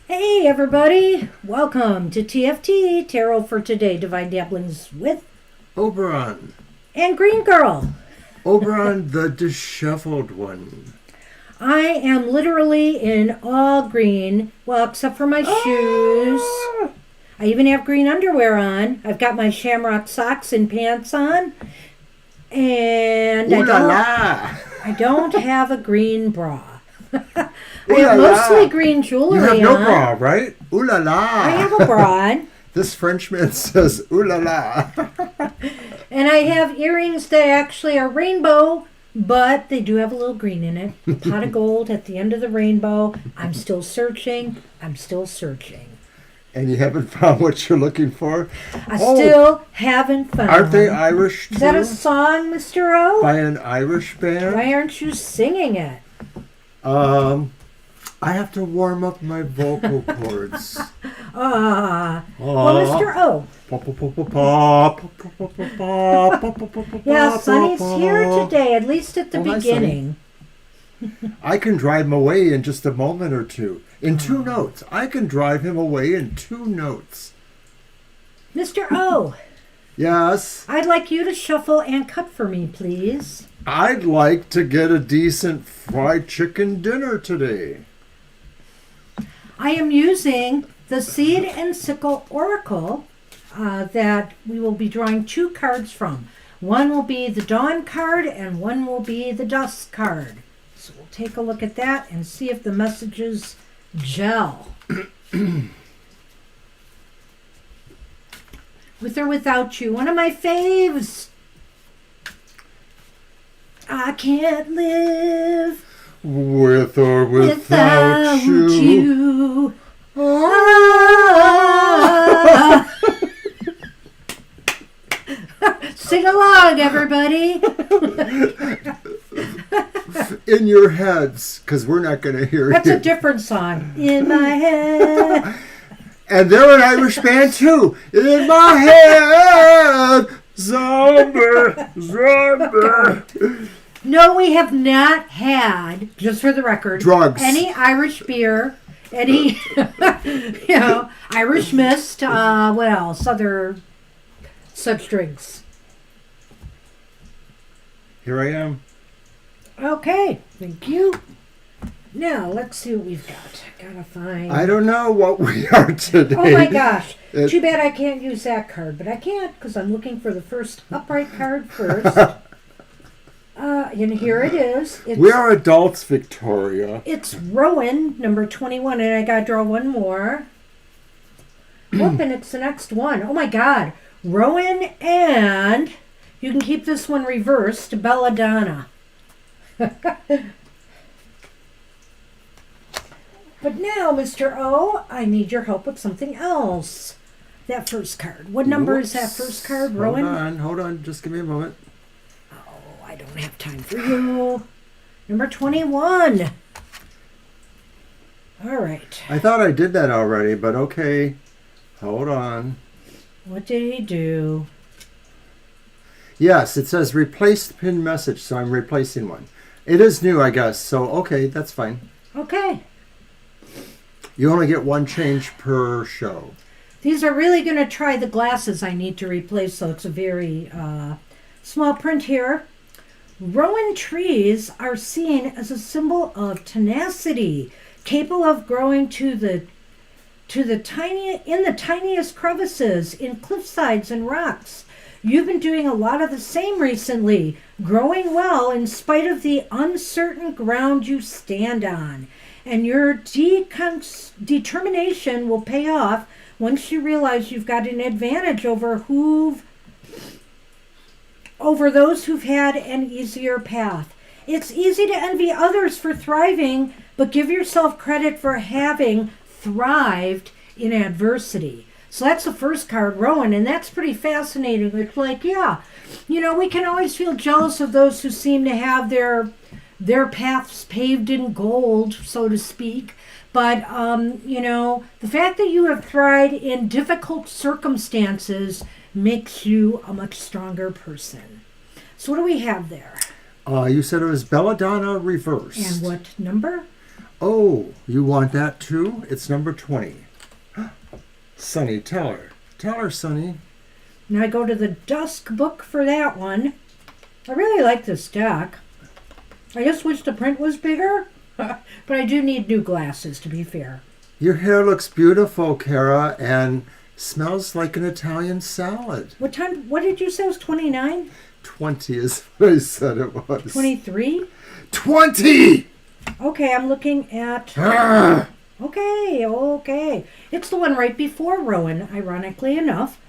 Hey everybody, welcome to TFT, Tarot for Today, Divine Dabblings with Oberon. And Green Girl. Oberon, the disheveled one. I am literally in all green, well, except for my shoes. I even have green underwear on. I've got my shamrock socks and pants on. And I don't have a green bra. I have mostly green jewelry on. You have no bra, right? Ooh la la. I have a bra on. This Frenchman says ooh la la. And I have earrings that actually are rainbow but they do have a little green in it. A pot of gold at the end of the rainbow. I'm still searching. I'm still searching. And you haven't found what you're looking for? I still haven't found. Aren't they Irish too? Is that a song, Mr. O? By an Irish band? Why aren't you singing it? I have to warm up my vocal cords. Well, Mr. O. Yeah, Sonny's here today, at least at the beginning. I can drive him away in just a moment or two. In 2 notes. I can drive him away in 2 notes. Mr. O. Yes? I'd like you to shuffle and cut for me, please. I'd like to get a decent fried chicken dinner today. I am using the Seed and Sickle Oracle that we will be drawing 2 cards from. One will be the Dawn card and one will be the Dusk card. So we'll take a look at that and see if the messages gel. With or without you. One of my faves. I can't live with or without you. Ah. Sing along, everybody. In your heads, because we're not going to hear That's you. a different song. In my head. And they're an Irish band too. In my head, zombie. No, we have not had, just for the record, drugs. Any Irish beer, any, Irish mist, what else? Other such drinks. Here I am. Okay, thank you. Now, let's see what we've got. Gotta find... I don't know what we are today. Oh my gosh. Too bad I can't use that card, but I can't because I'm looking for the first upright card first. And here it is. We are adults, Victoria. It's Rowan, number 21, and I gotta draw one more. Oh, and it's the next one. Oh my god. Rowan, and you can keep this one reversed, Belladonna. But now, Mr. O, I need your help with something else. That first card. What number is that first card, Rowan? Hold on. Just give me a moment. Oh, I don't have time for you. Number 21. All right. I thought I did that already, but okay. Hold on. What did he do? Yes, it says replace the pinned message, so I'm replacing one. It is new, I guess, so okay, that's fine. Okay. You only get 1 change per show. These are really going to try the glasses I need to replace, so it's a very small print here. Rowan trees are seen as a symbol of tenacity, capable of growing in the tiniest crevices in cliff sides and rocks. You've been doing a lot of the same recently, growing well in spite of the uncertain ground you stand on. And your determination will pay off once you realize you've got an advantage over those who've had an easier path. It's easy to envy others for thriving, but give yourself credit for having thrived in adversity. So that's the first card, Rowan, and that's pretty fascinating. It's like, yeah, we can always feel jealous of those who seem to have their paths paved in gold, so to speak. But, the fact that you have thrived in difficult circumstances makes you a much stronger person. So what do we have there? You said it was Belladonna reversed. And what number? Oh, you want that too? It's number 20. Sonny, tell her. Tell her, Sonny. Now I go to the Dusk book for that one. I really like this deck. I just wish the print was bigger, but I do need new glasses, to be fair. Your hair looks beautiful, Kara, and smells like an Italian salad. What did you say it was 29? 20 is what I said it was. 23? 20! Okay, I'm looking at... Okay. It's the one right before Rowan, ironically enough.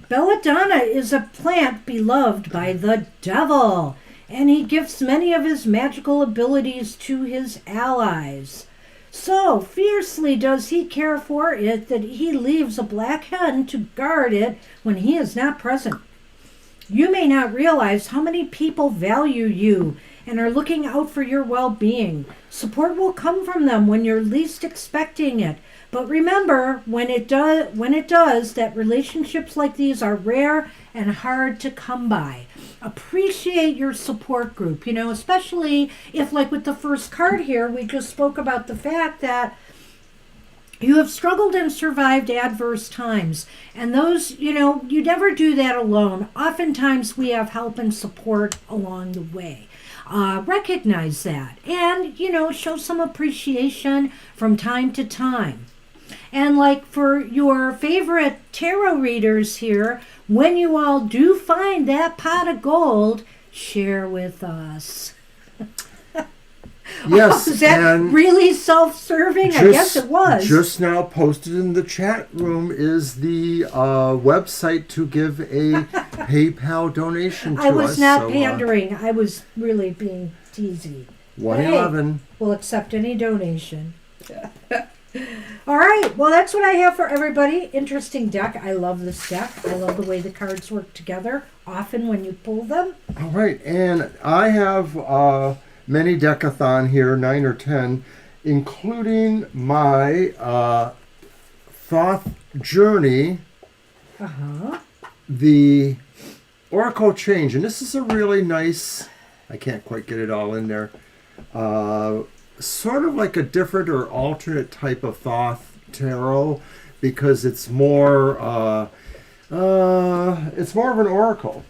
Belladonna is a plant beloved by the devil, and he gives many of his magical abilities to his allies. So fiercely does he care for it that he leaves a black hen to guard it when he is not present. You may not realize how many people value you and are looking out for your well-being. Support will come from them when you're least expecting it. But remember, when it does, that relationships like these are rare and hard to come by. Appreciate your support group, especially if, like with the first card here, we just spoke about the fact that you have struggled and survived adverse times. And those, you never do that alone. Oftentimes we have help and support along the way. Recognize that and, show some appreciation from time to time. And like for your favorite tarot readers here, when you all do find that pot of gold, share with us. Yes. Is that really self-serving? I guess it was. Just now posted in the chat room is the website to give a PayPal donation to us. I was not pandering. I was really being teasy. 111. Hey, we'll accept any donation. All right. Well, that's what I have for everybody. Interesting deck. I love this deck. I love the way the cards work together, often when you pull them. All right. And I have many deckathon here, 9 or 10, including my Thoth Journey, the Oracle Change. And this is a really nice, I can't quite get it all in there, sort of like a different or alternate type of Thoth tarot, because it's more of an oracle.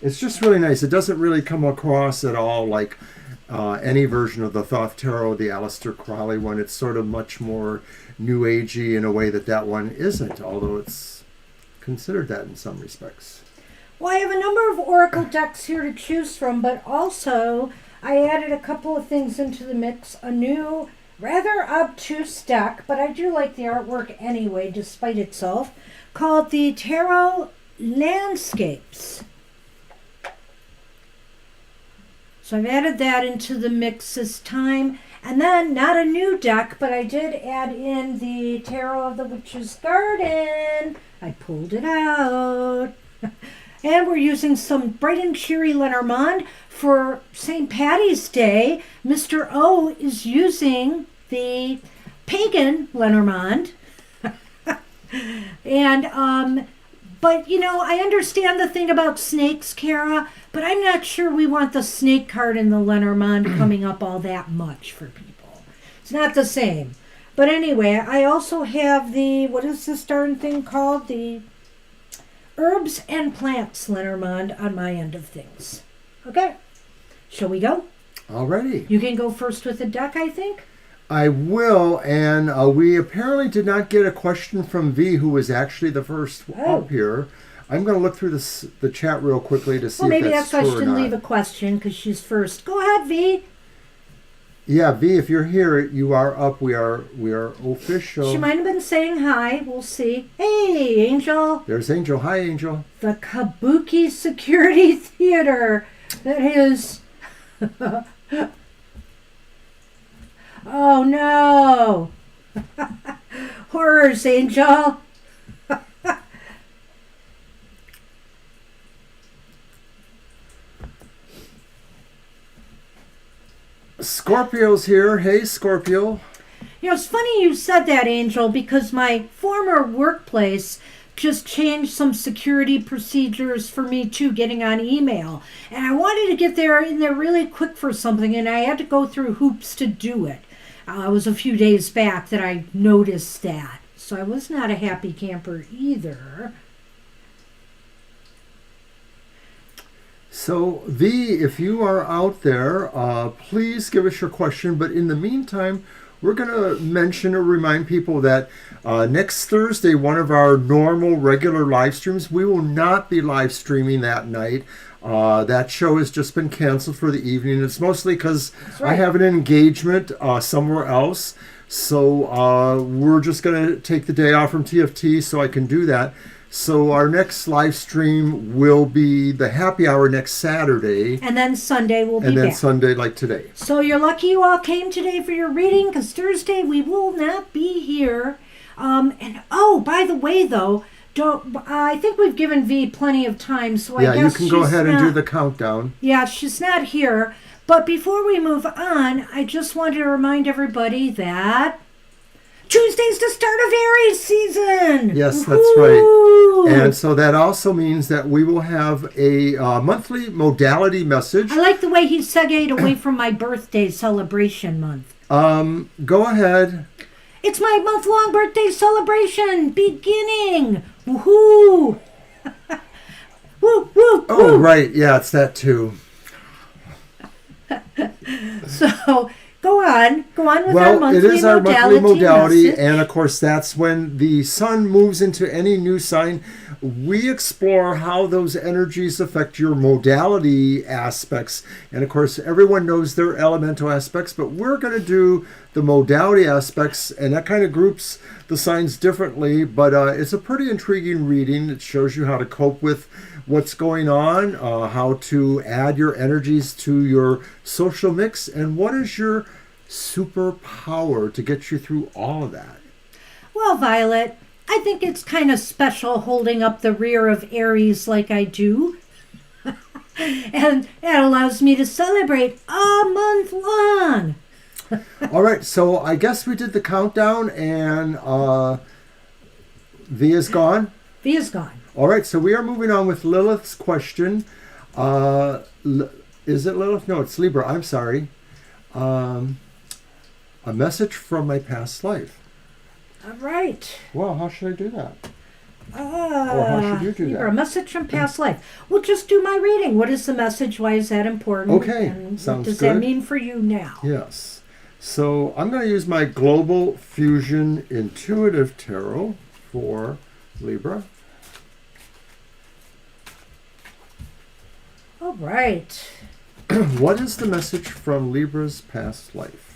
It's just really nice. It doesn't really come across at all like any version of the Thoth tarot, the Aleister Crowley one. It's sort of much more new agey in a way that one isn't, although it's considered that in some respects. Well, I have a number of oracle decks here to choose from, but also I added a couple of things into the mix. A new, rather obtuse deck, but I do like the artwork anyway, despite itself, called the Tarot Landscapes. So I've added that into the mix this time. And then, not a new deck, but I did add in the Tarot of the Witch's Garden. I pulled it out. And we're using some bright and cheery Lenormand for St. Patty's Day. Mr. O is using the pagan Lenormand. And, but, I understand the thing about snakes, Kara, but I'm not sure we want the snake card in the Lenormand coming up all that much for people. It's not the same. But anyway, I also have the, what is this darn thing called? The Herbs and Plants Lenormand on my end of things. Okay. Shall we go? Alrighty. You can go first with the deck, I think. I will, and we apparently did not get a question from V, who was actually the first up here. I'm going to look through the chat real quickly to see if that's true or not. Well, maybe that's why she didn't leave a question, because she's first. Go ahead, V. Yeah, V, if you're here, you are up. We are official. She might have been saying hi. We'll see. Hey, Angel. There's Angel. Hi, Angel. The Kabuki Security Theater. That is... Oh, no. Horrors, Angel. Scorpio's here. Hey, Scorpio. It's funny you said that, Angel, because my former workplace just changed some security procedures for me, too, getting on email. And I wanted to get in there really quick for something, and I had to go through hoops to do it. It was a few days back that I noticed that. So I was not a happy camper either. So, V, if you are out there, please give us your question. But in the meantime, we're going to mention or remind people that next Thursday, one of our normal, regular live streams, we will not be live streaming that night. That show has just been canceled for the evening. It's mostly because I have an engagement somewhere else. So we're just going to take the day off from TFT so I can do that. So our next live stream will be the happy hour next Saturday. And then Sunday we'll be And then back. Sunday like today. So you're lucky you all came today for your reading, because Thursday we will not be here. And oh, by the way, though, I think we've given V plenty of time, so I guess you can go ahead and not- do the countdown. Yeah, she's not here. But before we move on, I just wanted to remind everybody that Tuesday's the start of Aries season. Yes, that's right. And so that also means that we will have a monthly modality message. I like the way he segued away from my birthday celebration month. Go ahead. It's my month-long birthday celebration beginning. Woohoo! Woo, woo, Oh, woo. right. Yeah, it's that too. So go on with our Well, monthly it is our monthly modality, message. and of course, that's when the sun moves into any new sign. We explore how those energies affect your modality aspects, and of course, everyone knows their elemental aspects, but we're going to do the modality aspects, and that kind of groups the signs differently. But it's a pretty intriguing reading. It shows you how to cope with what's going on, how to add your energies to your social mix, and what is your superpower to get you through all of that. Well, Violet, I think it's kind of special holding up the rear of Aries like I do. And that allows me to celebrate a month long. All right, so I guess we did the countdown, and V is gone. V is gone. All right, so we are moving on with Lilith's question. Is it Lilith? No, it's Libra. I'm sorry. A message from my past life. All right. Well, how should I do that? Or how should you do Libra, that? a message from past life. We'll just do my reading. What is the message? Why is that important? Okay, And sounds what does good. that mean for you now? Yes. So I'm going to use my Global Fusion Intuitive Tarot for Libra. All right. What is the message from Libra's past life?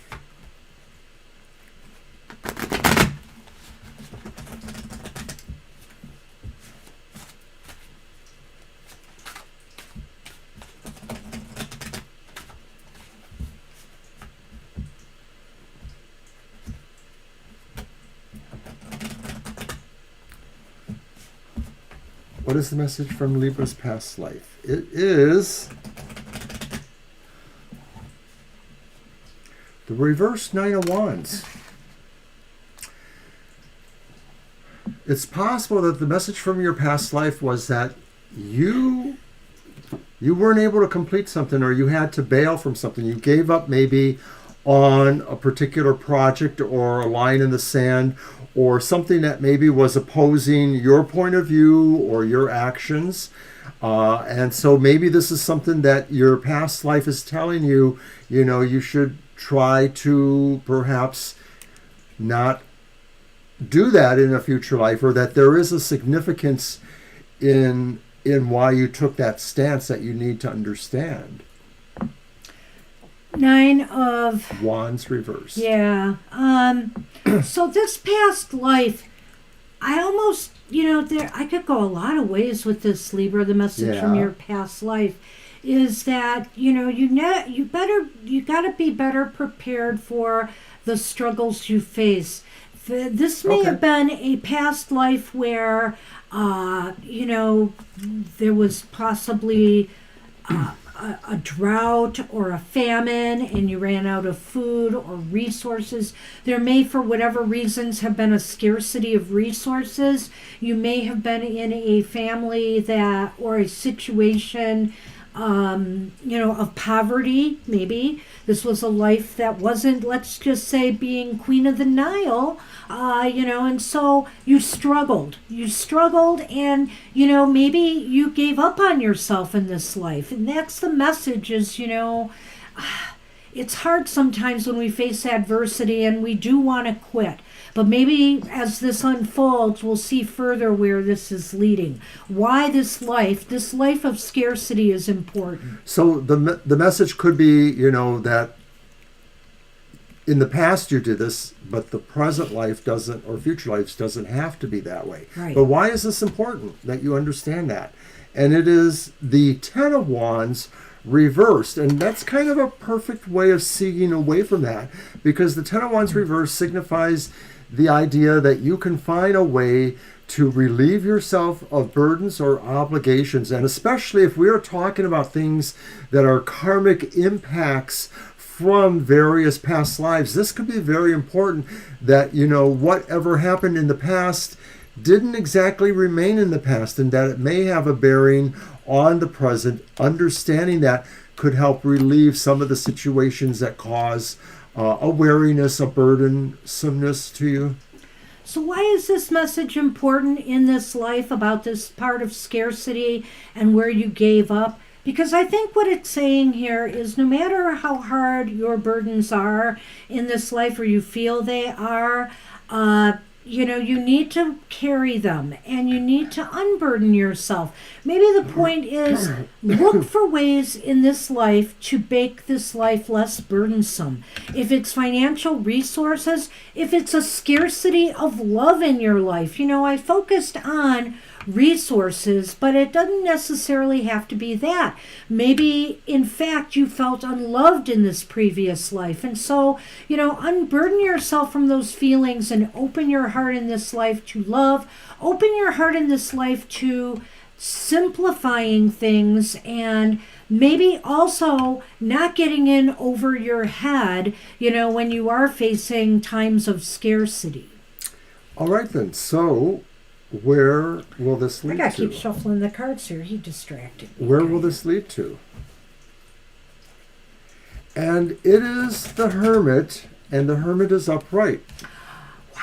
What is the message from Libra's past life? It is the reverse Nine of Wands. It's possible that the message from your past life was that you weren't able to complete something, or you had to bail from something. You gave up maybe on a particular project or a line in the sand, or something that maybe was opposing your point of view or your actions. And so maybe this is something that your past life is telling you, you should try to perhaps not do that in a future life, or that there is a significance in why you took that stance that you need to understand. Nine of Wands reverse. Yeah. So this past life, I almost, I could go a lot of ways with this, Libra. The message from Yeah. your past life is that, you got to be better prepared for the struggles you face. This may Okay. have been a past life where, there was possibly a drought or a famine, and you ran out of food or resources. There may, for whatever reasons, have been a scarcity of resources. You may have been in a family or a situation of poverty. Maybe this was a life that wasn't, let's just say, being Queen of the Nile, and so you struggled, and, maybe you gave up on yourself in this life. And that's the message is, it's hard sometimes when we face adversity and we do want to quit. But maybe as this unfolds, we'll see further where this is leading. Why this life of scarcity is important. So the message could be, that in the past you did this, but the present life doesn't, or future life doesn't have to be that way. Right. But why is this important that you understand that? And it is the Ten of Wands reversed, and that's kind of a perfect way of seeing away from that, because the Ten of Wands reversed signifies the idea that you can find a way to relieve yourself of burdens or obligations, and especially if we are talking about things that are karmic impacts from various past lives, this could be very important, that, you know, whatever happened in the past didn't exactly remain in the past, and that it may have a bearing on the present. Understanding that could help relieve some of the situations that cause a weariness, a burdensomeness to you. So why is this message important in this life about this part of scarcity and where you gave up? Because I think what it's saying here is no matter how hard your burdens are in this life, or you feel they are, you know, you need to carry them and you need to unburden yourself. Maybe the point is look for ways in this life to make this life less burdensome. If it's financial resources, if it's a scarcity of love in your life. You know, I focused on resources, but it doesn't necessarily have to be that. Maybe, in fact, you felt unloved in this previous life. And so, you know, unburden yourself from those feelings and open your heart in this life to love. Open your heart in this life to simplifying things, and maybe also not getting in over your head, you know, when you are facing times of scarcity. All right, then. So where will this lead to? I gotta keep shuffling the cards here. He distracted me. Where will this lead to? And it is the Hermit, and the Hermit is upright. Wow.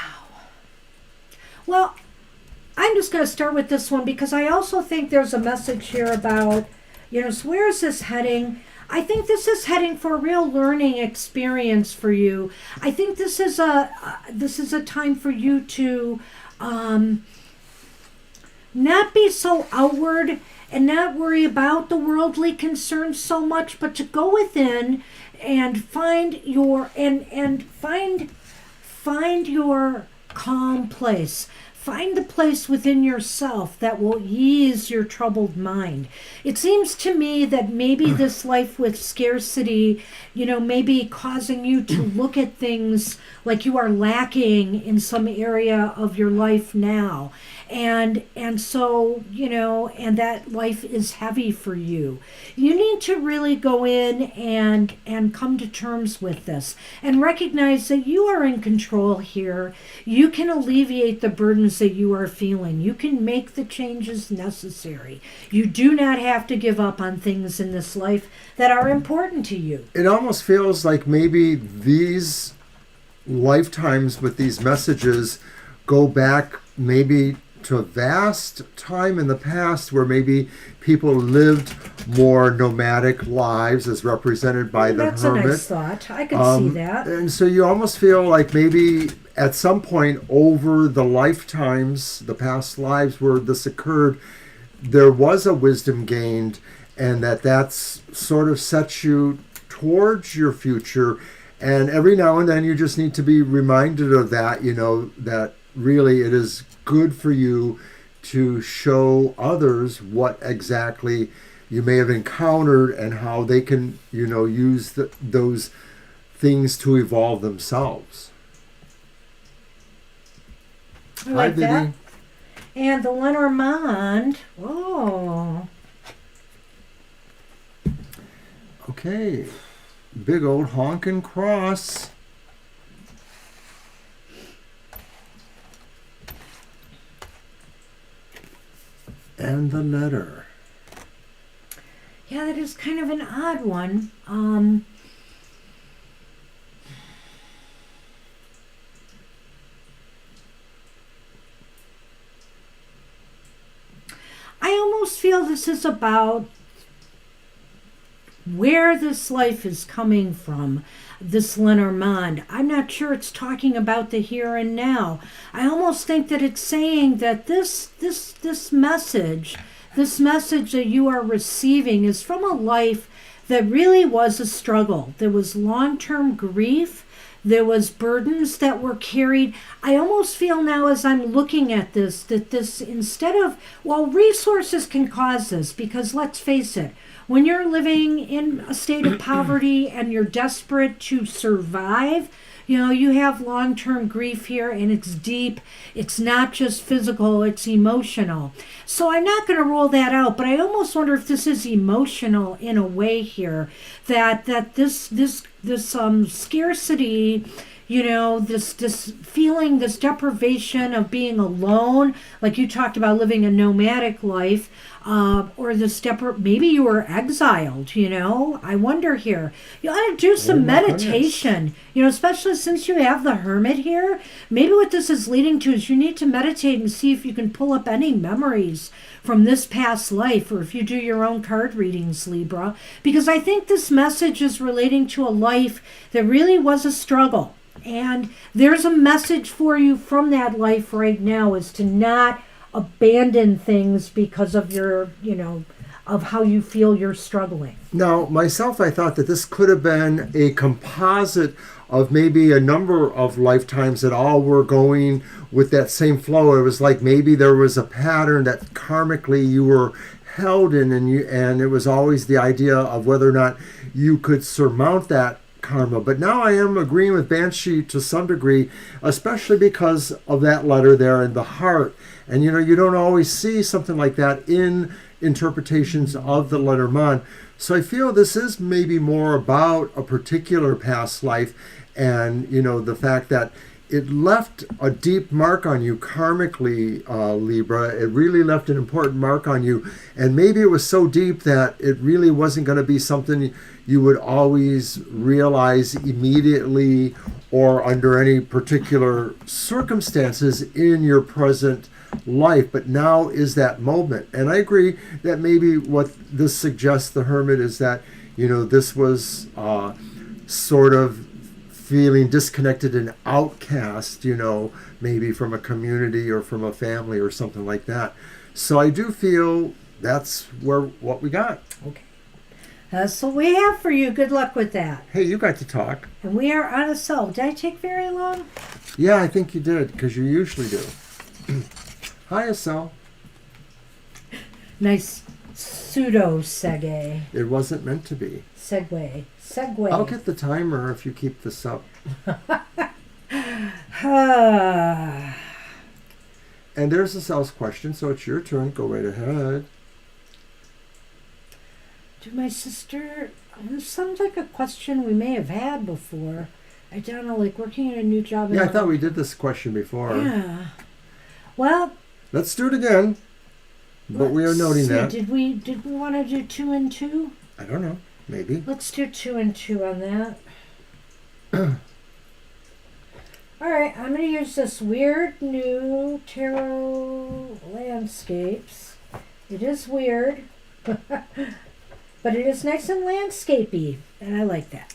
Well, I'm just going to start with this one because I also think there's a message here about, you know, so where is this heading? I think this is heading for a real learning experience for you. I think this is a time for you to not be so outward and not worry about the worldly concerns so much, but to go within and find your find your calm place. Find the place within yourself that will ease your troubled mind. It seems to me that maybe this life with scarcity, you know, may be causing you to look at things like you are lacking in some area of your life now. And so, you know, and that life is heavy for you. You need to really go in and come to terms with this and recognize that you are in control here. You can alleviate the burdens that you are feeling. You can make the changes necessary. You do not have to give up on things in this life that are important to you. It almost feels like maybe these lifetimes with these messages go back maybe to a vast time in the past where maybe people lived more nomadic lives as represented by the Hermit. That's a nice thought. I could see that. And so you almost feel like maybe at some point over the lifetimes, the past lives where this occurred, there was a wisdom gained, and that's sort of sets you towards your future. And every now and then you just need to be reminded of that, you know, that really it is good for you to show others what exactly you may have encountered and how they can, you know, use those things to evolve themselves. I like that. And the Lenormand. Oh. Okay. Big old honkin' cross. And the letter. Yeah, that is kind of an odd one. I almost feel this is about where this life is coming from, this Lenormand. I'm not sure it's talking about the here and now. I almost think that it's saying that this message that you are receiving is from a life that really was a struggle. There was long-term grief. There was burdens that were carried. I almost feel now as I'm looking at this that this, instead of, well, resources can cause this, because let's face it, when you're living in a state of poverty and you're desperate to survive, you have long-term grief here, and it's deep. It's not just physical, it's emotional. So I'm not going to rule that out, but I almost wonder if this is emotional in a way here, that this scarcity, this feeling, this deprivation of being alone, like you talked about living a nomadic life, or this maybe you were exiled, I wonder here. You ought to do some meditation, especially since you have the Hermit here. Maybe what this is leading to is you need to meditate and see if you can pull up any memories from this past life, or if you do your own card readings, Libra, because I think this message is relating to a life that really was a struggle. And there's a message for you from that life right now, is to not abandon things because of your, of how you feel you're struggling. Now, myself, I thought that this could have been a composite of maybe a number of lifetimes that all were going with that same flow. It was like maybe there was a pattern that karmically you were held in, and it was always the idea of whether or not you could surmount that karma. But now I am agreeing with Banshee to some degree, especially because of that letter there in the heart. And you don't always see something like that in interpretations of the letter Mon. So I feel this is maybe more about a particular past life, and the fact that it left a deep mark on you karmically, Libra. It really left an important mark on you, and maybe it was so deep that it really wasn't going to be something you would always realize immediately or under any particular circumstances in your present life. But now is that moment. And I agree that maybe what this suggests, the Hermit, is that this was sort of feeling disconnected and outcast, maybe from a community or from a family or something like that. So I do feel that's what we got. Okay. That's what we have for you. Good luck with that. Hey, you got to talk. And we are on a cell. Did I take very long? Yeah, I think you did, because you usually do. Hi, Estelle. Nice pseudo segue. It wasn't meant to be. Segue. I'll get the timer if you keep this up. And there's Estelle's question, so it's your turn. Go right ahead. To my sister, this sounds like a question we may have had before. I don't know, like working in a new job. Yeah, I thought we did this question before. Yeah. Well, let's do it again. But we are noting that. Did we want to do 2 and 2? I don't know. Maybe. Let's do 2 and 2 on that. All right, I'm going to use this weird new tarot landscapes. It is weird, but it is nice and landscapey, and I like that.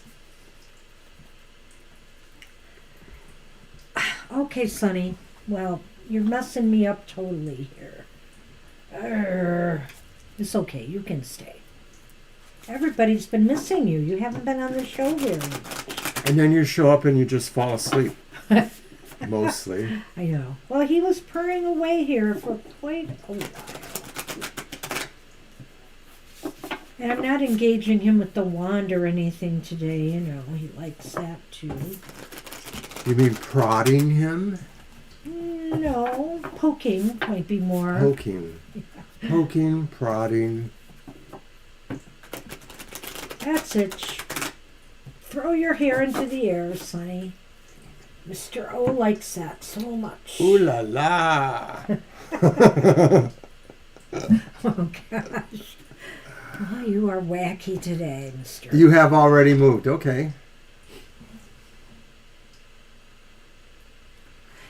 Okay, Sonny. Well, you're messing me up totally here. It's okay. You can stay. Everybody's been missing you. You haven't been on the show very much. And then you show up and you just fall asleep. Mostly. I know. Well, he was purring away here for quite a while. And I'm not engaging him with the wand or anything today. He likes that too. You mean prodding him? No, poking might be more. Poking. Poking, prodding. That's it. Throw your hair into the air, Sonny. Mr. O likes that so much. Ooh la la. Oh, gosh. Oh, you are wacky today, Mr. You have already moved. Okay.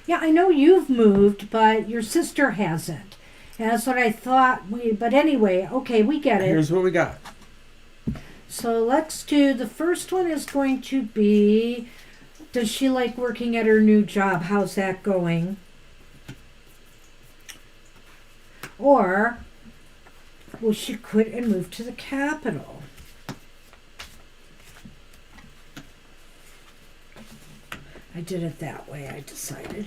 Yeah, I know you've moved, but your sister hasn't. And that's what I thought. But anyway, okay, we get it. Here's what we got. So let's do, the first one is going to be, does she like working at her new job? How's that going? Or will she quit and move to the capital? I did it that way, I decided.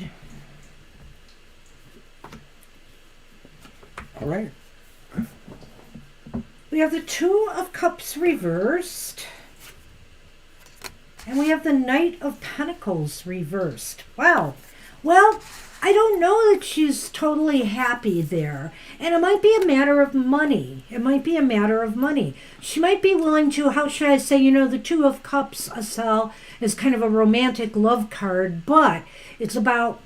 All right. We have the Two of Cups reversed. And we have the Knight of Pentacles reversed. Wow. Well, I don't know that she's totally happy there. And it might be a matter of money. It might be a matter of money. She might be willing to, how should I say, the Two of Cups, Asel, is kind of a romantic love card, but it's about,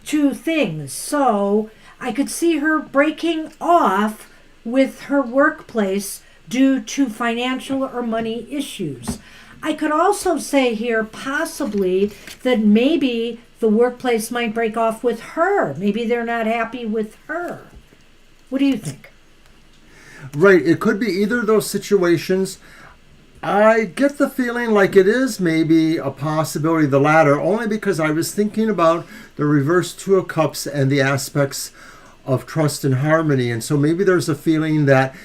two things. So I could see her breaking off with her workplace due to financial or money issues. I could also say here possibly that maybe the workplace might break off with her. Maybe they're not happy with her. What do you think? Right. It could be either of those situations. I get the feeling like it is maybe a possibility, the latter, only because I was thinking about the reverse Two of Cups and the aspects of trust and harmony. And so maybe there's a feeling that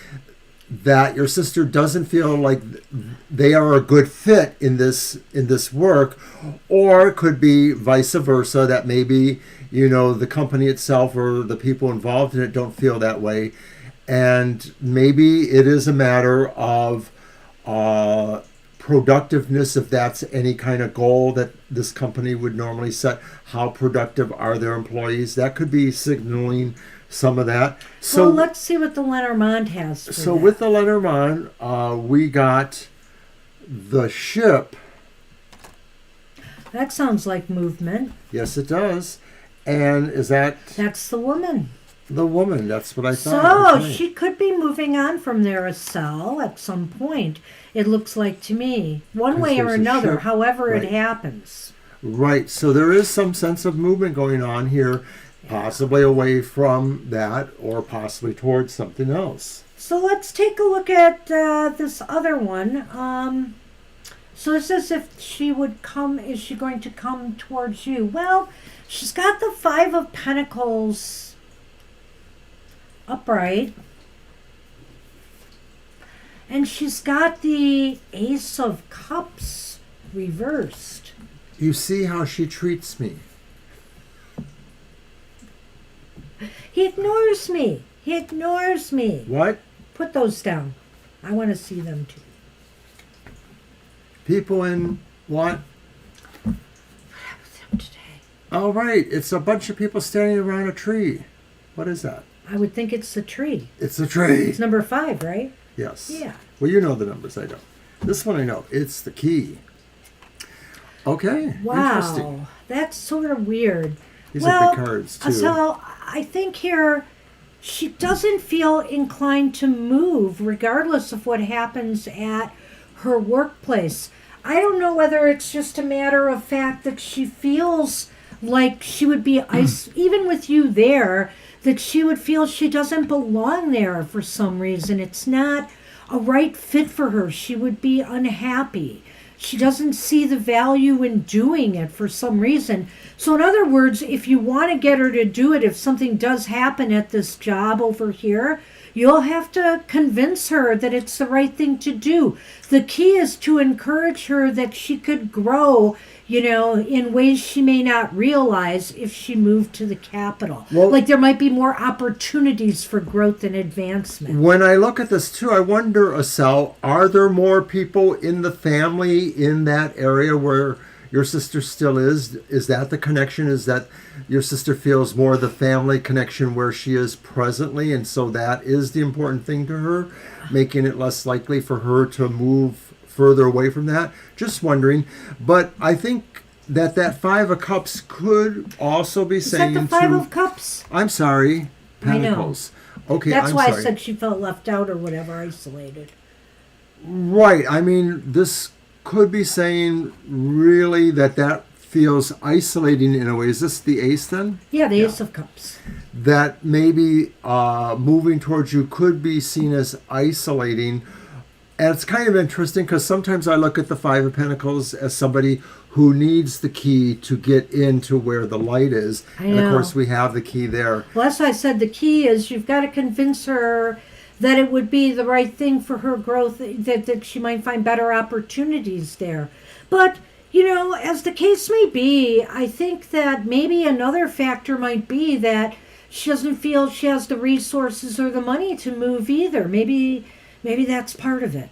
your sister doesn't feel like they are a good fit in this work, or it could be vice versa, that maybe the company itself or the people involved in it don't feel that way, and maybe it is a matter of productiveness, if that's any kind of goal that this company would normally set. How productive are their employees? That could be signaling some of that. So well, let's see what the Lenormand has for So that. with the Lenormand, we got the Ship. That sounds like movement. Yes, it does. And is that That's the woman. the woman? That's what I So thought. Okay. she could be moving on from there, Asel, at some point. It looks like to me, one Because way or there's a another, ship. however Right. it happens. Right. So there is some sense of movement going on here, possibly away from that or possibly towards something else. So let's take a look at this other one. So it says if she would come, is she going to come towards you? Well, she's got the Five of Pentacles upright. And she's got the Ace of Cups reversed. You see how she treats me. He ignores me. He ignores me. What? Put those down. I want to see them too. People in what? What happened to them today? Oh, right. It's a bunch of people standing around a tree. What is that? I would think it's the tree. It's a tree. It's number 5, right? Yes. Yeah. Well, you know the numbers. I don't. This one I know. It's the key. Okay. Wow. Interesting. That's sort of weird. These are big cards, too. So I think here she doesn't feel inclined to move regardless of what happens at her workplace. I don't know whether it's just a matter of fact that she feels like she would be, even with you there, that she would feel she doesn't belong there for some reason. It's not a right fit for her. She would be unhappy. She doesn't see the value in doing it for some reason. So in other words, if you want to get her to do it, if something does happen at this job over here, you'll have to convince her that it's the right thing to do. The key is to encourage her that she could grow, in ways she may not realize if she moved to the capital. Well, like there might be more opportunities for growth and advancement. When I look at this too, I wonder, Asel, are there more people in the family in that area where your sister still is? Is that the connection? Is that your sister feels more the family connection where she is presently, and so that is the important thing to her, making it less likely for her to move further away from that? Just wondering. But I think that Five of Cups could also be saying Is that the Five of Cups? I'm sorry, I know. Pentacles. Okay, That's I'm why sorry. I said she felt left out or whatever, isolated. Right. I mean, this could be saying really that feels isolating in a way. Is this the Ace then? Yeah, the Ace of Cups. That maybe moving towards you could be seen as isolating. And it's kind of interesting because sometimes I look at the Five of Pentacles as somebody who needs the key to get into where the light is. I And of know. course we have the key there. Well, that's why I said the key is you've got to convince her that it would be the right thing for her growth, that she might find better opportunities there. But As the case may be, I think that maybe another factor might be that she doesn't feel she has the resources or the money to move either. Maybe that's part of it.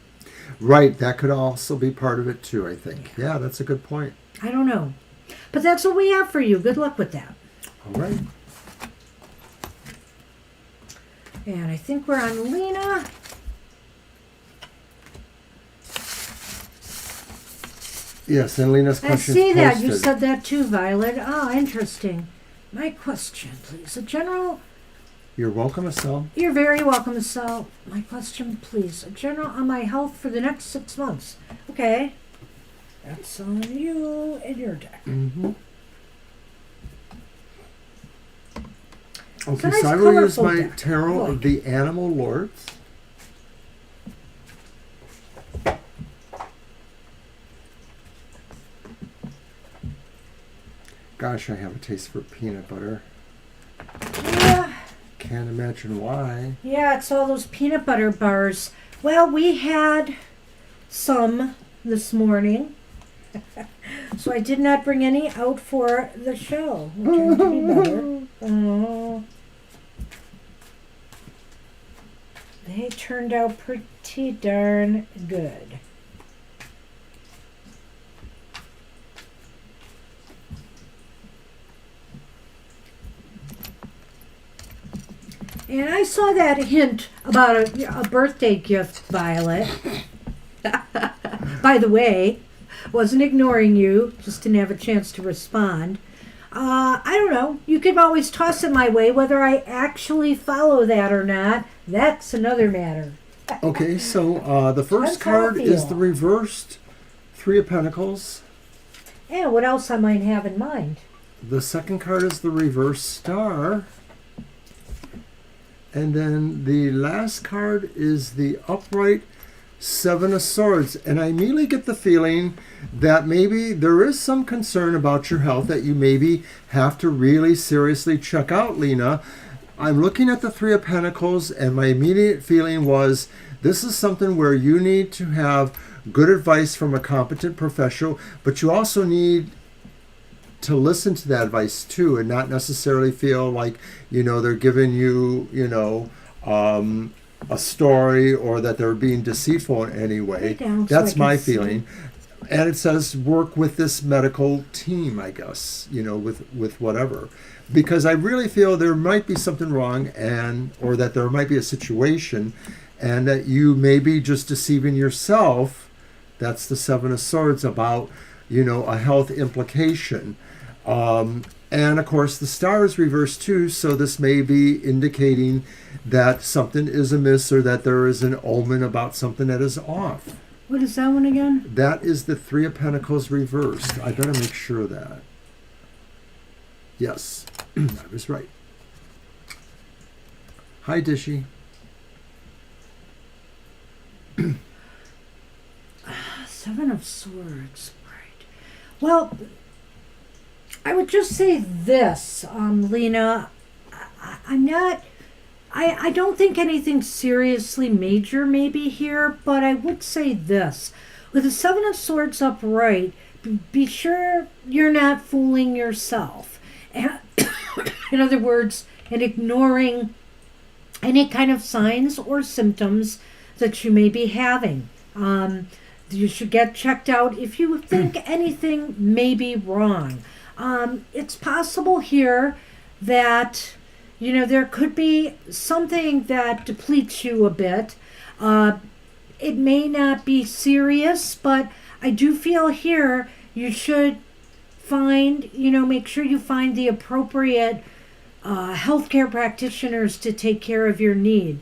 Right, that could also be part of it too, I think. Yeah, that's a good point. I don't know. But that's what we have for you. Good luck with that. All right. And I think we're on Lena. Yes, and Lena's I question. see that. You said that too, Violet. Ah, interesting. My question, please. A general... You're welcome, Estelle. You're very welcome, Estelle. My question, please. A general on my health for the next 6 months. Okay. That's on you and your deck. Mm-hmm. It's a Okay, nice so I will use colorful my deck. Tarot of the Animal Lords. Gosh, I have a taste for peanut butter. Yeah. Can't imagine why. Yeah, it's all those peanut butter bars. Well, we had some this morning. So I did not bring any out for the show. Which turned to be better. Oh. They turned out pretty darn good. And I saw that hint about a birthday gift, Violet. By the way, wasn't ignoring you, just didn't have a chance to respond. I don't know. You could always toss it my way. Whether I actually follow that or not, that's another matter. Okay, so the first That's how I card is feel. the reversed Three of Pentacles. And what else I might have in mind? The second card is the reversed Star. And then the last card is the upright Seven of Swords. And I immediately get the feeling that maybe there is some concern about your health that you maybe have to really seriously check out, Lena. I'm looking at the Three of Pentacles, and my immediate feeling was this is something where you need to have good advice from a competent professional, but you also need to listen to that advice too, and not necessarily feel like they're giving you a story or that they're being deceitful in any way. That's my feeling. And it says work with this medical team, I guess, with whatever, because I really feel there might be something wrong, or that there might be a situation, and that you may be just deceiving yourself. That's the Seven of Swords about a health implication. And of course the Star is reversed too, so this may be indicating that something is amiss, or that there is an omen about something that is off. What is that one again? That is the Three of Pentacles reversed. I better make sure of that. Yes, I was right. Hi, Dishy. Seven of Swords, right. Well, I would just say this, Lena. I don't think anything seriously major may be here, but I would say this. With the Seven of Swords upright, be sure you're not fooling yourself. And, in other words, and ignoring any kind of signs or symptoms that you may be having. You should get checked out if you think anything may be wrong. It's possible here that, there could be something that depletes you a bit. It may not be serious, but I do feel here you should find, make sure you find the appropriate healthcare practitioners to take care of your needs.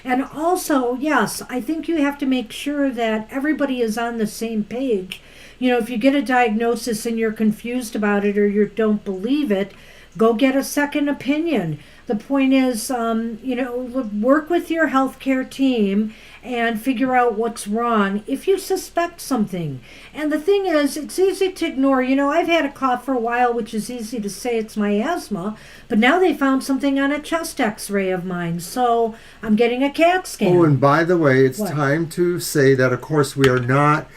And also, yes, I think you have to make sure that everybody is on the same page. If you get a diagnosis and you're confused about it or you don't believe it, go get a second opinion. The point is, work with your healthcare team and figure out what's wrong if you suspect something. And the thing is, it's easy to ignore. I've had a cough for a while, which is easy to say it's my asthma, but now they found something on a chest x-ray of mine, so I'm getting a CAT scan. Oh, and by the way, it's What? time to say that, of course, we are not,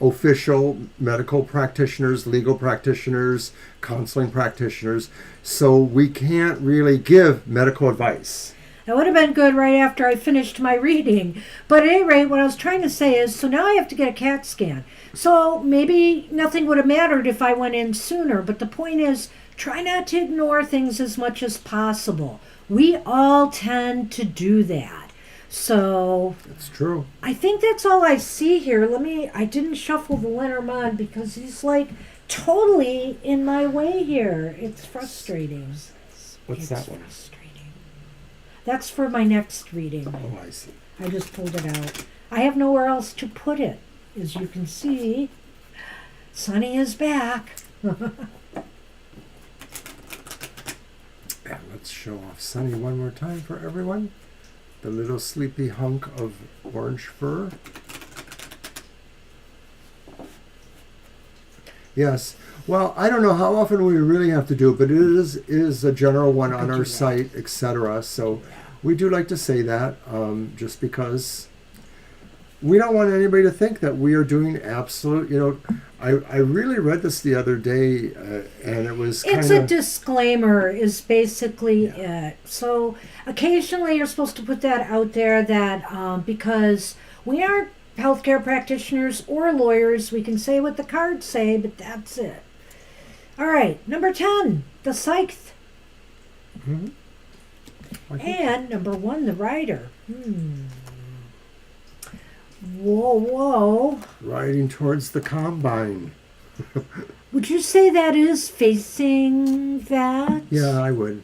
official medical practitioners, legal practitioners, counseling practitioners, so we can't really give medical advice. That would have been good right after I finished my reading. But at any rate, what I was trying to say is, so now I have to get a CAT scan. So maybe nothing would have mattered if I went in sooner. But the point is, try not to ignore things as much as possible. We all tend to do that. So That's true. I think that's all I see here. I didn't shuffle the Lenormand because he's like totally in my way here. It's frustrating. What's that one? Frustrating. That's for my next reading. Oh, I see. I just pulled it out. I have nowhere else to put it. As you can see, Sunny is back. And let's show off Sunny one more time for everyone. The little sleepy hunk of orange fur. Yes. Well, I don't know how often we really have to do it, but it is a general one on our site, etc. So we do like to say that just because we don't want anybody to think that we are doing absolute, I really read this the other day and it was kind of... It's a disclaimer is basically it. So occasionally you're supposed to put that out there that because we aren't healthcare practitioners or lawyers, we can say what the cards say, but that's it. All right, number 10, the Scythe. Mhm. And number 1, the Rider. Whoa. Riding towards the combine. Would you say that is facing that? Yeah, I would.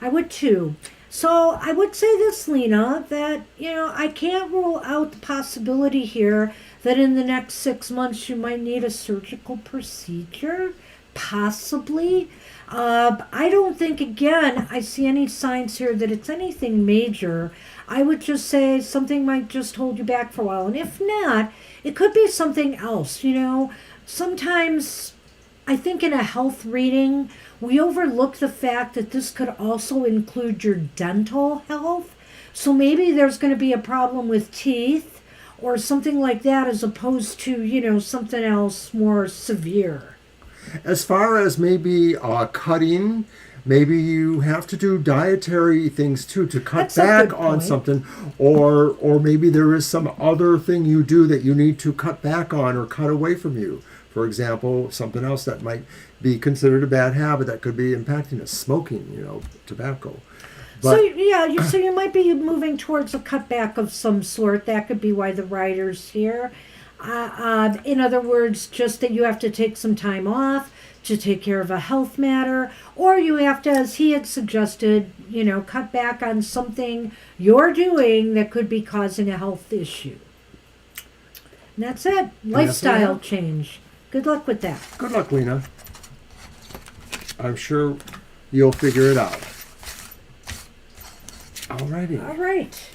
I would too. So I would say this, Lena, that, I can't rule out the possibility here that in the next 6 months you might need a surgical procedure. Possibly. I don't think, again, I see any signs here that it's anything major. I would just say something might just hold you back for a while. And if not, it could be something else. Sometimes I think in a health reading, we overlook the fact that this could also include your dental health. So maybe there's going to be a problem with teeth or something like that as opposed to, something else more severe. As far as maybe cutting, maybe you have to do dietary things too to cut That's a back good on point. something, or maybe there is some other thing you do that you need to cut back on or cut away from you. For example, something else that might be considered a bad habit that could be impacting us, smoking, tobacco. But, So you might be moving towards a cutback of some sort. That could be why the Rider's here. In other words, just that you have to take some time off to take care of a health matter, or you have to, as he had suggested, cut back on something you're doing that could be causing a health issue. And that's it. Lifestyle change. Good luck with that. Good luck, Lena. I'm sure you'll figure it out. Alrighty. All right.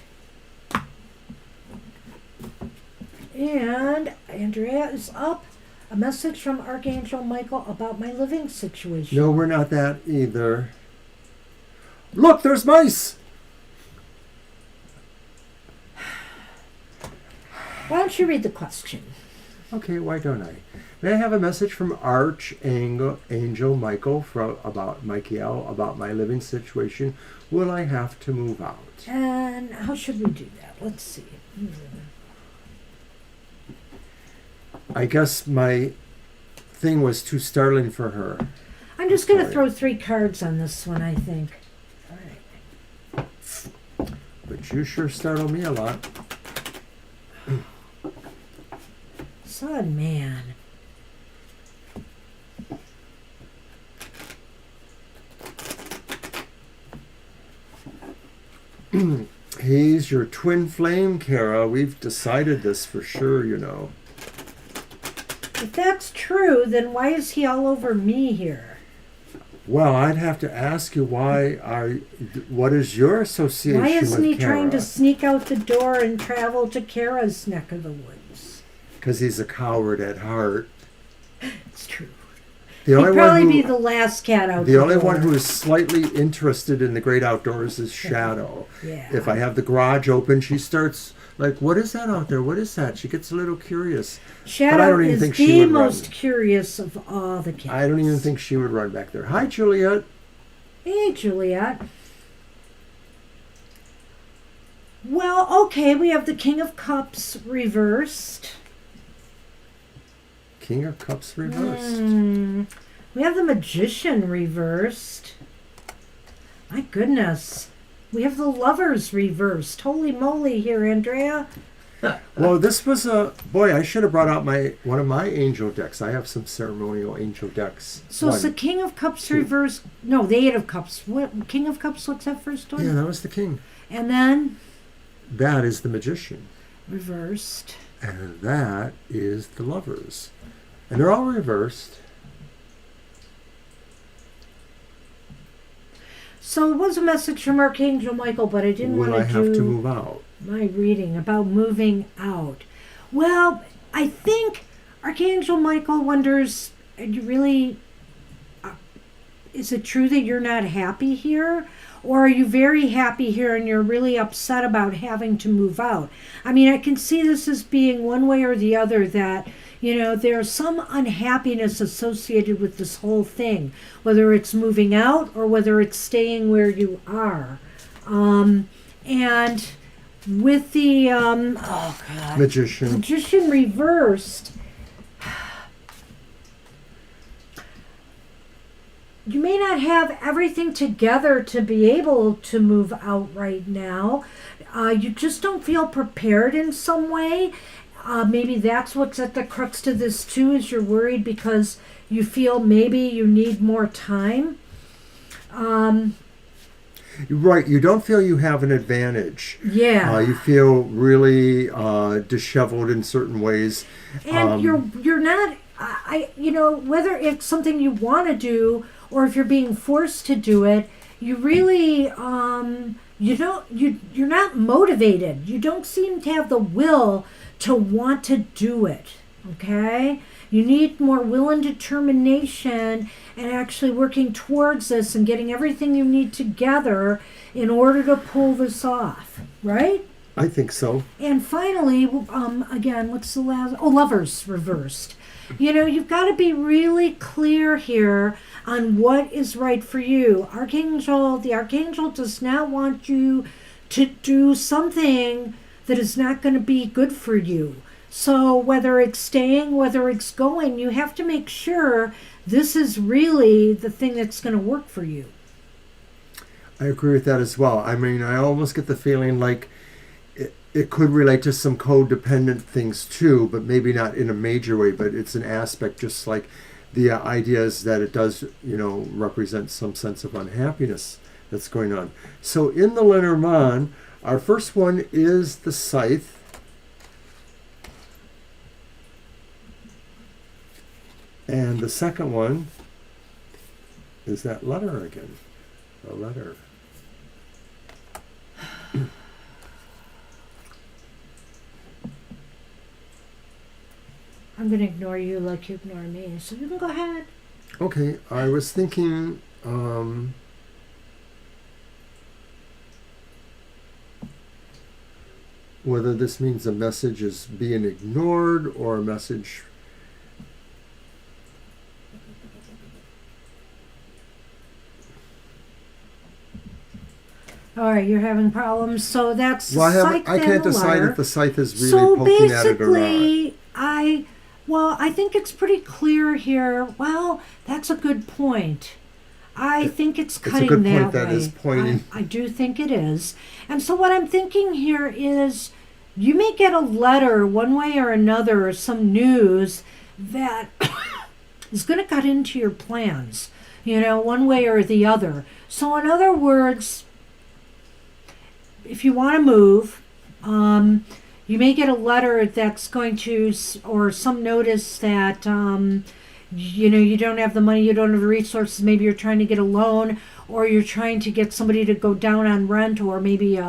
And Andrea is up. A message from Archangel Michael about my living situation. No, we're not that either. Look, there's mice! Why don't you read the question? Okay, why don't I? May I have a message from Archangel Michael about Michael about my living situation? Will I have to move out? And how should we do that? Let's see. I guess my thing was too startling for her. I'm just going to Sorry. throw 3 cards on this one, I think. All right. But you sure startle me a lot. Sun, man. He's your twin flame, Kara. We've decided this for sure, If that's true, then why is he all over me here? Well, I'd have to ask you what is your association Why isn't he with Kara? trying to sneak out the door and travel to Kara's neck of the woods? Because he's a coward at heart. It's true. The only He'd probably one be who, the last cat out the the only door. one who is slightly interested in the great outdoors is Shadow. Yeah. If I have the garage open, she starts like, "What is that out there? What is that?" She gets a little curious. Shadow but I don't even is think she the would most run. curious of all the cats. I don't even think she would run back there. Hi, Juliet. Hey, Juliet. Well, okay, we have the King of Cups reversed. King of Cups reversed. We have the Magician reversed. My goodness. We have the Lovers reversed. Holy moly here, Andrea. Well, this was boy. I should have brought out one of my angel decks. I have some ceremonial angel decks. So it's the King of Cups reversed. No, the Eight of Cups. What King of Cups? What's that first one? Yeah, that was the king. And then That is the Magician. reversed. And that is the Lovers. And they're all reversed. So it was a message from Archangel Michael, but I didn't Will want I to have do to move out? my reading about moving out. Well, I think Archangel Michael wonders, are you really, is it true that you're not happy here? Or are you very happy here and you're really upset about having to move out? I mean, I can see this as being one way or the other that, you know, there's some unhappiness associated with this whole thing, whether it's moving out or whether it's staying where you are. And with the, Magician reversed, you may not have everything together to be able to move out right now. You just don't feel prepared in some way. Maybe that's what's at the crux to this too, is you're worried because you feel maybe you need more time. Right, you don't feel you have an advantage. Yeah. You feel really disheveled in certain ways. And you're not, whether it's something you want to do or if you're being forced to do it, you really, you're not motivated. You don't seem to have the will to want to do it, okay? You need more will and determination and actually working towards this and getting everything you need together in order to pull this off, right? I think so. And finally, again, what's the last? Oh, Lovers reversed. You know, you've got to be really clear here on what is right for you. The Archangel does not want you to do something that is not going to be good for you. So whether it's staying, whether it's going, you have to make sure this is really the thing that's going to work for you. I agree with that as well. I mean, I almost get the feeling like it could relate to some codependent things too, but maybe not in a major way, but it's an aspect, just like the idea is that it does, represent some sense of unhappiness that's going on. So in the Lenormand, our first one is the Scythe. And the second one is that letter again. The letter. I'm going to ignore you like you ignore me, so you can go ahead. Okay, I was thinking whether this means a message is being ignored or a message. All right, you're having problems. So that's Well, Scythe I can't and decide Letter. if the Scythe is really So poking at it or not. basically, I think it's pretty clear here. Well, that's a good point. I think it's cutting a good that point that way. is pointing. I do think it is. And so what I'm thinking here is you may get a letter one way or another or some news that is going to cut into your plans, one way or the other. So in other words, if you want to move, you may get a letter that's going to, or some notice that, you don't have the money, you don't have the resources. Maybe you're trying to get a loan, or you're trying to get somebody to go down on rent, or maybe,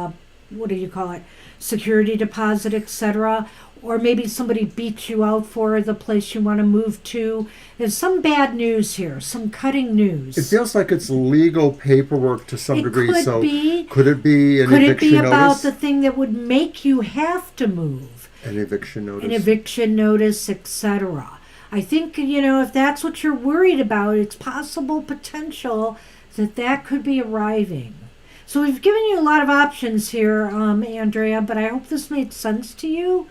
security deposit, etc. or maybe somebody beat you out for the place you want to move to. There's some bad news here, some cutting news. It feels like it's legal paperwork to some degree. Could So be. could it be an Could it eviction be about notice? the thing that would make you have to move? An eviction notice. An eviction notice, etc. I think, if that's what you're worried about, it's possible potential that could be arriving. So we've given you a lot of options here, Andrea, but I hope this made sense to you.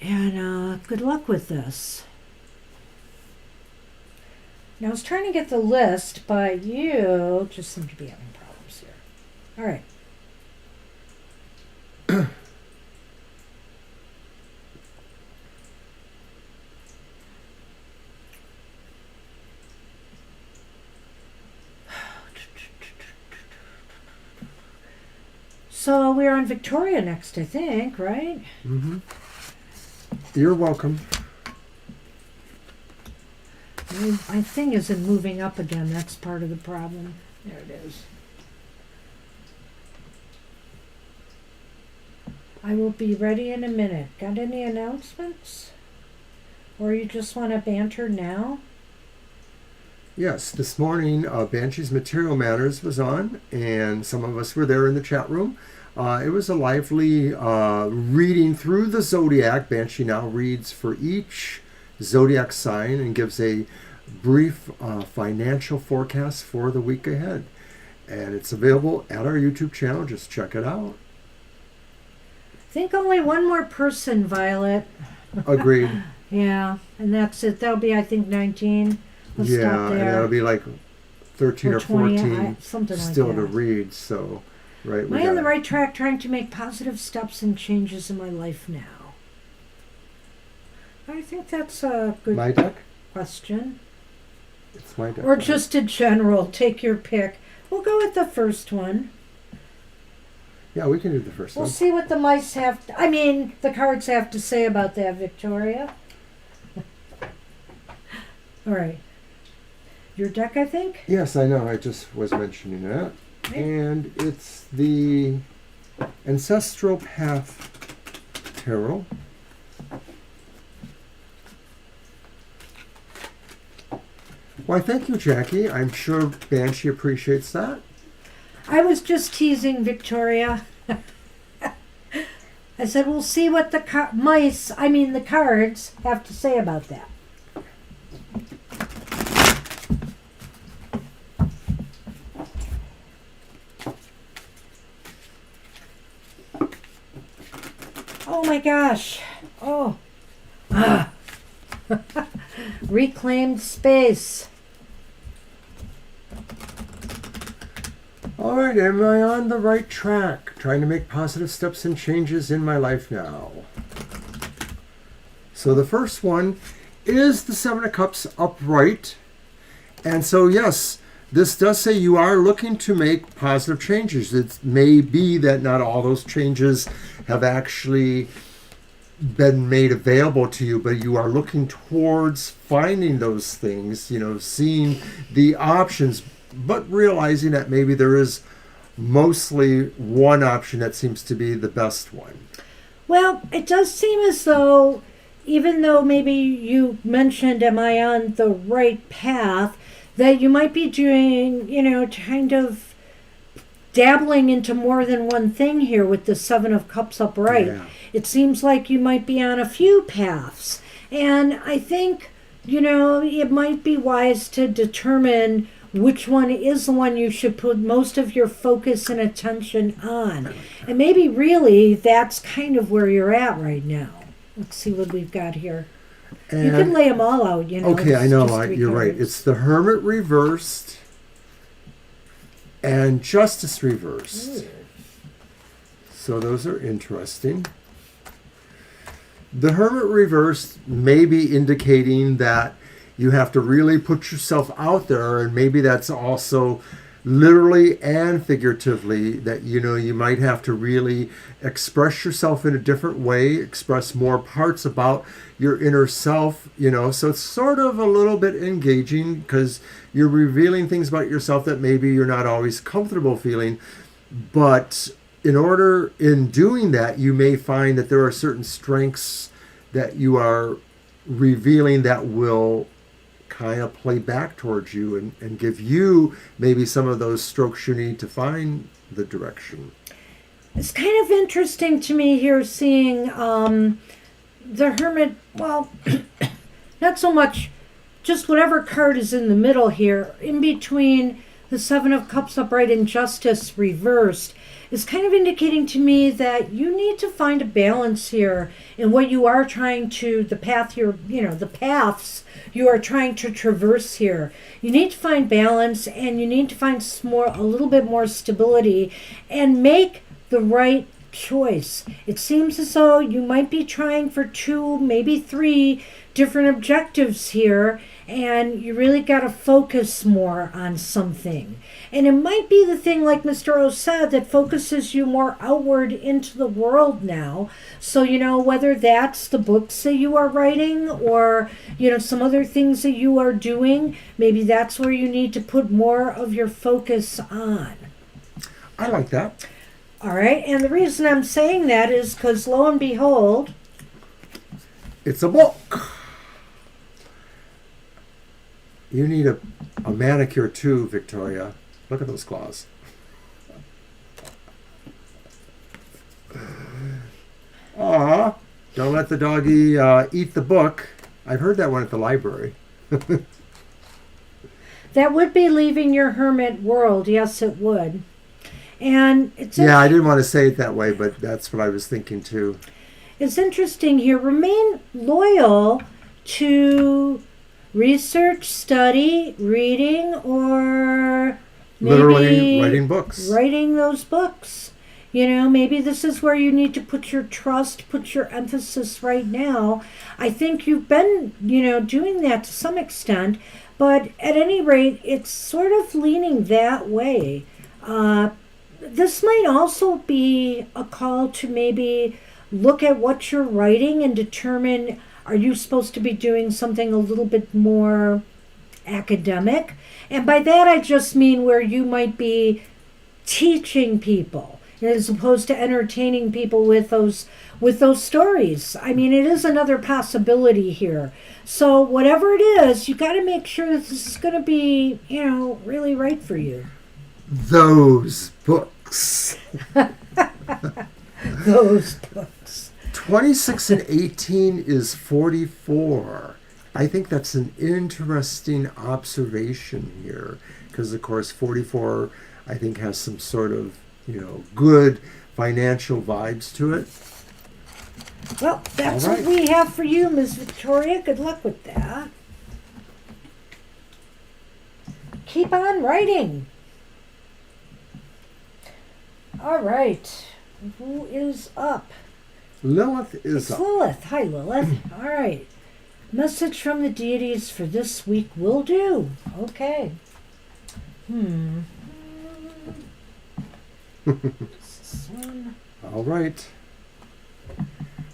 And good luck with this. Now I was trying to get the list, but you just seem to be having problems here. All right. So we're on Victoria next, I think, right? Mm-hmm. You're welcome. My thing isn't moving up again. That's part of the problem. There it is. I will be ready in a minute. Got any announcements? Or you just want to banter now? Yes, this morning Banshee's Material Matters was on, and some of us were there in the chat room. It was a lively reading through the zodiac. Banshee now reads for each zodiac sign and gives a brief financial forecast for the week ahead. And it's available at our YouTube channel. Just check it out. I think only one more person, Violet. Agreed. Yeah, and that's it. That'll be, I think, 19. Let's Yeah, stop there. and that'll be like 13 or 20, 14 something like still that. to read. So, right. Am I on the right track trying to make positive steps and changes in my life now? I think that's a good My deck? question. It's my deck. Or just a general, take your pick. We'll go with the first one. Yeah, we can do the first We'll one. see what the the cards have to say about that, Victoria. All right. Your deck, I think? Yes, I know. I just was mentioning that. And it's the Ancestral Path Tarot. Why, thank you, Jackie. I'm sure Banshee appreciates that. I was just teasing Victoria. I said, we'll see what the the cards have to say about that. Oh my gosh. Oh. Ah. Reclaimed space. All right, am I on the right track? Trying to make positive steps and changes in my life now. So the first one is the Seven of Cups upright. And so, yes, this does say you are looking to make positive changes. It may be that not all those changes have actually been made available to you, but you are looking towards finding those things, seeing the options, but realizing that maybe there is mostly one option that seems to be the best one. Well, it does seem as though, even though maybe you mentioned, am I on the right path, that you might be doing, kind of dabbling into more than one thing here with the Seven of Cups upright. Yeah. It seems like you might be on a few paths. And I think, it might be wise to determine which one is the one you should put most of your focus and attention on. And maybe really that's kind of where you're at right now. Let's see what we've got here. And, you can lay them all out, Okay, I know. just You're right. It's the Hermit reversed and Justice reversed. Ooh. So those are interesting. The Hermit reversed may be indicating that you have to really put yourself out there, and maybe that's also literally and figuratively that you might have to really express yourself in a different way, express more parts about your inner self, so it's sort of a little bit engaging because you're revealing things about yourself that maybe you're not always comfortable feeling. But in doing that, you may find that there are certain strengths that you are revealing that will kind of play back towards you and give you maybe some of those strokes you need to find the direction. It's kind of interesting to me here seeing the Hermit, well, not so much just whatever card is in the middle here, in between the Seven of Cups upright and Justice reversed, is kind of indicating to me that you need to find a balance here in what you are trying to, the path you're, the paths you are trying to traverse here. You need to find balance, and you need to find a little bit more stability and make the right choice. It seems as though you might be trying for 2, maybe 3 different objectives here, and you really got to focus more on something. And it might be the thing, like Mr. O said, that focuses you more outward into the world now. So, whether that's the books that you are writing or, some other things that you are doing, maybe that's where you need to put more of your focus on. I like that. All right, and the reason I'm saying that is because, lo and behold, it's a book. You need a manicure too, Victoria. Look at those claws. Aw, don't let the doggy eat the book. I've heard that one at the library. That would be leaving your hermit world. Yes, it would. And it's I didn't want to say it that way, but that's what I was thinking too. It's interesting here. Remain loyal to research, study, reading, or maybe literally writing books. Writing those books. Maybe this is where you need to put your trust, put your emphasis right now. I think you've been, doing that to some extent, but at any rate, it's sort of leaning that way. This might also be a call to maybe look at what you're writing and determine, are you supposed to be doing something a little bit more academic? And by that I just mean where you might be teaching people as opposed to entertaining people with those stories. I mean, it is another possibility here. So whatever it is, you got to make sure that this is going to be, really right for you. Those books. Those books. 26 and 18 is 44. I think that's an interesting observation here because, of course, 44, I think, has some sort of, good financial vibes to it. Well, that's what we have for you, Ms. Victoria. Good luck with that. Keep on writing. All right. Who is up? Lilith is up. Lilith. Hi, Lilith. All right. Message from the deities for this week will do. Okay. All right.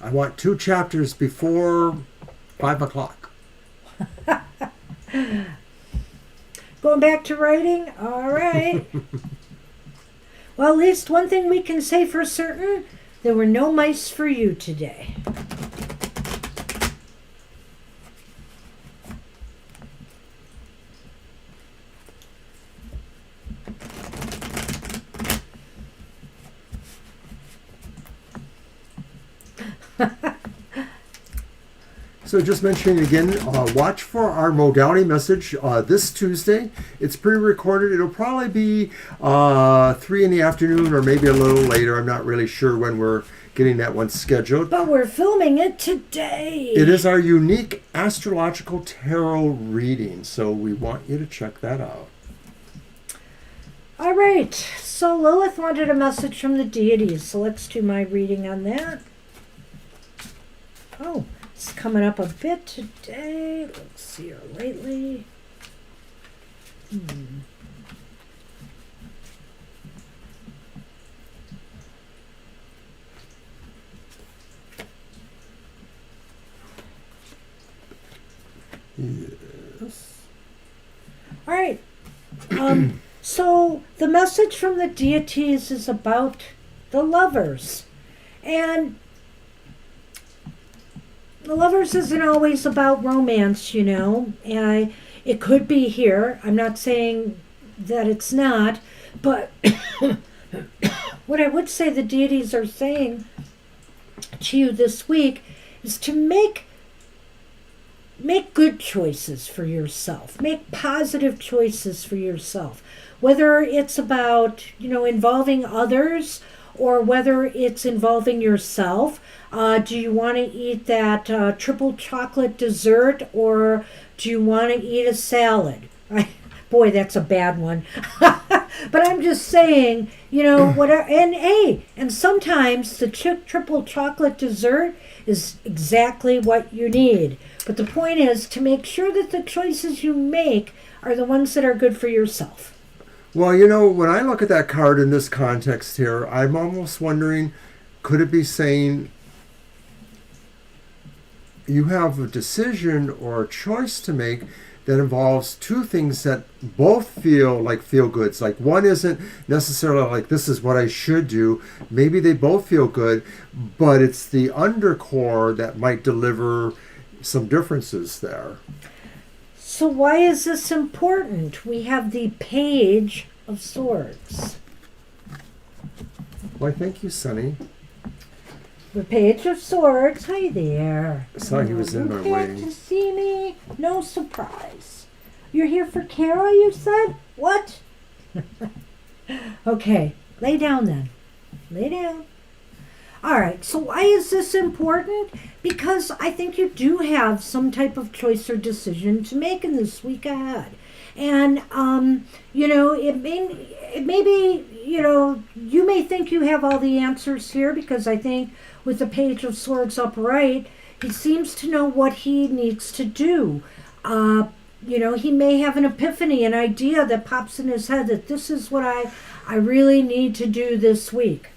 I want 2 chapters before 5 o'clock. Going back to writing? All right. Well, at least one thing we can say for certain, there were no mice for you today. So just mentioning again, watch for our modality message this Tuesday. It's pre-recorded. It'll probably be 3 in the afternoon or maybe a little later. I'm not really sure when we're getting that one scheduled. But we're filming it today. It is our unique astrological tarot reading, so we want you to check that out. All right. So Lilith wanted a message from the deities, so let's do my reading on that. Oh. It's coming up a bit today. Let's see her lately. Yes. All right. So the message from the deities is about the lovers. And The Lovers isn't always about romance, you know. It could be here. I'm not saying that it's not, but what I would say the deities are saying to you this week is to make good choices for yourself. Make positive choices for yourself. Whether it's about, involving others or whether it's involving yourself. Do you want to eat that triple chocolate dessert or do you want to eat a salad? Boy, that's a bad one. But I'm just saying, whatever. And sometimes the triple chocolate dessert is exactly what you need. But the point is to make sure that the choices you make are the ones that are good for yourself. Well, when I look at that card in this context here, I'm almost wondering, could it be saying you have a decision or a choice to make that involves two things that both feel goods. Like one isn't necessarily like this is what I should do. Maybe they both feel good, but it's the undercore that might deliver some differences there. So why is this important? We have the Page of Swords. Why, thank you, Sonny. The Page of Swords. Hi there. I saw he was in my way. You here to see me? No surprise. You're here for Kara, you said? What? Okay, lay down then. Lay down. All right, so why is this important? Because I think you do have some type of choice or decision to make in this week ahead. And, it may be, you may think you have all the answers here because I think with the Page of Swords upright, he seems to know what he needs to do. He may have an epiphany, an idea that pops in his head that this is what I really need to do this week.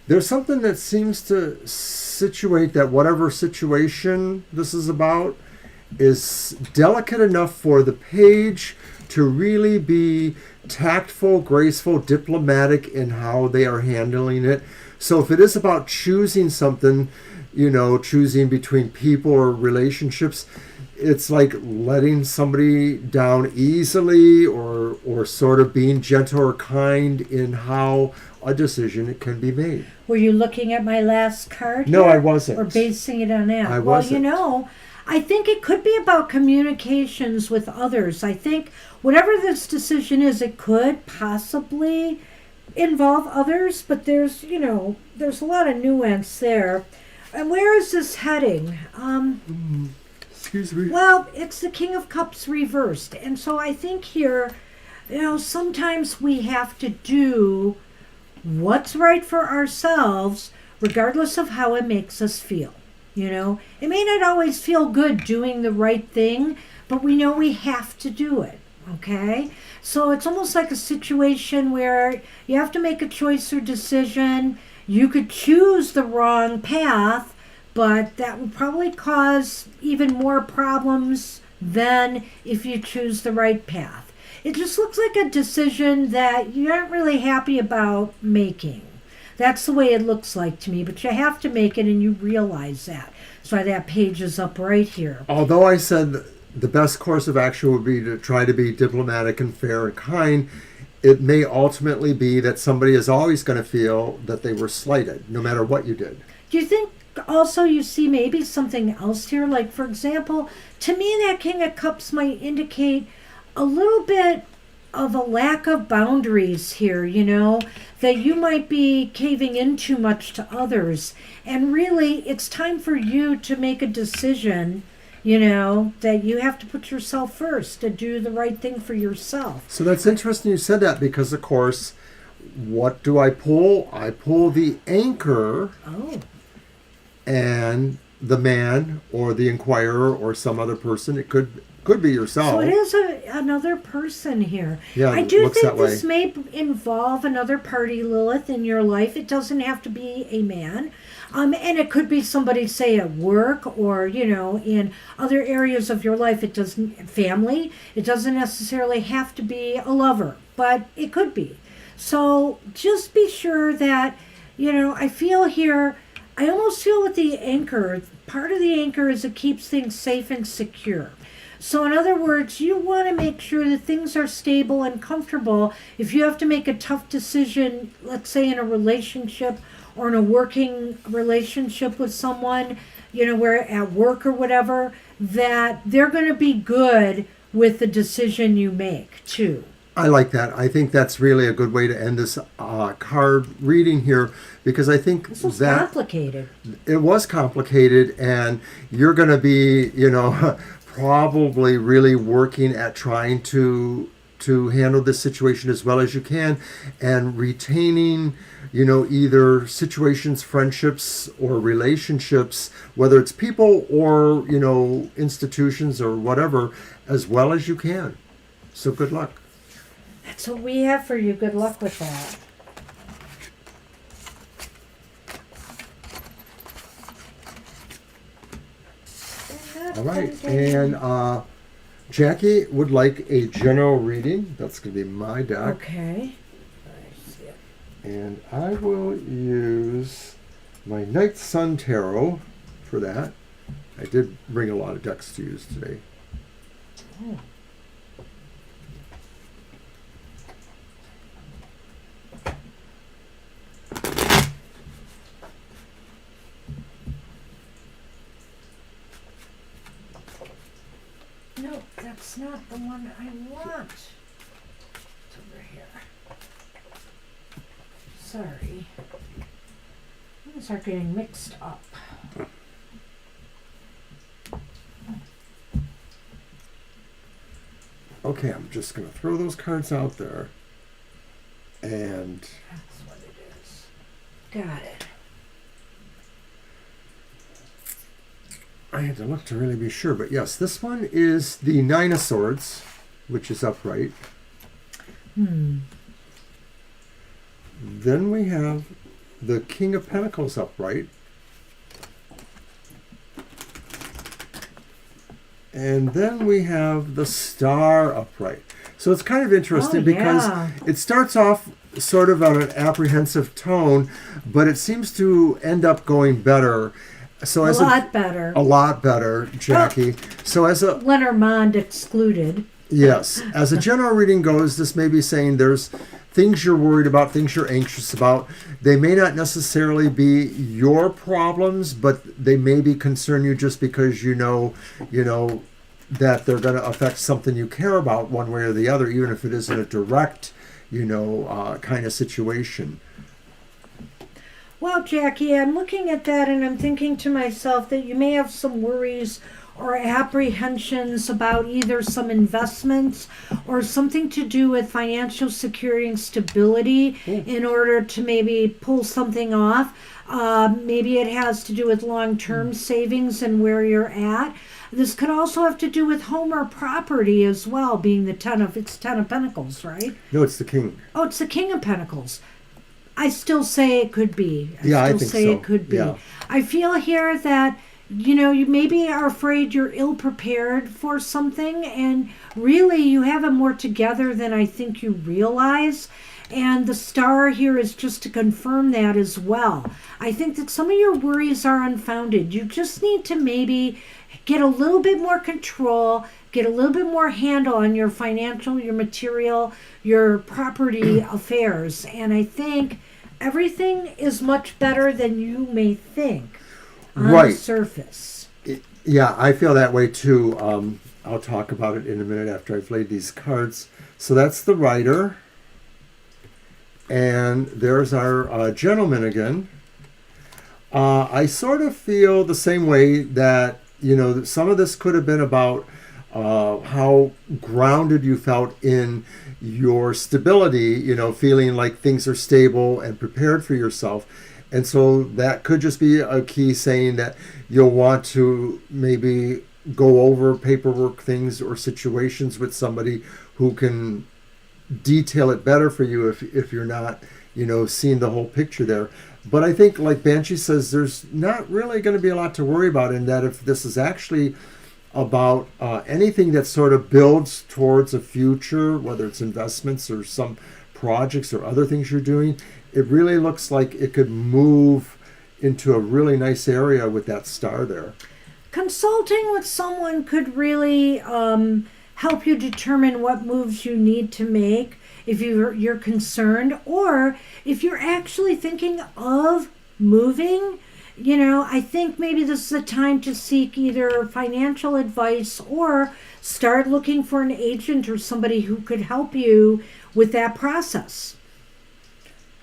There's something that seems to situate that whatever situation this is about is delicate enough for the page to really be tactful, graceful, diplomatic in how they are handling it. So if it is about choosing something, choosing between people or relationships, it's like letting somebody down easily or sort of being gentle or kind in how a decision can be made. Were you looking at my last card? No, here? I wasn't. Or basing it on that? I wasn't. Well, I think it could be about communications with others. I think whatever this decision is, it could possibly involve others, but there's a lot of nuance there. And where is this heading? Excuse me. Well, it's the King of Cups reversed. And so I think here, sometimes we have to do what's right for ourselves, regardless of how it makes us feel. It may not always feel good doing the right thing, but we know we have to do it. Okay? So it's almost like a situation where you have to make a choice or decision. You could choose the wrong path, but that would probably cause even more problems than if you choose the right path. It just looks like a decision that you aren't really happy about making. That's the way it looks like to me, but you have to make it and you realize that. That's why that page is up right here. Although I said the best course of action would be to try to be diplomatic and fair and kind, it may ultimately be that somebody is always going to feel that they were slighted, no matter what you did. Do you think also you see maybe something else here? Like, for example, to me that King of Cups might indicate a little bit of a lack of boundaries here, that you might be caving in too much to others. And really, it's time for you to make a decision, that you have to put yourself first, to do the right thing for yourself. So that's interesting you said that because, of course, what do I pull? I pull the anchor. Oh. And the man or the inquirer or some other person. It could be yourself. So it is another person here. Yeah, I do think this may involve another party, Lilith, in your life. It doesn't have to be a man. And it could be somebody, say, at work or, in other areas of your life. It doesn't, family. It doesn't necessarily have to be a lover, but it could be. So just be sure that, I feel here, I almost feel with the anchor, part of the anchor is it keeps things safe and secure. So, in other words, you want to make sure that things are stable and comfortable. If you have to make a tough decision, let's say in a relationship or in a working relationship with someone, where at work or whatever, that they're going to be good with the decision you make, too. I like that. I think that's really a good way to end this card reading here, because I think This was that complicated. it was complicated, and you're going to be, probably really working at trying to handle this situation as well as you can, and retaining, either situations, friendships, or relationships, whether it's people or, institutions or whatever, as well as you can. So good luck. That's what we have for you. Good luck with that. All right, and Jackie would like a general reading. That's going to be my deck. Okay. And I will use my Ninth Sun Tarot for that. I did bring a lot of decks to use today. Oh. No, that's not the one I want. It's over here. Sorry. Things are getting mixed up. Okay, I'm just going to throw those cards out there. And That's what it is. Got it. I had to look to really be sure, but yes, this one is the Nine of Swords, which is upright. Then we have the King of Pentacles upright. And then we have the Star upright. So it's kind of interesting because it starts off sort of on an apprehensive tone, but it seems to end up going better. So A lot better. A lot better, Jackie. So as a Lenormand excluded. Yes. As a general reading goes, this may be saying there's things you're worried about, things you're anxious about. They may not necessarily be your problems, but they maybe concern you just because you know that they're going to affect something you care about one way or the other, even if it isn't a direct, kind of situation. Well, Jackie, I'm looking at that and I'm thinking to myself that you may have some worries or apprehensions about either some investments or something to do with financial security and stability in order to maybe pull something off. Maybe it has to do with long-term savings and where you're at. This could also have to do with home or property as well, being the Ten of Pentacles, right? No, it's the King. Oh, it's the King of Pentacles. I still say it could be. I think so. It could be. Yeah. I feel here that, you maybe are afraid you're ill prepared for something, and really you have it more together than I think you realize. And the Star here is just to confirm that as well. I think that some of your worries are unfounded. You just need to maybe get a little bit more control, get a little bit more handle on your financial, your material, your property affairs. And I think everything is much better than you may think on the surface. Yeah, I feel that way too. I'll talk about it in a minute after I've laid these cards. So that's the Rider. And there's our gentleman again. I sort of feel the same way that, some of this could have been about how grounded you felt in your stability, feeling like things are stable and prepared for yourself. And so that could just be a key saying that you'll want to maybe go over paperwork things or situations with somebody who can detail it better for you if you're not, seeing the whole picture there. But I think, like Banshee says, there's not really going to be a lot to worry about in that if this is actually about anything that sort of builds towards a future, whether it's investments or some projects or other things you're doing, it really looks like it could move into a really nice area with that star there. Consulting with someone could really help you determine what moves you need to make if you're concerned, or if you're actually thinking of moving. I think maybe this is a time to seek either financial advice or start looking for an agent or somebody who could help you with that process.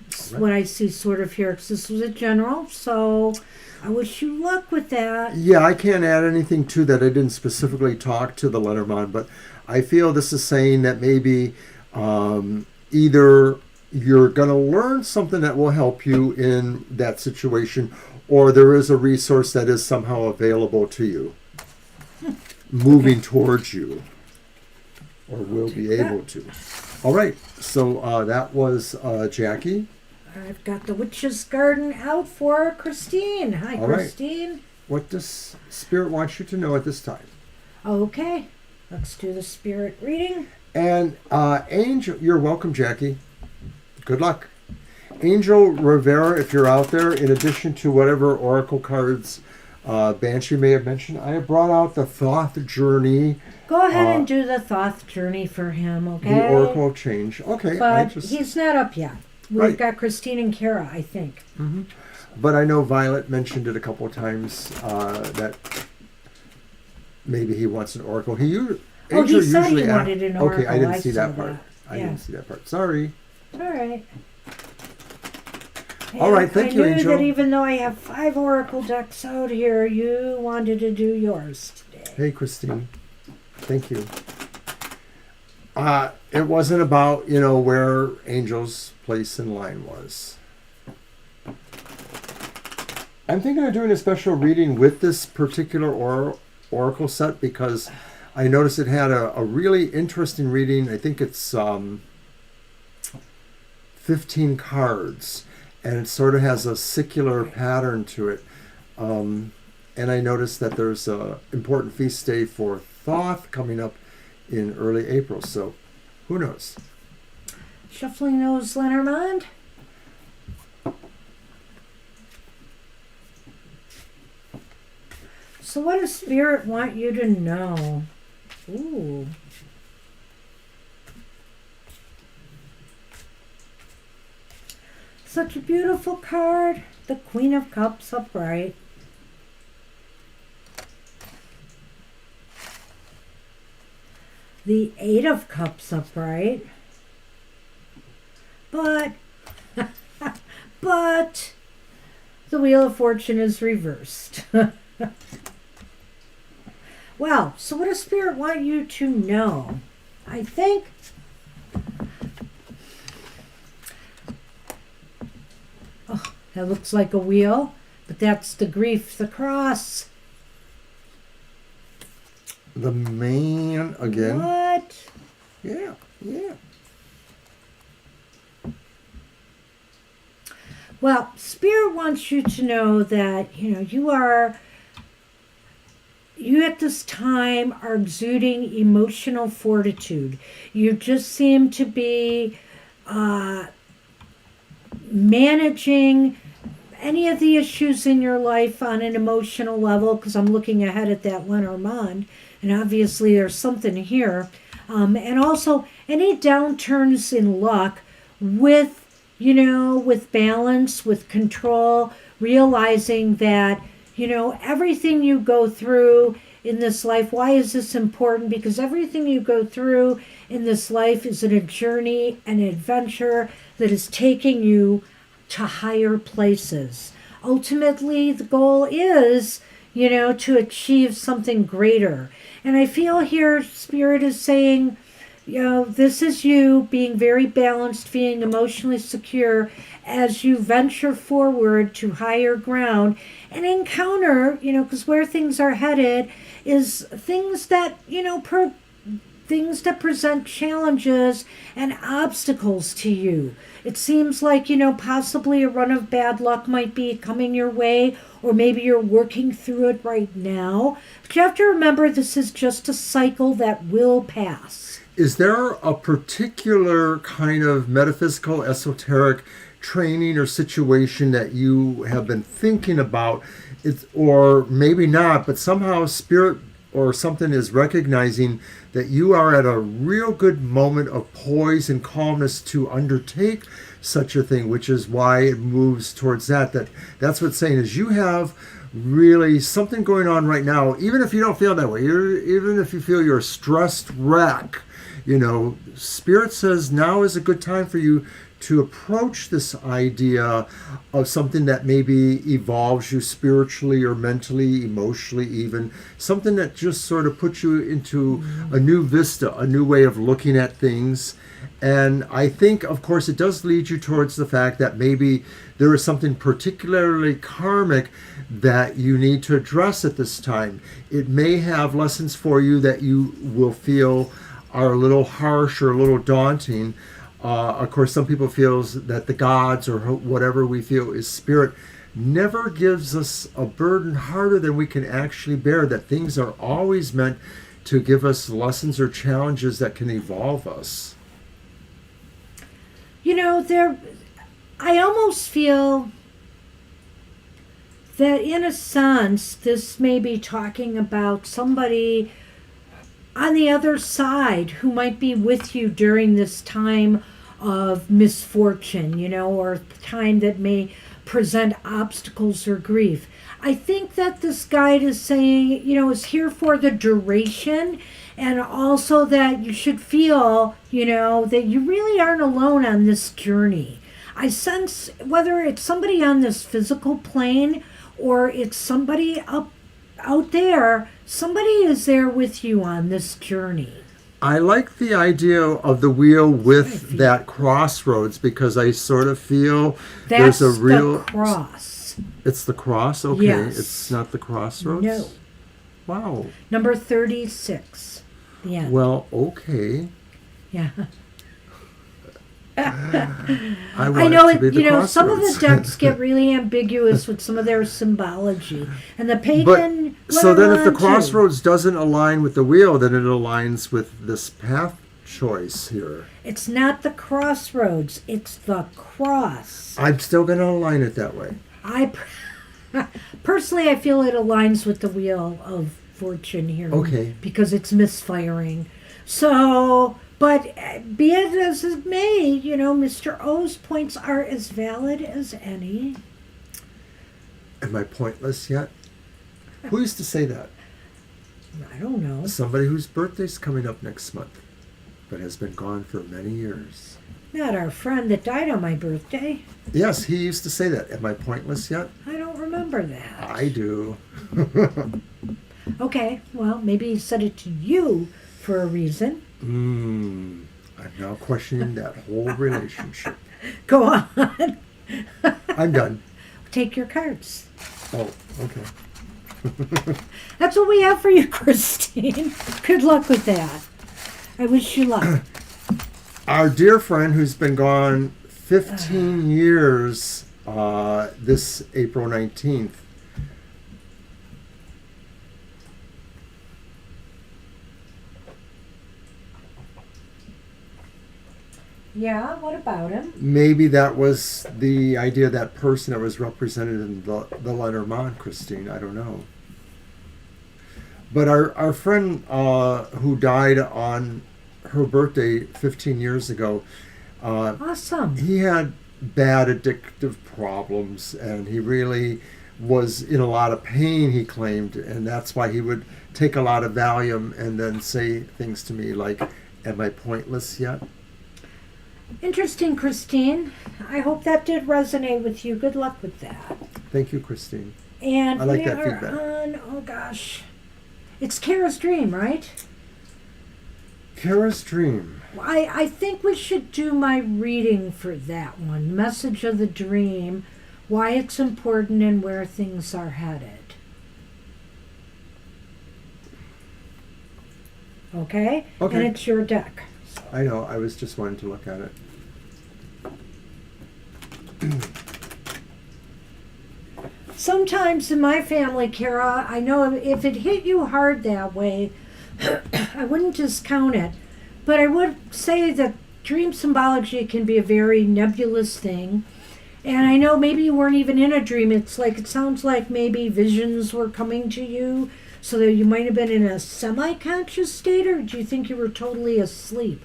That's what I see sort of here, because this was a general, so I wish you luck with that. Yeah, I can't add anything to that. I didn't specifically talk to the Lenormand, but I feel this is saying that maybe either you're going to learn something that will help you in that situation, or there is a resource that is somehow available to you, moving towards you, or will be able to. All right, so that was Jackie. I've got the Witch's Garden out for Christine. Hi, All right. Christine. What does Spirit want you to know at this time? Okay, let's do the Spirit reading. And Angel, you're welcome, Jackie. Good luck. Angel Rivera, if you're out there, in addition to whatever oracle cards Banshee may have mentioned, I have brought out the Thoth Journey. Go ahead and do the Thoth Journey for him, okay? The Oracle of Change. Okay. But he's not up yet. We've got Christine and Kara, I think. Mm-hmm. But I know Violet mentioned it a couple of times that maybe he wants an oracle. Angel he said he usually wanted an oracle. Okay, I didn't see saw that part. I Yeah. didn't see that part. Sorry. All right. All right, thank you, Angel. I knew that even though I have 5 oracle decks out here, you wanted to do yours today. Hey, Christine. Thank you. It wasn't about, where Angel's place in line was. I'm thinking of doing a special reading with this particular oracle set because I noticed it had a really interesting reading. I think it's 15 cards, and it sort of has a secular pattern to it. And I noticed that there's an important feast day for Thoth coming up in early April. So who knows? Shuffling those Lenormand. So what does Spirit want you to know? Ooh. Such a beautiful card. The Queen of Cups upright. The 8 of Cups upright. But the Wheel of Fortune is reversed. Well, so what does Spirit want you to know? I think that looks like a wheel, but that's the grief, the cross. The man again. What? Yeah. Well, Spirit wants you to know that, you at this time are exuding emotional fortitude. You just seem to be managing any of the issues in your life on an emotional level, because I'm looking ahead at that Lenormand, and obviously there's something here. And also any downturns in luck with balance, with control, realizing that, everything you go through in this life, why is this important? Because everything you go through in this life is a journey, an adventure that is taking you to higher places. Ultimately, the goal is, to achieve something greater. And I feel here Spirit is saying, this is you being very balanced, being emotionally secure as you venture forward to higher ground and encounter, because where things are headed is things that, things that present challenges and obstacles to you. It seems like, possibly a run of bad luck might be coming your way, or maybe you're working through it right now. But you have to remember this is just a cycle that will pass. Is there a particular kind of metaphysical, esoteric training or situation that you have been thinking about, or maybe not, but somehow spirit or something is recognizing that you are at a real good moment of poise and calmness to undertake such a thing, which is why it moves towards that's what it's saying is you have really something going on right now, even if you don't feel that way, even if you feel you're a stressed wreck, Spirit says now is a good time for you to approach this idea of something that maybe evolves you spiritually or mentally, emotionally even, something that just sort of puts you into a new vista, a new way of looking at things. And I think, of course, it does lead you towards the fact that maybe there is something particularly karmic that you need to address at this time. It may have lessons for you that you will feel are a little harsh or a little daunting. Of course, some people feel that the gods or whatever we feel is spirit never gives us a burden harder than we can actually bear, that things are always meant to give us lessons or challenges that can evolve us. I almost feel that in a sense, this may be talking about somebody on the other side who might be with you during this time of misfortune, or time that may present obstacles or grief. I think that this guide is saying, is here for the duration, and also that you should feel, that you really aren't alone on this journey. I sense whether it's somebody on this physical plane or it's somebody out there, somebody is there with you on this journey. I like the idea of the wheel with that crossroads, because I sort of feel That's there's a real the cross. It's the cross? Okay. Yes. It's not the crossroads? No. Wow. Number 36. The end. Well, okay. Yeah. I know it to be the some of the crossroads. decks get really ambiguous with some of their symbology. And the pagan So then if the too. crossroads doesn't align with the wheel, then it aligns with this path choice here. It's not the crossroads, it's the cross. I'm still going to align it that way. Personally, I feel it aligns with the wheel of fortune here. Okay. Because it's misfiring. So, but be it as it may, Mr. O's points are as valid as any. Am I pointless yet? Who used to say that? I don't know. Somebody whose birthday's coming up next month, but has been gone for many years. Not our friend that died on my birthday. Yes, he used to say that. Am I pointless yet? I don't remember that. I do. Okay, well, maybe he said it to you for a reason. I'm now questioning that whole relationship. Go on. I'm done. Take your cards. Oh, okay. That's what we have for you, Christine. Good luck with that. I wish you luck. Our dear friend who's been gone 15 years this April 19th. Yeah, what about him? Maybe that was the idea of that person that was represented in the Lenormand, Christine. I don't know. But our friend who died on her birthday 15 years ago, Awesome. he had bad addictive problems, and he really was in a lot of pain, he claimed, and that's why he would take a lot of Valium and then say things to me like, am I pointless yet? Interesting, Christine. I hope that did resonate with you. Good luck with that. Thank you, Christine. And I like we that are feedback. on, oh gosh. It's Kara's Dream, right? Kara's Dream. I think we should do my reading for that one. Message of the Dream, why it's important and where things are headed. Okay? Okay. And it's your deck. I know, I was just wanting to look at it. Sometimes in my family, Kara, I know if it hit you hard that way, I wouldn't discount it. But I would say that dream symbology can be a very nebulous thing. And I know maybe you weren't even in a dream. It sounds like maybe visions were coming to you, so that you might have been in a semi-conscious state, or do you think you were totally asleep?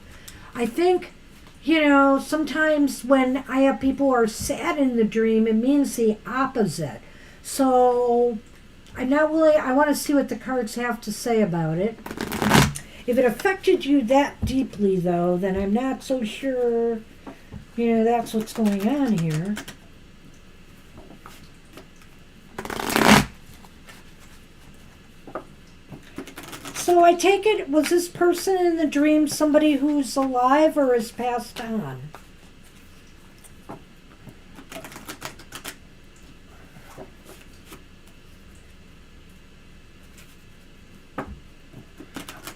I think, sometimes when I have people who are sad in the dream, it means the opposite. So I'm not really, I want to see what the cards have to say about it. If it affected you that deeply, though, then I'm not so sure, that's what's going on here. So I take it, was this person in the dream somebody who's alive or has passed on?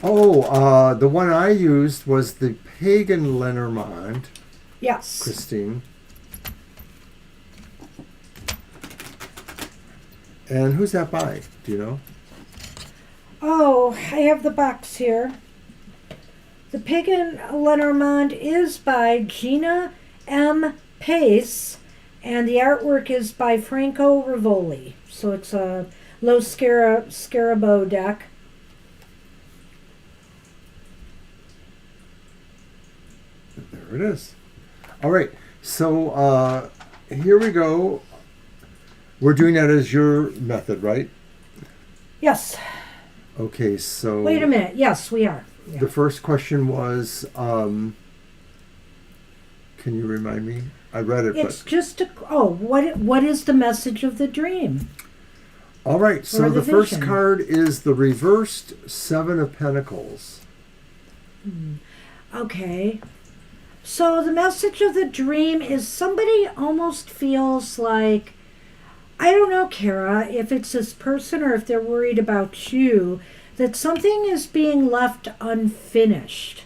Oh, the one I used was the Pagan Lenormand. Yes. Christine. And who's that by? Do you know? Oh, I have the box here. The Pagan Lenormand is by Gina M. Pace, and the artwork is by Franco Rivoli. So it's a low Scarabo deck. There it is. All right, so here we go. We're doing that as your method, right? Yes. Okay, so... Wait a minute. Yes, we are. Yeah. The first question was, can you remind me? I read it, It's just what is the message of the dream? All right, so the first vision? card is the reversed Seven of Pentacles. Okay. So the message of the dream is somebody almost feels like, I don't know, Kara, if it's this person or if they're worried about you, that something is being left unfinished.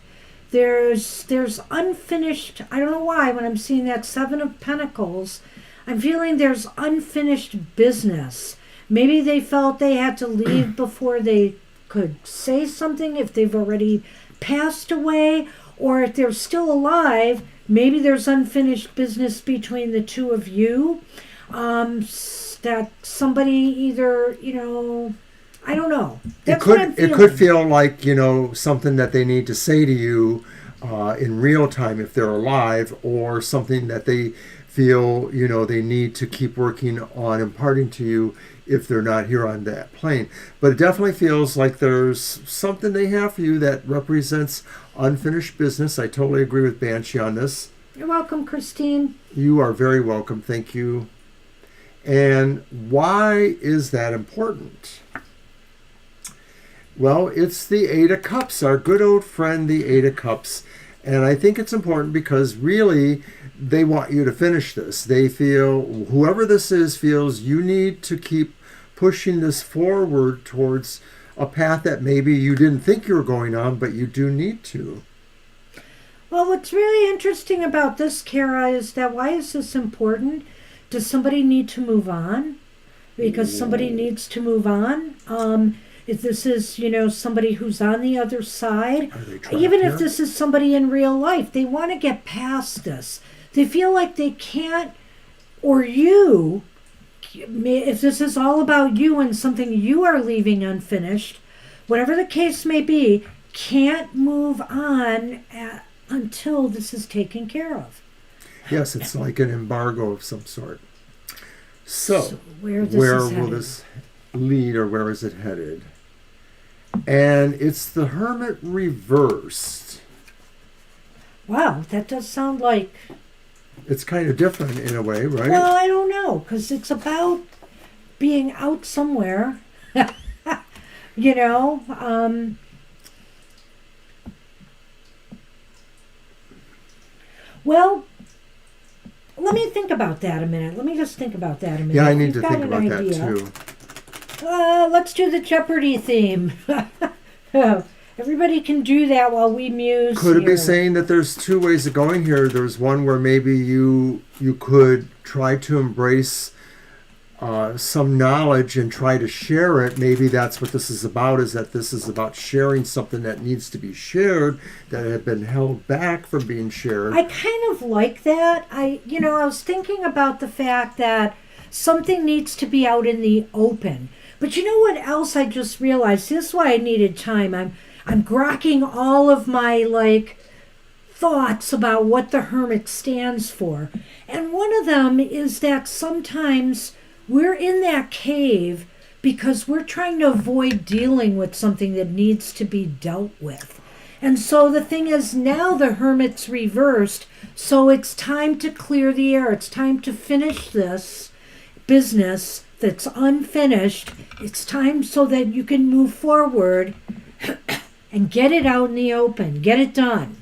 There's unfinished, I don't know why, when I'm seeing that Seven of Pentacles, I'm feeling there's unfinished business. Maybe they felt they had to leave before they could say something, if they've already passed away, or if they're still alive, maybe there's unfinished business between the two of you. That somebody either, I don't know. That's what I'm feeling. It could feel like, something that they need to say to you in real time if they're alive, or something that they feel, they need to keep working on imparting to you if they're not here on that plane. But it definitely feels like there's something they have for you that represents unfinished business. I totally agree with Banshee on this. You're welcome, Christine. You are very welcome. Thank you. And why is that important? Well, it's the Eight of Cups, our good old friend, the Eight of Cups. And I think it's important because really they want you to finish this. They feel, whoever this is, feels you need to keep pushing this forward towards a path that maybe you didn't think you were going on, but you do need to. Well, what's really interesting about this, Kara, is that why is this important? Does somebody need to move on? Because somebody needs to move on. If this is, somebody who's on the other side, even if this is somebody in real life, they want to get past this. They feel like they can't, or you, if this is all about you and something you are leaving unfinished, whatever the case may be, can't move on until this is taken care of. Yes, it's like an embargo of some sort. So where will this lead, or where is it headed? And it's the Hermit reversed. Wow, that does sound like... It's kind of different in a way, right? Well, I don't know, because it's about being out somewhere. Well, let me think about that a minute. Let me just think about that a minute. Yeah, I need to think about that too. Let's do the Jeopardy theme. Everybody can do that while we muse. Could it be saying that there's two ways of going here? There's one where maybe you could try to embrace some knowledge and try to share it. Maybe that's what this is about, is that this is about sharing something that needs to be shared, that had been held back from being shared. I kind of like that. I was thinking about the fact that something needs to be out in the open. But you know what else I just realized? This is why I needed time. I'm grokking all of my thoughts about what the Hermit stands for. And one of them is that sometimes we're in that cave because we're trying to avoid dealing with something that needs to be dealt with. And so the thing is, now the Hermit's reversed, so it's time to clear the air. It's time to finish this business that's unfinished. It's time so that you can move forward and get it out in the open. Get it done.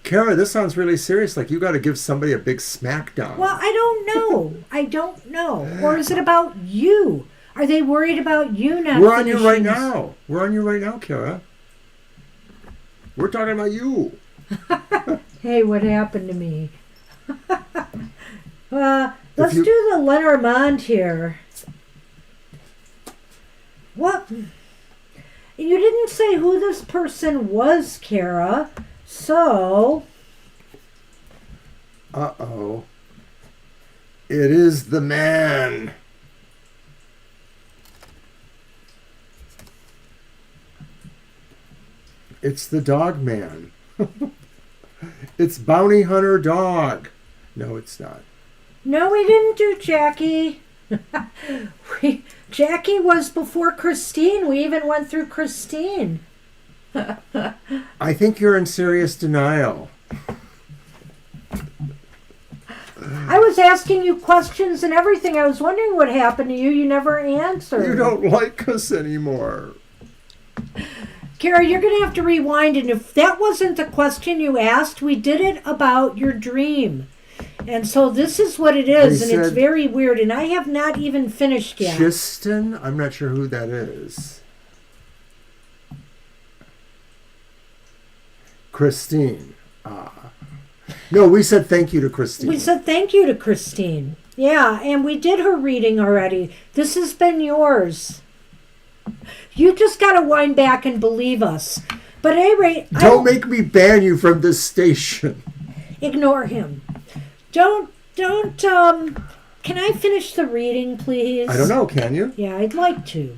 Kara, this sounds really serious. Like you got to give somebody a big smackdown. Well, I don't know. Or is it about you? Are they worried about you not We're on you finishing right this? now. We're on you right now, Kara. We're talking about you. Hey, what happened to me? Let's you- do the Lenormand here. What? You didn't say who this person was, Kara. So... Uh-oh. It is the man. It's the dog man. It's Bounty Hunter Dog. No, it's not. No, we didn't do Jackie. Jackie was before Christine. We even went through Christine. I think you're in serious denial. I was asking you questions and everything. I was wondering what happened to you. You never answered. You don't like us anymore. Kara, you're going to have to rewind. And if that wasn't the question you asked, we did it about your dream. And so this is what it is. They And it's said- very weird. And I have not even finished yet. Chiston? I'm not sure who that is. Christine. No, we said thank you to Christine. We said thank you to Christine. Yeah, and we did her reading already. This has been yours. You just got to wind back and believe us. But at any rate... Don't make me ban you from this station. Ignore him. Don't, can I finish the reading, please? I don't know, can you? Yeah, I'd like to.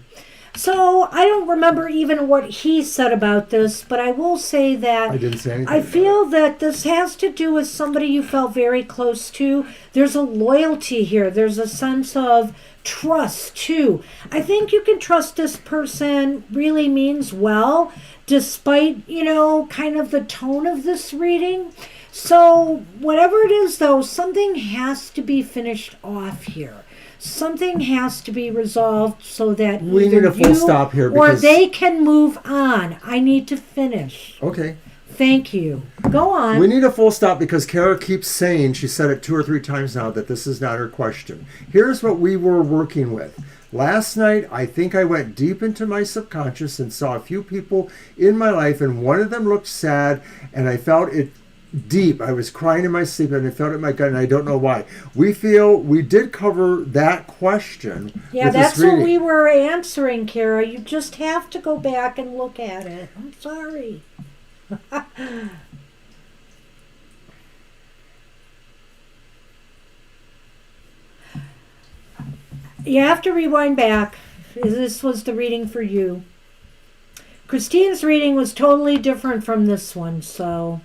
So, I don't remember even what he said about this, but I will say that I didn't say anything. I feel that this has to do with somebody you felt very close to. There's a loyalty here. There's a sense of trust, too. I think you can trust this person really means well, despite, kind of the tone of this reading. So, whatever it is, though, something has to be finished off here. Something has to be resolved so that we either need a full you stop here or because they can move on. I need to finish. Okay. Thank you. Go on. We need a full stop because Kara keeps saying, she said it 2 or 3 times now, that this is not her question. Here's what we were working with. Last night, I think I went deep into my subconscious and saw a few people in my life, and one of them looked sad, and I felt it deep. I was crying in my sleep, and I felt it in my gut, and I don't know why. We feel we did cover that question. Yeah, with that's this what reading. we were answering, Kara. You just have to go back and look at it. I'm sorry. You have to rewind back. This was the reading for you. Christine's reading was totally different from this one, so...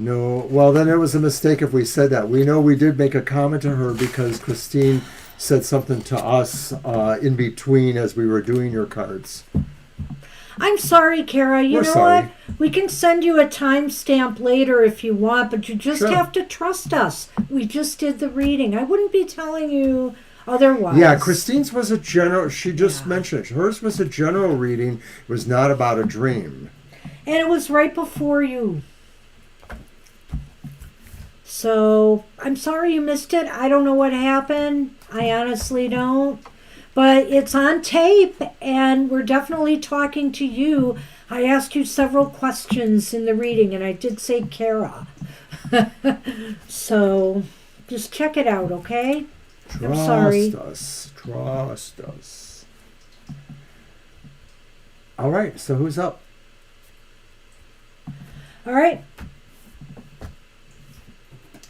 No, well, then it was a mistake if we said that. We know we did make a comment to her because Christine said something to us in between as we were doing your cards. I'm sorry, Kara. You We're know sorry. what? We can send you a timestamp later if you want, but you just Sure. have to trust us. We just did the reading. I wouldn't be telling you otherwise. Yeah, Christine's was a general, she just Yeah. mentioned it. Hers was a general reading. It was not about a dream. And it was right before you. So, I'm sorry you missed it. I don't know what happened. I honestly don't. But it's on tape, and we're definitely talking to you. I asked you several questions in the reading, and I did say Kara. So just check it out, okay? I'm Trust sorry. us. Trust us. All right, so who's up? All right.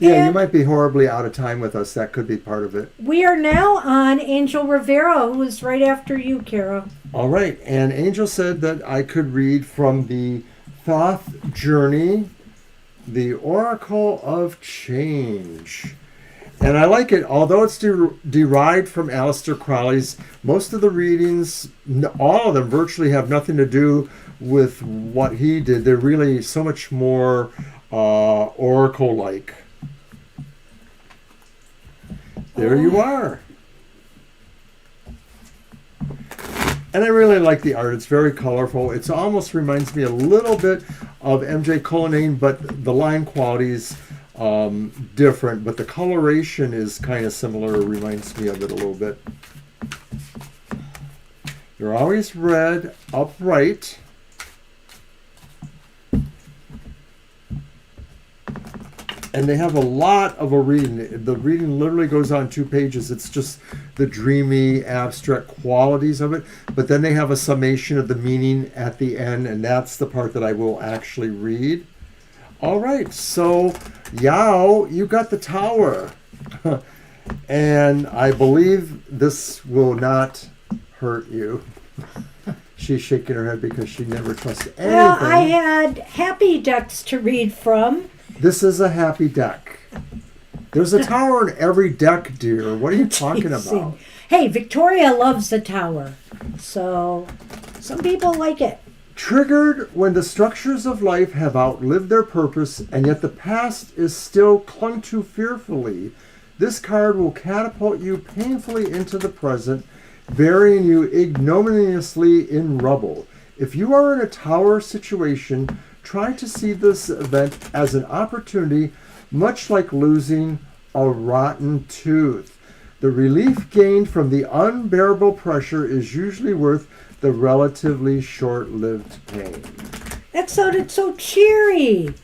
Yeah, you And might be horribly out of time with us. That could be part of it. we are now on Angel Rivera, who is right after you, Kara. All right, and Angel said that I could read from the Thoth Journey, the Oracle of Change. And I like it, although it's derived from Aleister Crowley's. Most of the readings, all of them virtually have nothing to do with what he did. They're really so much more oracle-like. There you are. And I really like the art. It's very colorful. It almost reminds me a little bit of MJ Cullinane, but the line quality is different. But the coloration is kind of similar. It reminds me of it a little bit. They're always read upright. And they have a lot of a reading. The reading literally goes on 2 pages. It's just the dreamy, abstract qualities of it. But then they have a summation of the meaning at the end, and that's the part that I will actually read. All right, so Yao, you got the tower. And I believe this will not hurt you. She's shaking her head because she never trusts anything. Well, I had happy decks to read from. This is a happy deck. There's a tower in every deck, dear. What are you talking about? Hey, Victoria loves the tower. So some people like it. Triggered when the structures of life have outlived their purpose and yet the past is still clung to fearfully, this card will catapult you painfully into the present, burying you ignominiously in rubble. If you are in a tower situation, try to see this event as an opportunity, much like losing a rotten tooth. The relief gained from the unbearable pressure is usually worth the relatively short-lived pain. That sounded so cheery.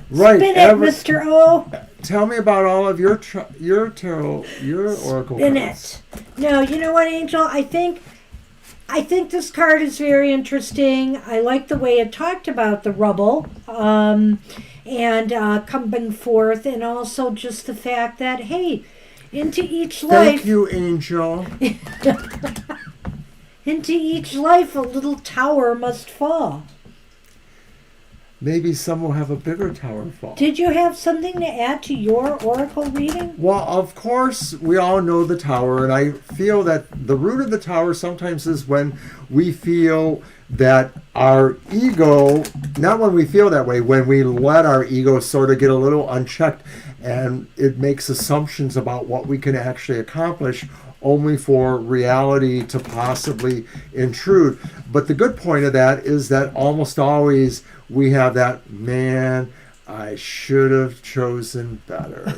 Right, Spin it, Mr. O. Tell me about all of your tarot, your oracle Spin cards. it. No, you know what, Angel? I think this card is very interesting. I like the way it talked about the rubble and coming forth, and also just the fact that, hey, into each life... Thank you, Angel. Into each life, a little tower must fall. Maybe some will have a bigger tower fall. Did you have something to add to your oracle reading? Well, of course, we all know the tower, and I feel that the root of the tower sometimes is when we feel that our ego, not when we feel that way, when we let our ego sort of get a little unchecked, and it makes assumptions about what we can actually accomplish, only for reality to possibly intrude. But the good point of that is that almost always we have that, man, I should have chosen better.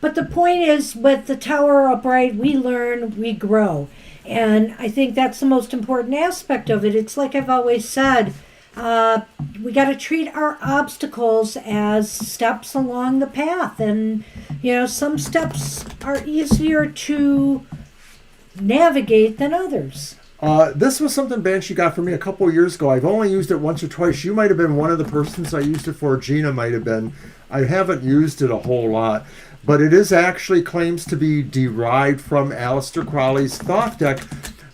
But the point is, with the tower upright, we learn, we grow. And I think that's the most important aspect of it. It's like I've always said, we got to treat our obstacles as steps along the path. And, you know, some steps are easier to navigate than others. This was something Banshee got for me a couple of years ago. I've only used it once or twice. You might have been one of the persons I used it for. Gina might have been. I haven't used it a whole lot. But it is actually claims to be derived from Aleister Crowley's Thoth deck.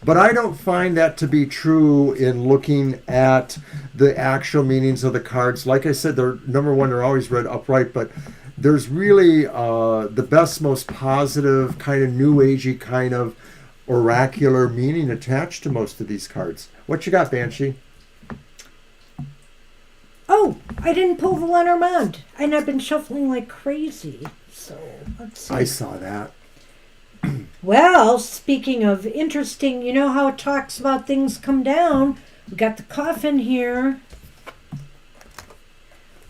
But I don't find that to be true in looking at the actual meanings of the cards. Like I said, they're number one, they're always read upright, but there's really the best, most positive, kind of new agey kind of oracular meaning attached to most of these cards. What you got, Banshee? Oh, I didn't pull the Lenormand, and I've been shuffling like crazy. So let's see. I saw that. Well, speaking of interesting, you know how it talks about things come down. We got the coffin here.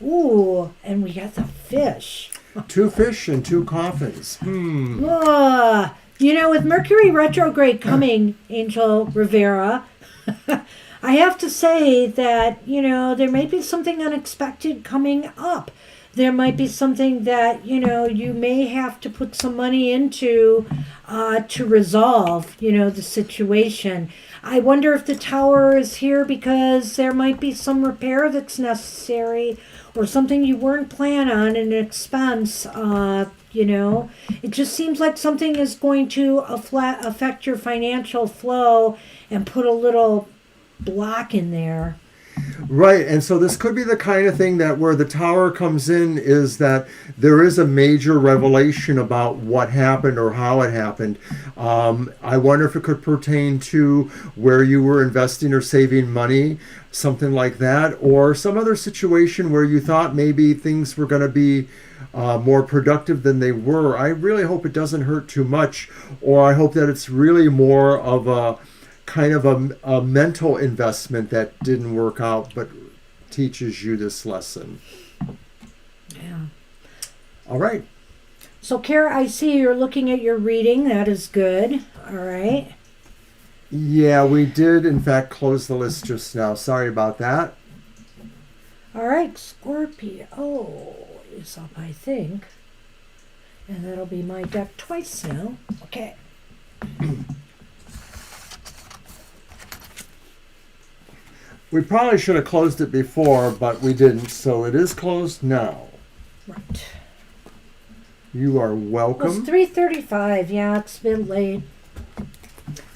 Ooh, and we got the fish. 2 fish and 2 coffins. You know, with Mercury retrograde coming, Angel Rivera, I have to say that, there may be something unexpected coming up. There might be something that, you may have to put some money into to resolve, the situation. I wonder if the tower is here because there might be some repair that's necessary or something you weren't planning on, an expense. It just seems like something is going to affect your financial flow and put a little block in there. Right, and so this could be the kind of thing that where the tower comes in is that there is a major revelation about what happened or how it happened. I wonder if it could pertain to where you were investing or saving money, something like that, or some other situation where you thought maybe things were going to be more productive than they were. I really hope it doesn't hurt too much, or I hope that it's really more of a kind of a mental investment that didn't work out but teaches you this lesson. Yeah. All right. So, Kara, I see you're looking at your reading. That is good. All right. Yeah, we did, in fact, close the list just now. Sorry about that. All right. Scorpio is up, I think. And that'll be my deck twice now. Okay. We probably should have closed it before, but we didn't, so it is closed now. Right. You are Well, welcome. it's 3:35. Yeah, it's a bit late.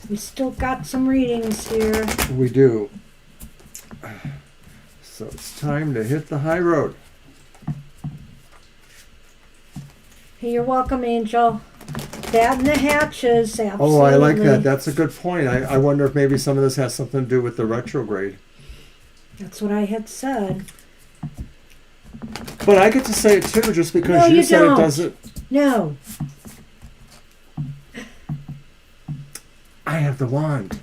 We still got some readings here. We do. So it's time to hit the high road. Hey, you're welcome, Angel. Batten the hatches, absolutely. Oh, I like that. That's a good point. I wonder if maybe some of this has something to do with the retrograde. That's what I had said. But I get to say it too, just because No, you said don't. it doesn't. No. I have the wand.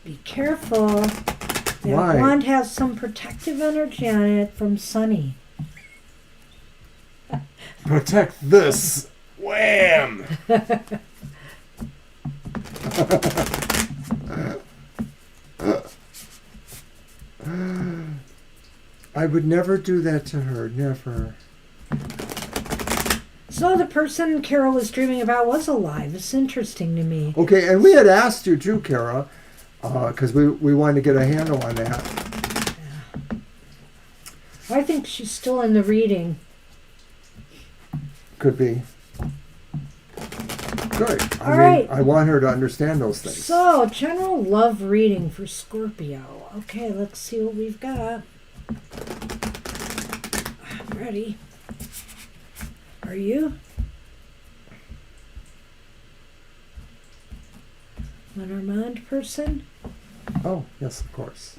Be careful. That Why? wand has some protective energy on it from Sunny. Protect this. Wham! I would never do that to her. Never. So the person Carol was dreaming about was alive. It's interesting to me. Okay, and we had asked you too, Kara, because we wanted to get a handle on that. I think she's still in the reading. Could be. Good. All right. I want her to understand those things. So, general love reading for Scorpio. Okay, let's see what we've got. I'm ready. Are you? Lenormand person? Oh, yes, of course.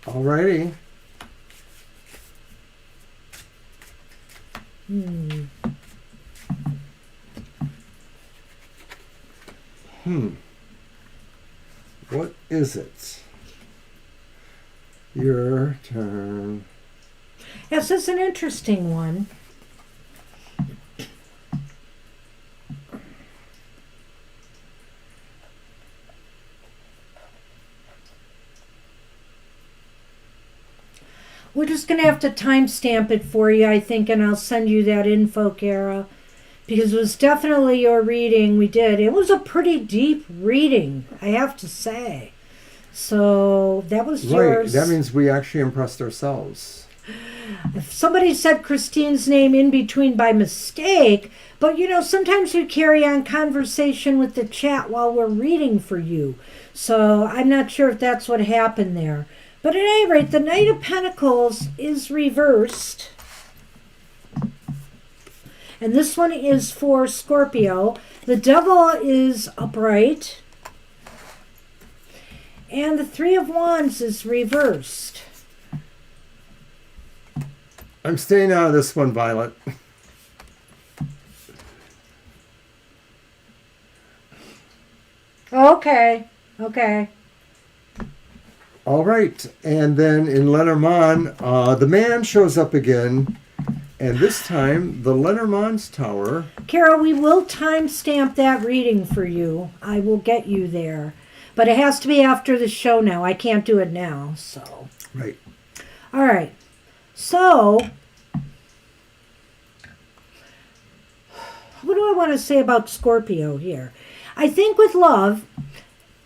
Alrighty. What is it? Your turn. Yes, it's an interesting one. We're just going to have to timestamp it for you, I think, and I'll send you that info, Kara. Because it was definitely your reading we did. It was a pretty deep reading, I have to say. So that was yours. Right, that means we actually impressed ourselves. If somebody said Christine's name in between by mistake, but sometimes we carry on conversation with the chat while we're reading for you. So I'm not sure if that's what happened there. But at any rate, the Knight of Pentacles is reversed. And this one is for Scorpio. The Devil is upright. And the Three of Wands is reversed. I'm staying out of this one, Violet. Okay. All right, and then in Lenormand, the man shows up again, And this time, the Lenormand's Tower. Carol, we will timestamp that reading for you. I will get you there. But it has to be after the show now. I can't do it now, so. Right. All right. So, what do I want to say about Scorpio here? I think with love,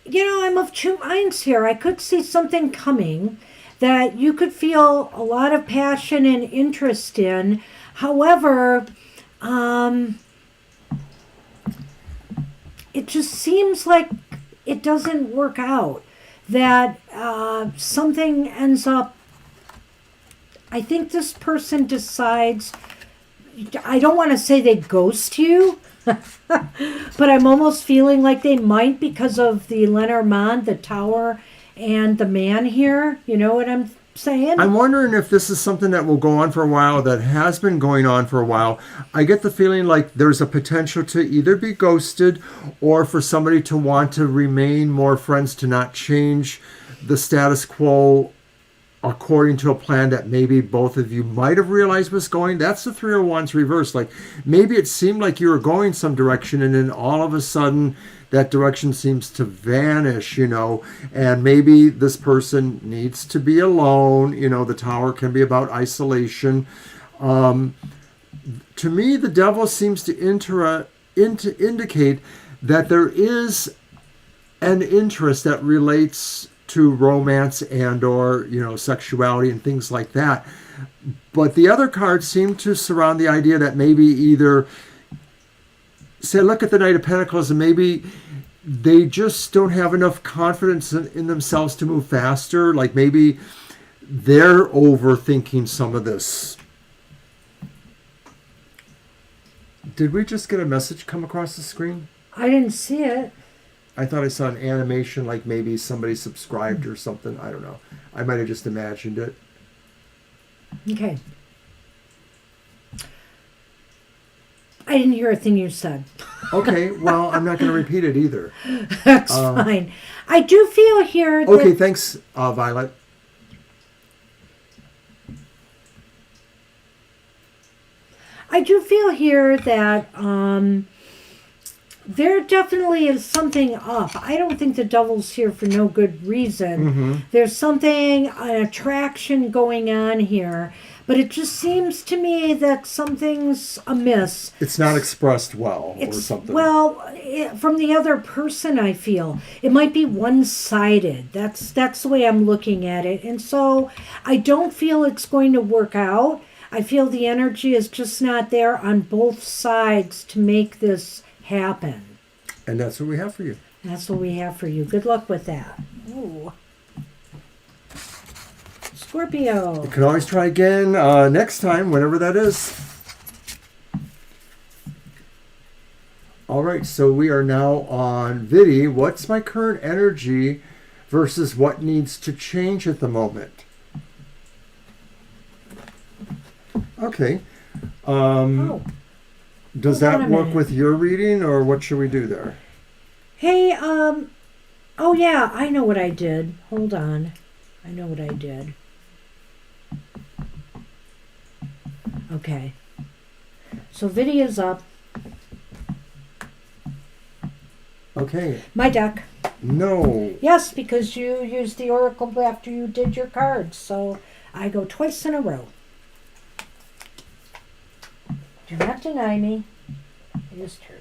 I'm of two minds here. I could see something coming that you could feel a lot of passion and interest in. However, it just seems like it doesn't work out. That something ends up. I think this person decides. I don't want to say they ghost you, but I'm almost feeling like they might because of the Lenormand, the tower, and the man here. You know what I'm saying? I'm wondering if this is something that will go on for a while, that has been going on for a while. I get the feeling like there's a potential to either be ghosted or for somebody to want to remain more friends, to not change the status quo according to a plan that maybe both of you might have realized was going. That's the Three of Wands reversed. Like maybe it seemed like you were going some direction and then all of a sudden that direction seems to vanish, and maybe this person needs to be alone. The tower can be about isolation. To me, the devil seems to indicate that there is an interest that relates to romance and or sexuality and things like that. But the other cards seem to surround the idea that maybe either say, look at the Knight of Pentacles, and maybe they just don't have enough confidence in themselves to move faster. Like maybe they're overthinking some of this. Did we just get a message come across the screen? I didn't see it. I thought I saw an animation, like maybe somebody subscribed or something. I don't know. I might have just imagined it. Okay. I didn't hear a thing you said. Okay, well, I'm not going to repeat it either. That's fine. I do feel here that... Okay, thanks, Violet. I do feel here that there definitely is something up. I don't think the devil's here for no good reason. Mm-hmm. There's something, an attraction going on here. But it just seems to me that something's amiss. It's not expressed well or something. Well, from the other person, I feel. It might be one-sided. That's the way I'm looking at it. And so I don't feel it's going to work out. I feel the energy is just not there on both sides to make this happen. And that's what we have for you. That's what we have for you. Good luck with that. Ooh. Scorpio. You can always try again next time, whenever that is. All right, so we are now on Vidi. What's my current energy versus what needs to change at the moment? Okay. Does that work with your reading, or what should we do there? Hey, oh yeah, I know what I did. Hold on. I know what I did. Okay. So video's up. Okay. My deck. No. Yes, because you used the oracle after you did your cards. So I go twice in a row. Do not deny me. It is true.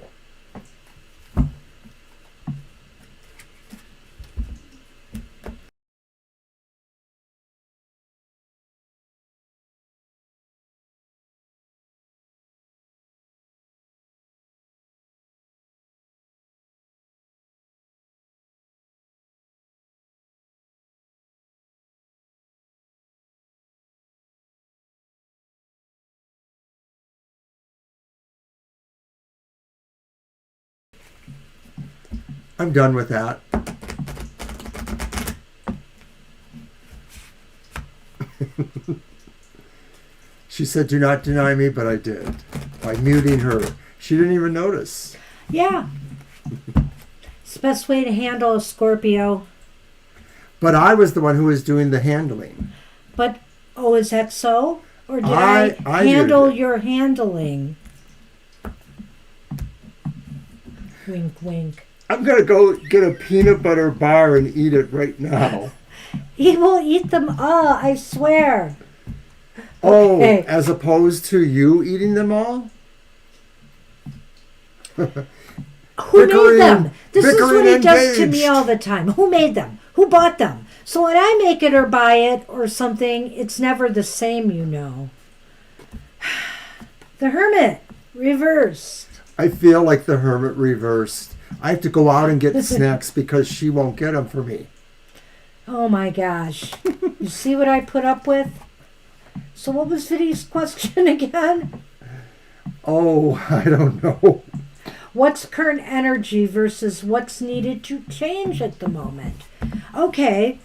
I'm done with that. She said, do not deny me, but I did. By muting her. She didn't even notice. Yeah. It's the best way to handle a Scorpio. But I was the one who was doing the handling. But, oh, is that so? Or did I handle did. your handling? Wink, wink. I'm going to go get a peanut butter bar and eat it right now. He will eat them all, I swear. Oh, Okay. as opposed to you eating them all? Who made them? This is what he does to engaged. me all the time. Who made them? Who bought them? So when I make it or buy it or something, it's never the same, you know. The Hermit, reversed. I feel like the Hermit reversed. I have to go out and get snacks because she won't get them for me. Oh my gosh. You see what I put up with? So what was Viddy's question again? Oh, I don't know. What's current energy versus what's needed to change at the moment? Okay.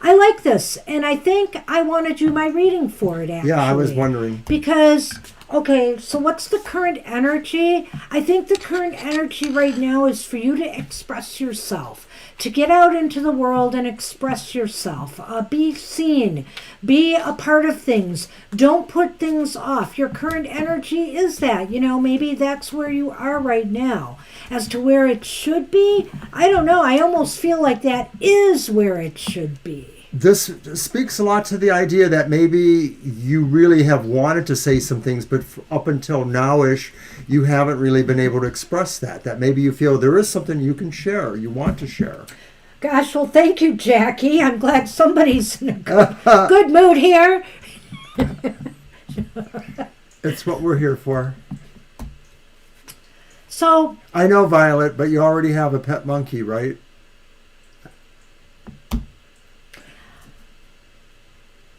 I like this, and I think I want to do my reading for it, actually. Yeah, I was wondering. Because, okay, so what's the current energy? I think the current energy right now is for you to express yourself, to get out into the world and express yourself. Be seen. Be a part of things. Don't put things off. Your current energy is that. You know, maybe that's where you are right now. As to where it should be, I don't know. I almost feel like that is where it should be. This speaks a lot to the idea that maybe you really have wanted to say some things, but up until now-ish, you haven't really been able to express that. That maybe you feel there is something you can share, you want to share. Gosh, well, thank you, Jackie. I'm glad somebody's in a good mood here. It's what we're here for. So, I know, Violet, but you already have a pet monkey, right?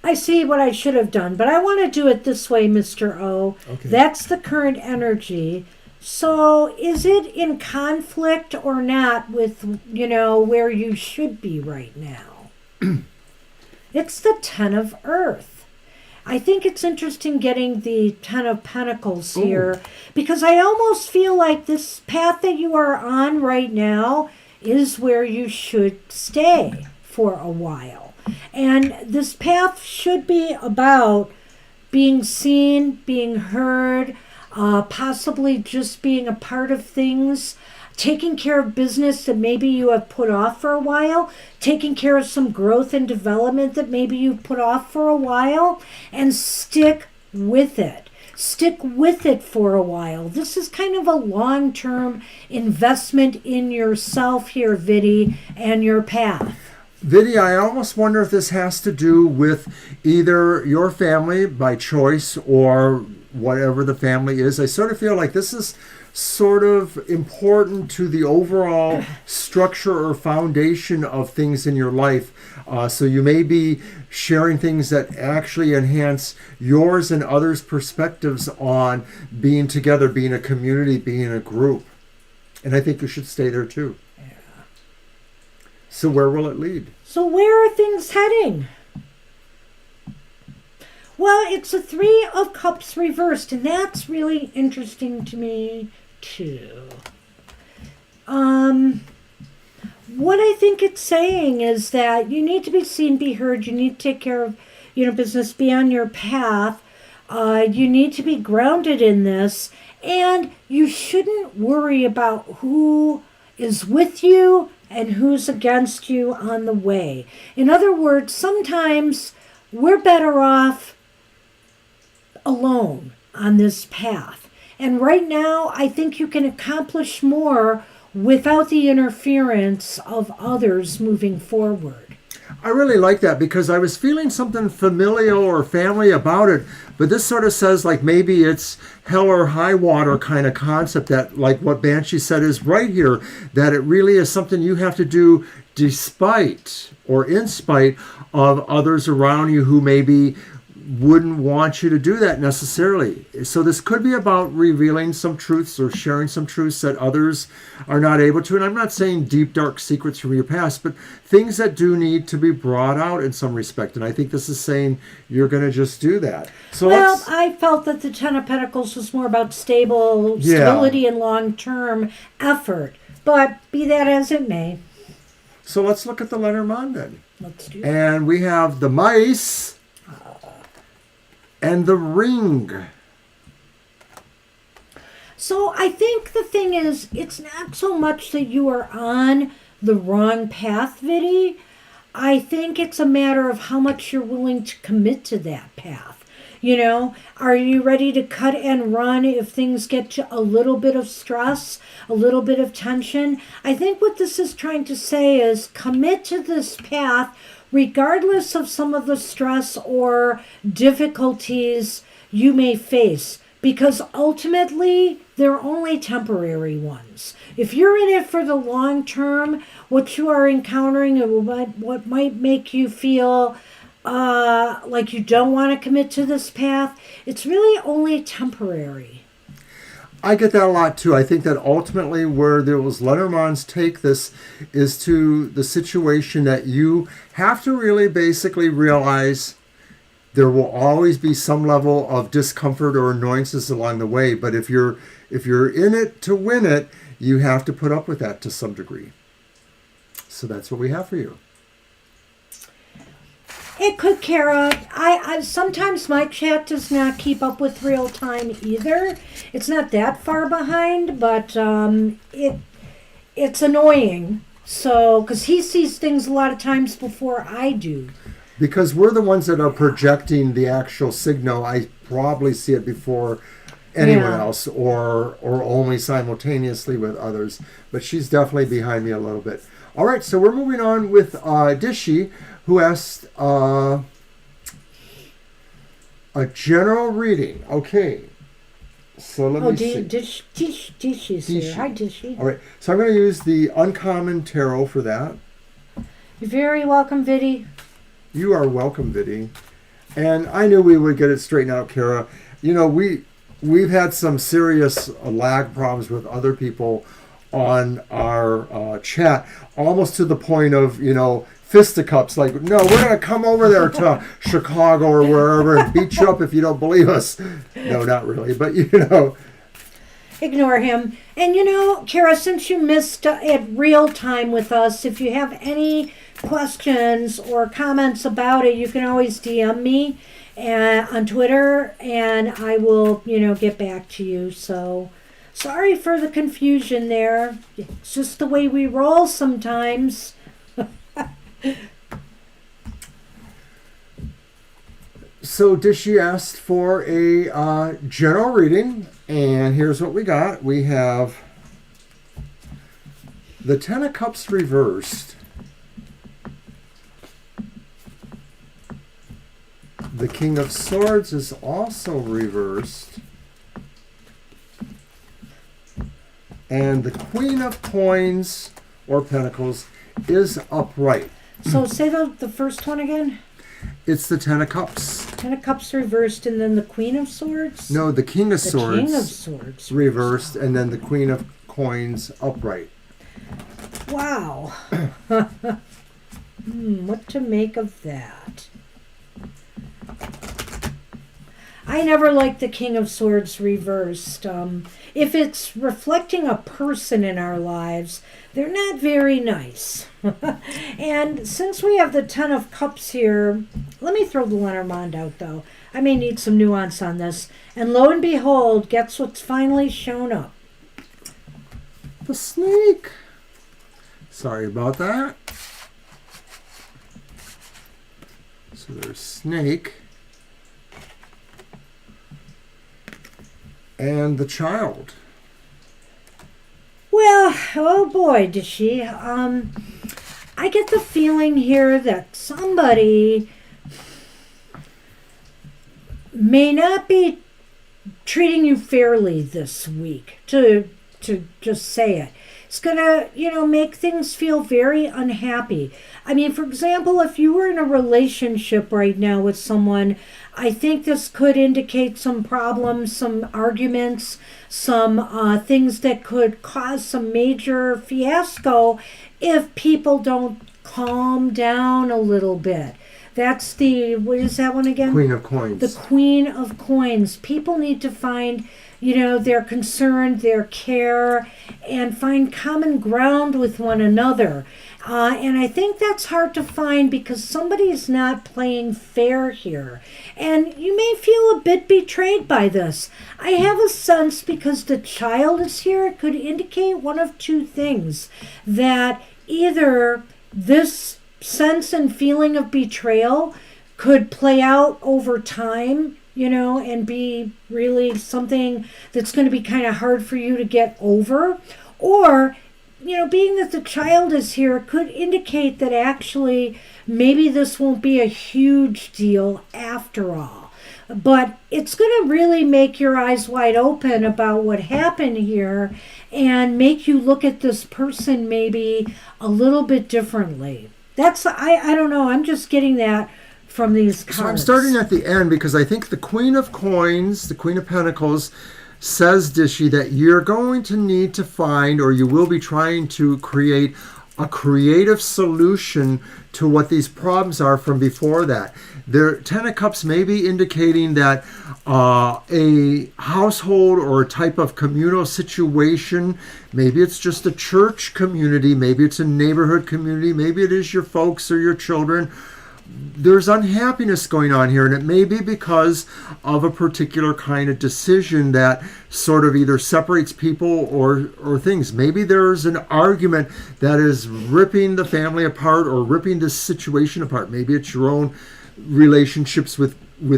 I see what I should have done, but I want to do it this way, Mr. O. Okay. That's the current energy. So is it in conflict or not with, you know, where you should be right now? It's the Ten of Earth. I think it's interesting getting the Ten of Pentacles here because I almost feel like this path that you are on right now is where you should stay for a while. And this path should be about being seen, being heard, possibly just being a part of things, taking care of business that maybe you have put off for a while, taking care of some growth and development that maybe you've put off for a while, and stick with it. Stick with it for a while. This is kind of a long-term investment in yourself here, Viddy, and your path. Viddy, I almost wonder if this has to do with either your family by choice or whatever the family is. I sort of feel like this is sort of important to the overall structure or foundation of things in your life. So you may be sharing things that actually enhance yours and others' perspectives on being together, being a community, being a group. And I think you should stay there too. So where will it lead? So where are things heading? Well, it's a Three of Cups reversed, and that's really interesting to me too. What I think it's saying is that you need to be seen, be heard. You need to take care of, business, be on your path. You need to be grounded in this, and you shouldn't worry about who is with you and who's against you on the way. In other words, sometimes we're better off alone on this path. And right now, I think you can accomplish more without the interference of others moving forward. I really like that because I was feeling something familial or family about it, but this sort of says like maybe it's hell or high water kind of concept that like what Banshee said is right here, that it really is something you have to do despite or in spite of others around you who maybe wouldn't want you to do that necessarily. So this could be about revealing some truths or sharing some truths that others are not able to. And I'm not saying deep, dark secrets from your past, but things that do need to be brought out in some respect. And I think this is saying you're going to just do that. So well, I felt that the Ten of Pentacles was more about stability and long-term effort. But be that as it may. So let's look at the Lenormand then. Let's do that. And we have the mice. and the Ring. So I think the thing is, it's not so much that you are on the wrong path, Viddy. I think it's a matter of how much you're willing to commit to that path. You know, are you ready to cut and run if things get to a little bit of stress, a little bit of tension? I think what this is trying to say is commit to this path regardless of some of the stress or difficulties you may face, because ultimately they're only temporary ones. If you're in it for the long term, what you are encountering and what might make you feel like you don't want to commit to this path, it's really only temporary. I get that a lot too. I think that ultimately where there was Lenormand's take this is to the situation that you have to really basically realize there will always be some level of discomfort or annoyances along the way. But if you're in it to win it, you have to put up with that to some degree. So that's what we have for you. It could, Kara. I sometimes my chat does not keep up with real time either. It's not that far behind, but it's annoying. So, because he sees things a lot of times before I do. Because we're the ones that are projecting the actual signal, I probably see it before anyone else, or only simultaneously with others. But she's definitely behind me a little bit. All right, so we're moving on with Dishi, who asked a general reading. Okay, so let me see. Dishi's here. Hi, Dishi. All right, so I'm going to use the Uncommon Tarot for that. You're very welcome, Viddy. You are welcome, Viddy. And I knew we would get it straightened out, Kara. You know, we've had some serious lag problems with other people on our chat, almost to the point of, fisticuffs, like, no, we're going to come over there to Chicago or wherever and beat you up if you don't believe us. No, not really, but Ignore him. And Kara, since you missed at real time with us, if you have any questions or comments about it, you can always DM me on Twitter, and I will, get back to you. So sorry for the confusion there. It's just the way we roll sometimes. So Dishi asked for a general reading, and here's what we got. We have the Ten of Cups reversed, the King of Swords is also reversed, and the Queen of Coins or Pentacles is upright. So say the first one again. It's the Ten of Cups. Ten of Cups reversed, and then the Queen of Swords? No, the King of Swords. The King of Swords. Reversed, and then the Queen of Coins upright. Wow. What to make of that? I never liked the King of Swords reversed. If it's reflecting a person in our lives, they're not very nice. And since we have the Ten of Cups here, let me throw the Lenormand out, though. I may need some nuance on this. And lo and behold, guess what's finally shown up? The snake. Sorry about that. So there's snake. And the child. Well, oh boy, does she. I get the feeling here that somebody may not be treating you fairly this week, to just say it. It's going to, make things feel very unhappy. I mean, for example, if you were in a relationship right now with someone, I think this could indicate some problems, some arguments, some things that could cause some major fiasco if people don't calm down a little bit. That's what is that one again? Queen of Coins. The Queen of Coins. People need to find, their concern, their care, and find common ground with one another. And I think that's hard to find because somebody is not playing fair here. And you may feel a bit betrayed by this. I have a sense because the child is here, it could indicate one of two things. That either this sense and feeling of betrayal could play out over time, and be really something that's going to be kind of hard for you to get over. Or, being that the child is here could indicate that actually maybe this won't be a huge deal after all. But it's going to really make your eyes wide open about what happened here and make you look at this person maybe a little bit differently. I don't know, I'm just getting that from these cards. So I'm starting at the end because I think the Queen of Coins, the Queen of Pentacles, says, Dishy, that you're going to need to find, or you will be trying to create a creative solution to what these problems are from before that. The Ten of Cups may be indicating that a household or a type of communal situation, maybe it's just a church community, maybe it's a neighborhood community, maybe it is your folks or your children. There's unhappiness going on here, and it may be because of a particular kind of decision that sort of either separates people or things. Maybe there's an argument that is ripping the family apart or ripping this situation apart. Maybe it's your own relationships with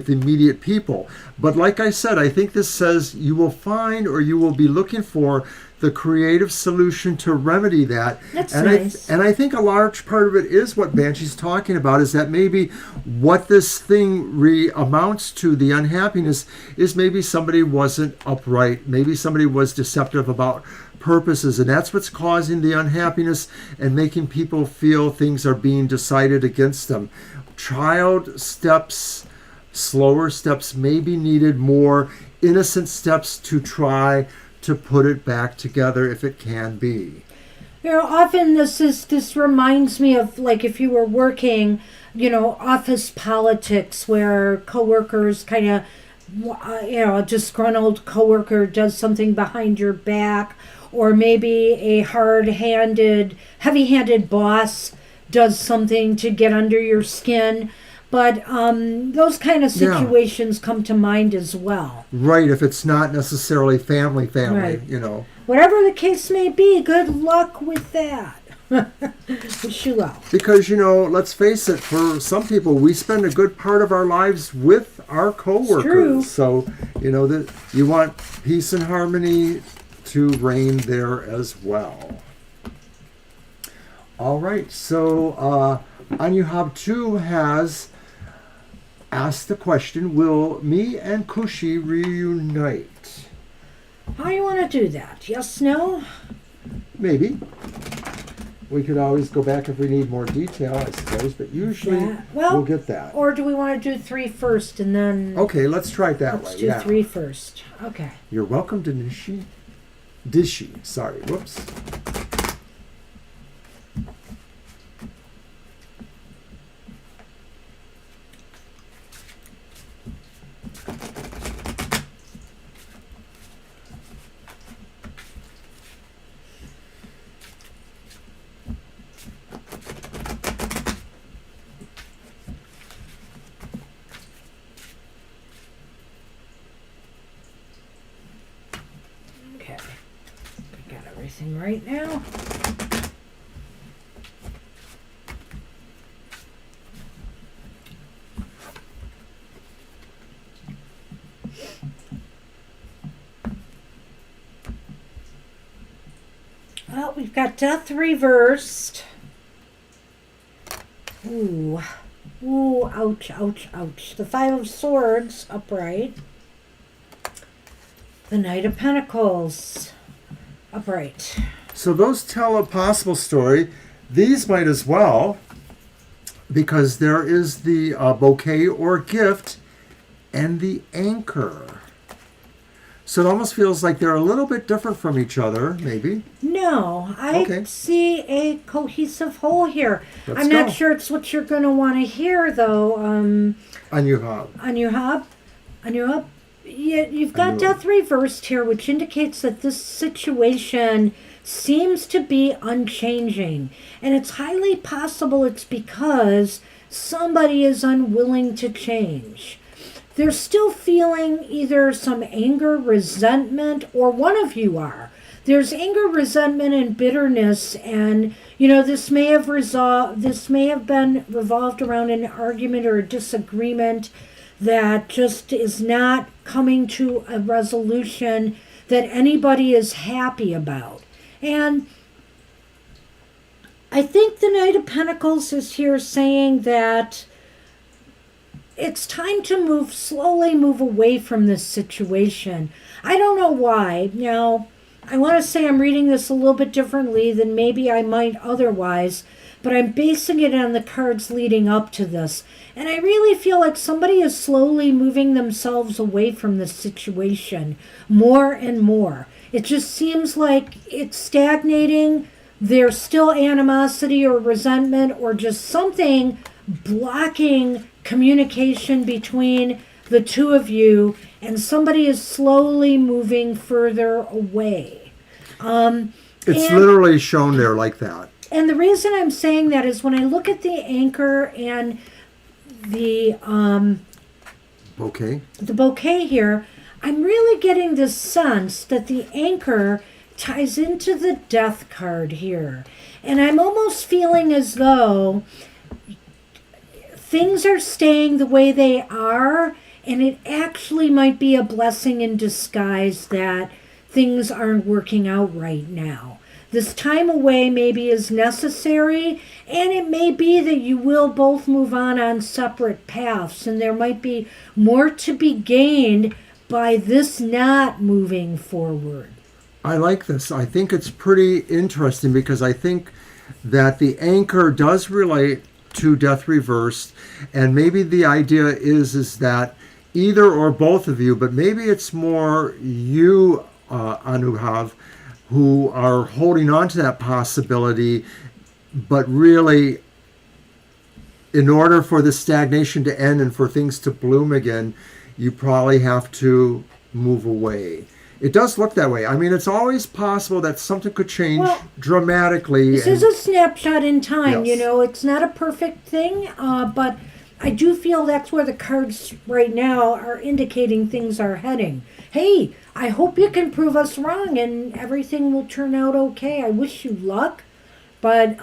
immediate people. But like I said, I think this says you will find, or you will be looking for, the creative solution to remedy that. That's and nice. I think a large part of it is what Banshee's talking about, is that maybe what this thing amounts to, the unhappiness, is maybe somebody wasn't upright. Maybe somebody was deceptive about purposes, and that's what's causing the unhappiness and making people feel things are being decided against them. Child steps, slower steps may be needed, more innocent steps to try to put it back together if it can be. Often this reminds me of, like, if you were working, office politics where coworkers kind of, a disgruntled coworker does something behind your back, or maybe a heavy-handed boss does something to get under your skin. But those kind of situations come to mind as well. Right, if it's not necessarily family, Right. Whatever the case may be, good luck with that. Wish you well. Because, let's face it, for some people, we spend a good part of our lives with our coworkers. It's true. So, that you want peace and harmony to reign there as well. All right, so Anuhab 2 has asked the question, will me and Kushi reunite? How do you want to do that? Yes, no? Maybe. We could always go back if we need more detail, I suppose, but usually we'll get that. Or do we want to do 3 first and then... Okay, let's try it that way. Let's do 3 first. Okay. You're welcome to Dishy. Sorry, whoops. Okay. I got everything right now. Well, we've got Death reversed. Ooh. Ooh, ouch, ouch, ouch. The 5 of Swords upright. The Knight of Pentacles upright. So those tell a possible story. These might as well, because there is the bouquet or gift and the anchor. So it almost feels like they're a little bit different from each other, maybe. No, I see a cohesive whole here. Let's I'm go. not sure it's what you're going to want to hear, though. Anuhab. Yeah, you've got Death reversed here, which indicates that this situation seems to be unchanging. And it's highly possible it's because somebody is unwilling to change. They're still feeling either some anger, resentment, or one of you are. There's anger, resentment, and bitterness, and this may have been revolved around an argument or a disagreement that just is not coming to a resolution that anybody is happy about. And I think the Knight of Pentacles is here saying that it's time to slowly move away from this situation. I don't know why. Now, I want to say I'm reading this a little bit differently than maybe I might otherwise, but I'm basing it on the cards leading up to this. And I really feel like somebody is slowly moving themselves away from this situation more and more. It just seems like it's stagnating. There's still animosity or resentment or just something blocking communication between the two of you, and somebody is slowly moving further away. It's literally shown there like that. And the reason I'm saying that is when I look at the anchor and the bouquet here, I'm really getting this sense that the anchor ties into the death card here. And I'm almost feeling as though things are staying the way they are, and it actually might be a blessing in disguise that things aren't working out right now. This time away maybe is necessary, and it may be that you will both move on separate paths, and there might be more to be gained by this not moving forward. I like this. I think it's pretty interesting because I think that the anchor does relate to death reversed, and maybe the idea is that either or both of you, but maybe it's more you, Anuhav, who are holding on to that possibility, but really, in order for the stagnation to end and for things to bloom again, you probably have to move away. It does look that way. I mean, it's always possible that something could change dramatically. This is a snapshot in time, Yes. It's not a perfect thing, but I do feel that's where the cards right now are indicating things are heading. Hey, I hope you can prove us wrong and everything will turn out okay. I wish you luck, but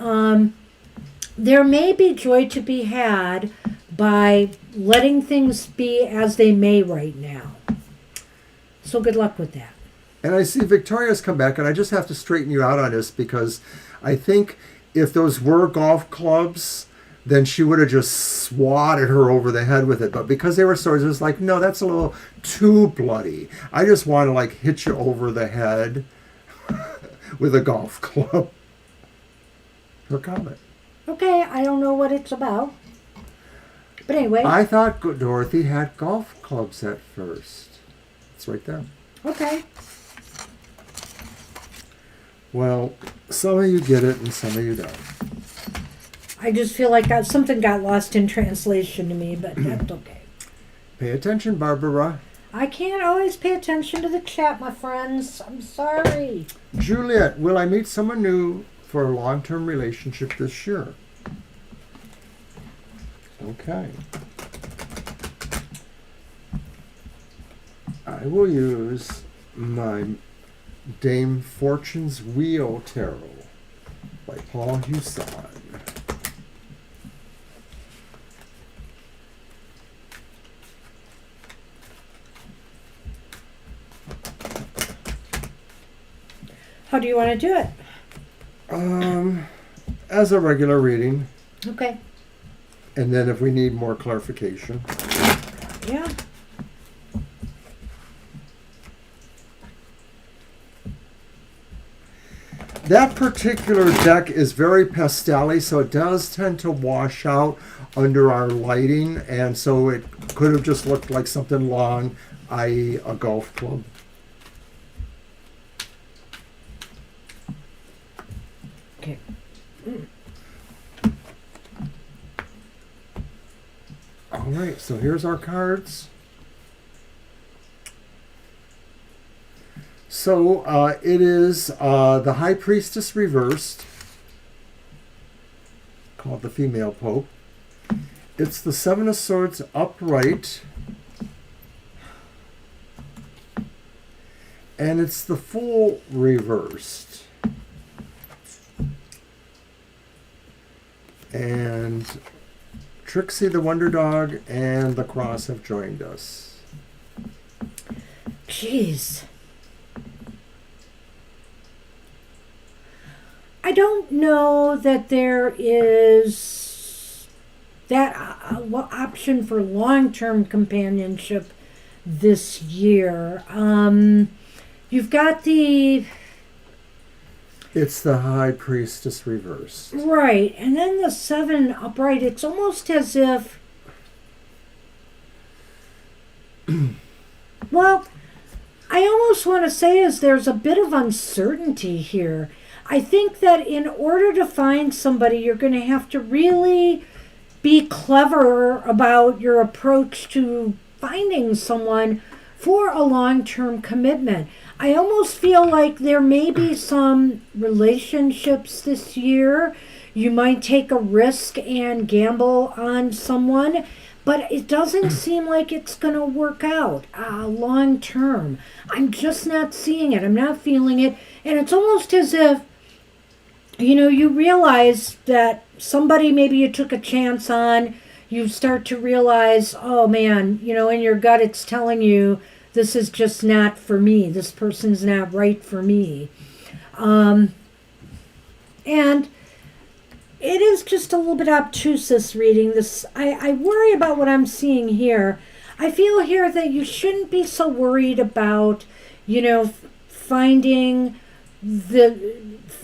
there may be joy to be had by letting things be as they may right now. So good luck with that. And I see Victoria's come back, and I just have to straighten you out on this because I think if those were golf clubs, then she would have just swatted her over the head with it. But because they were swords, it was like, no, that's a little too bloody. I just want to hit you over the head with a golf club. Her comment. Okay, I don't know what it's about. But anyway. I thought Dorothy had golf clubs at first. It's right there. Okay. Well, some of you get it and some of you don't. I just feel like something got lost in translation to me, but that's okay. Pay attention, Barbara. I can't always pay attention to the chat, my friends. I'm sorry. Juliet, will I meet someone new for a long-term relationship this year? Okay. I will use my Dame Fortune's Wheel Tarot by Paul Husson. How do you want to do it? As a regular reading. Okay. And then if we need more clarification. Yeah. That particular deck is very pastel-y, so it does tend to wash out under our lighting, and so it could have just looked like something long, i.e. a golf club. Okay. All right, so here's our cards. So it is the High Priestess reversed, called the Female Pope. It's the Seven of Swords upright. And it's the Fool reversed. And Trixie the Wonder Dog and the Cross have joined us. Jeez. I don't know that there is that option for long-term companionship this year. You've got the... It's the High Priestess reversed. Right, and then the Seven upright. It's almost as if... Well, I almost want to say is there's a bit of uncertainty here. I think that in order to find somebody, you're going to have to really be clever about your approach to finding someone for a long-term commitment. I almost feel like there may be some relationships this year. You might take a risk and gamble on someone, but it doesn't seem like it's going to work out long-term. I'm just not seeing it. I'm not feeling it. And it's almost as if, you realize that somebody maybe you took a chance on, you start to realize, oh man, in your gut it's telling you, this is just not for me. This person's not right for me. And it is just a little bit obtuse, this reading. I worry about what I'm seeing here. I feel here that you shouldn't be so worried about,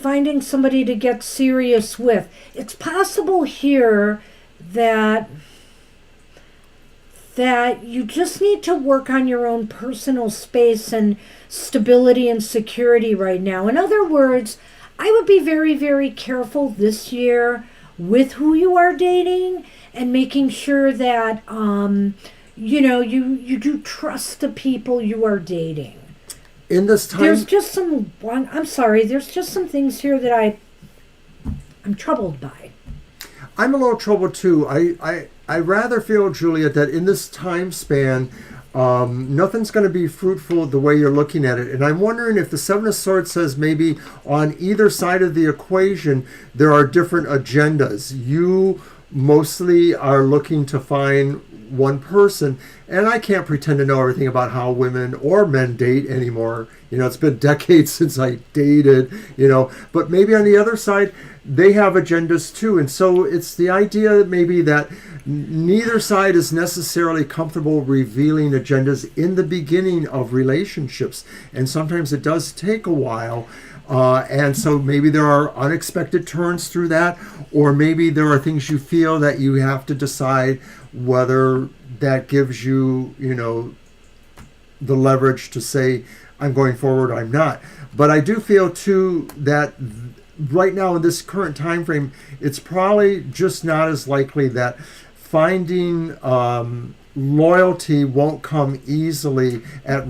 finding somebody to get serious with. It's possible here that you just need to work on your own personal space and stability and security right now. In other words, I would be very, very careful this year with who you are dating and making sure that, you do trust the people you are dating. In this time... There's just some things here that I'm troubled by. I'm a little troubled too. I rather feel, Juliet, that in this time span, nothing's going to be fruitful the way you're looking at it. And I'm wondering if the Seven of Swords says maybe on either side of the equation, there are different agendas. You mostly are looking to find one person, and I can't pretend to know everything about how women or men date anymore. It's been decades since I dated, but maybe on the other side, they have agendas too. And so it's the idea maybe that neither side is necessarily comfortable revealing agendas in the beginning of relationships. And sometimes it does take a while. And so maybe there are unexpected turns through that, or maybe there are things you feel that you have to decide whether that gives you, the leverage to say, I'm going forward, I'm not. But I do feel too that right now in this current time frame, it's probably just not as likely that finding loyalty won't come easily, at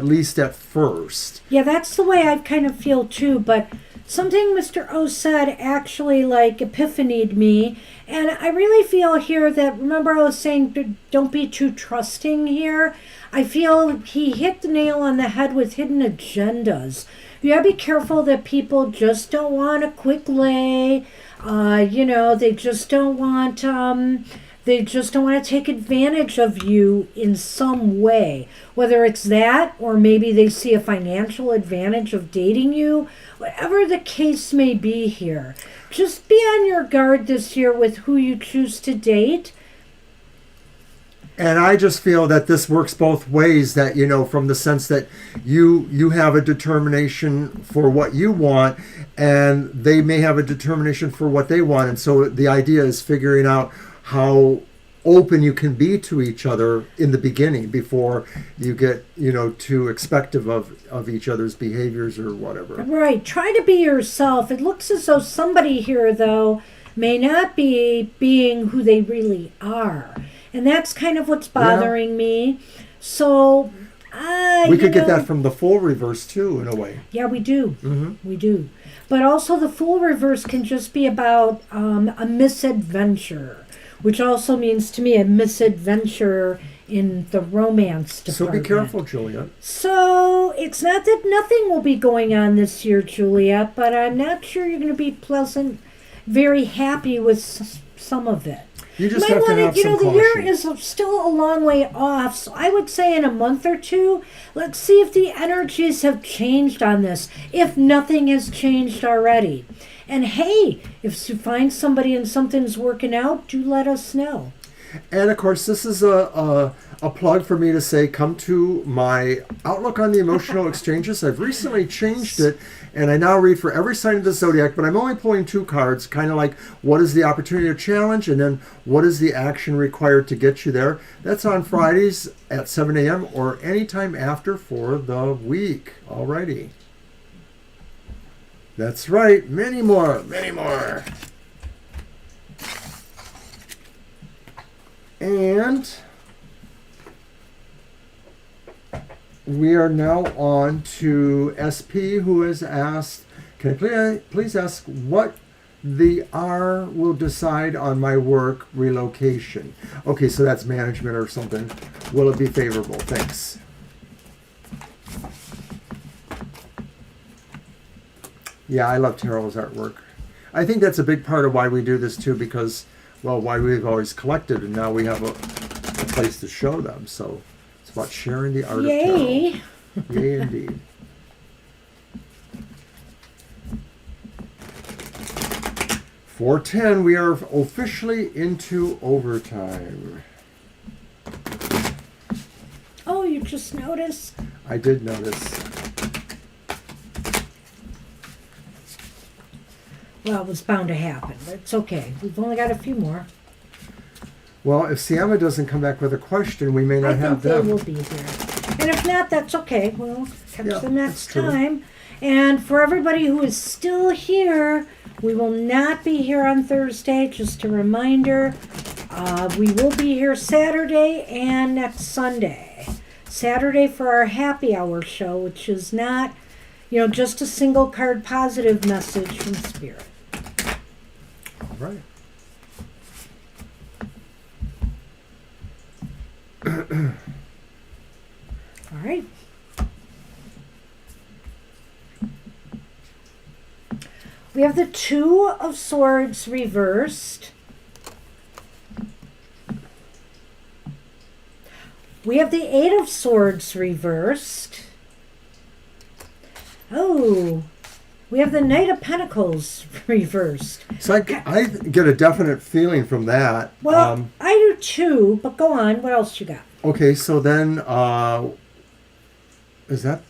least at first. Yeah, that's the way I kind of feel too, but something Mr. O said actually epiphanied me, and I really feel here that, remember I was saying don't be too trusting here? I feel he hit the nail on the head with hidden agendas. You gotta be careful that people just don't want a quick lay, they just don't want to take advantage of you in some way. Whether it's that, or maybe they see a financial advantage of dating you. Whatever the case may be here, just be on your guard this year with who you choose to date. And I just feel that this works both ways, that, from the sense that you have a determination for what you want, and they may have a determination for what they want. And so the idea is figuring out how open you can be to each other in the beginning before you get, too expective of each other's behaviors or whatever. Right. Try to be yourself. It looks as though somebody here, though, may not be being who they really are. And that's kind of what's bothering me. So We could get that from the Fool reverse too, in a way. Yeah, we do. Mm-hmm. We do. But also the Fool reverse can just be about a misadventure, which also means to me a misadventure in the romance So department. be careful, Juliet. So it's not that nothing will be going on this year, Juliet, but I'm not sure you're going to be very happy with some of it. You just Might have to wanna- have some the caution. year is still a long way off, so I would say in a month or two, let's see if the energies have changed on this, if nothing has changed already. And hey, if you find somebody and something's working out, do let us know. And of course, this is a plug for me to say, come to my Outlook on the Emotional Exchanges. I've recently changed it, and I now read for every sign of the zodiac, but I'm only pulling 2 cards, kind of like what is the opportunity or challenge, and then what is the action required to get you there. That's on Fridays at 7 a.m. or anytime after for the week. Alrighty. That's right. Many more. Many more. And we are now on to SP, who has asked, can I please ask what the R will decide on my work relocation? Okay, so that's management or something. Will it be favorable? Thanks. Yeah, I love Tarot's artwork. I think that's a big part of why we do this too, because, well, why we've always collected, and now we have a place to show them. So it's about sharing the art Yay. of tarot. Yay, indeed. $4:10, we are officially into overtime. Oh, you just noticed? I did notice. Well, it was bound to happen, but it's okay. We've only got a few more. Well, if Siama doesn't come back with a question, we may I not think have they them. will be here. And if not, that's okay. We'll catch Yeah, them next that's true. time. And for everybody who is still here, we will not be here on Thursday. Just a reminder, we will be here Saturday and next Sunday. Saturday for our happy hour show, which is not, just a single card positive message from Spirit. All right. All right. We have the Two of Swords reversed. We have the Eight of Swords reversed. Oh, we have the Knight of Pentacles reversed. So I get a definite feeling from that. Well, I do too, but go on. What else you got? Okay, so then, is that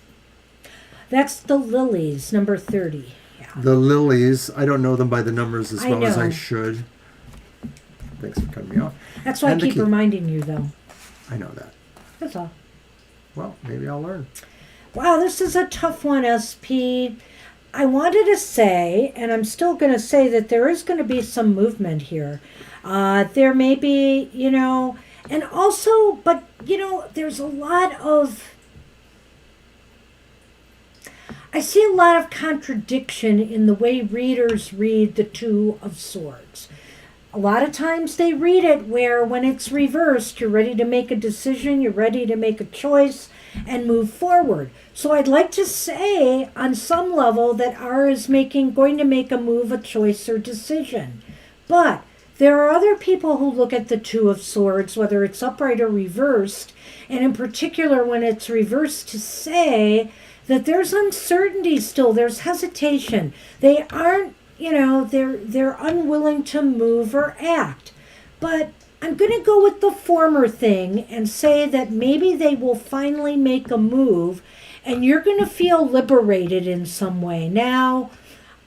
That's the Lilies, number 30. Yeah. the lilies? I don't know them by the numbers as I well as I know. should. Thanks for cutting me off. That's why And I the keep key. reminding you, though. I know that. That's all. Well, maybe I'll learn. Wow, this is a tough one, SP. I wanted to say, and I'm still going to say, that there is going to be some movement here. There may be, and also, but, there's a lot of, I see a lot of contradiction in the way readers read the Two of Swords. A lot of times they read it where when it's reversed, you're ready to make a decision, you're ready to make a choice and move forward. So I'd like to say on some level that R is going to make a move, a choice or decision. But there are other people who look at the Two of Swords, whether it's upright or reversed, and in particular when it's reversed, to say that there's uncertainty still, there's hesitation. They aren't, they're unwilling to move or act. But I'm going to go with the former thing and say that maybe they will finally make a move and you're going to feel liberated in some way. Now,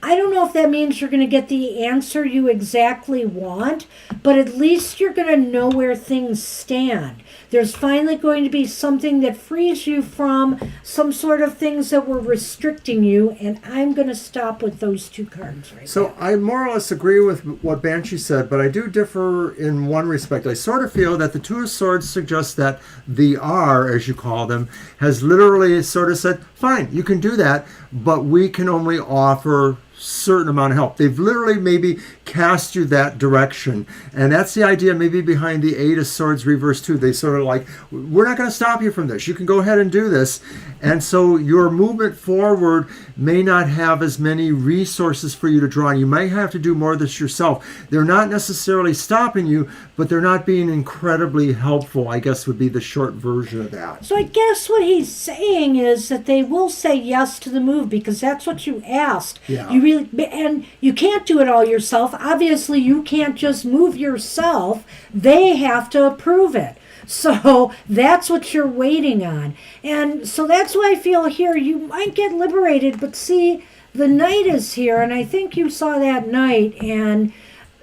I don't know if that means you're going to get the answer you exactly want, but at least you're going to know where things stand. There's finally going to be something that frees you from some sort of things that were restricting you, and I'm going to stop with those two cards right So now. I more or less agree with what Banshee said, but I do differ in one respect. I sort of feel that the Two of Swords suggests that the R, as you call them, has literally sort of said, fine, you can do that, but we can only offer certain amount of help. They've literally maybe cast you that direction. And that's the idea maybe behind the Eight of Swords reverse too. They sort of like, we're not going to stop you from this. You can go ahead and do this. And so your movement forward may not have as many resources for you to draw on. You might have to do more of this yourself. They're not necessarily stopping you, but they're not being incredibly helpful, I guess would be the short version of that. So I guess what he's saying is that they will say yes to the move because that's what you asked. Yeah. You really, and you can't do it all yourself. Obviously, you can't just move yourself. They have to approve it. So that's what you're waiting on. And so that's why I feel here you might get liberated, but see, the Knight is here, and I think you saw that Knight, and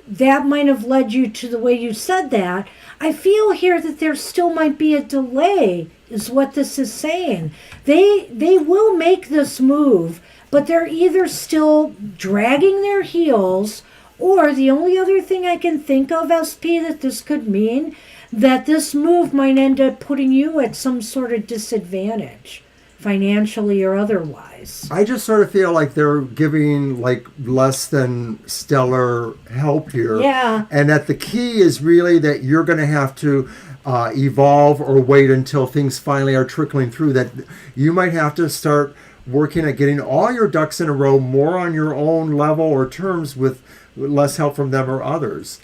that might have led you to the way you said that. I feel here that there still might be a delay, is what this is saying. They will make this move, but they're either still dragging their heels, or the only other thing I can think of, SP, that this could mean, that this move might end up putting you at some sort of disadvantage, financially or otherwise. I just sort of feel like they're giving like less than stellar help here. Yeah. And that the key is really that you're going to have to evolve or wait until things finally are trickling through. That you might have to start working at getting all your ducks in a row more on your own level or terms with less help from them or others.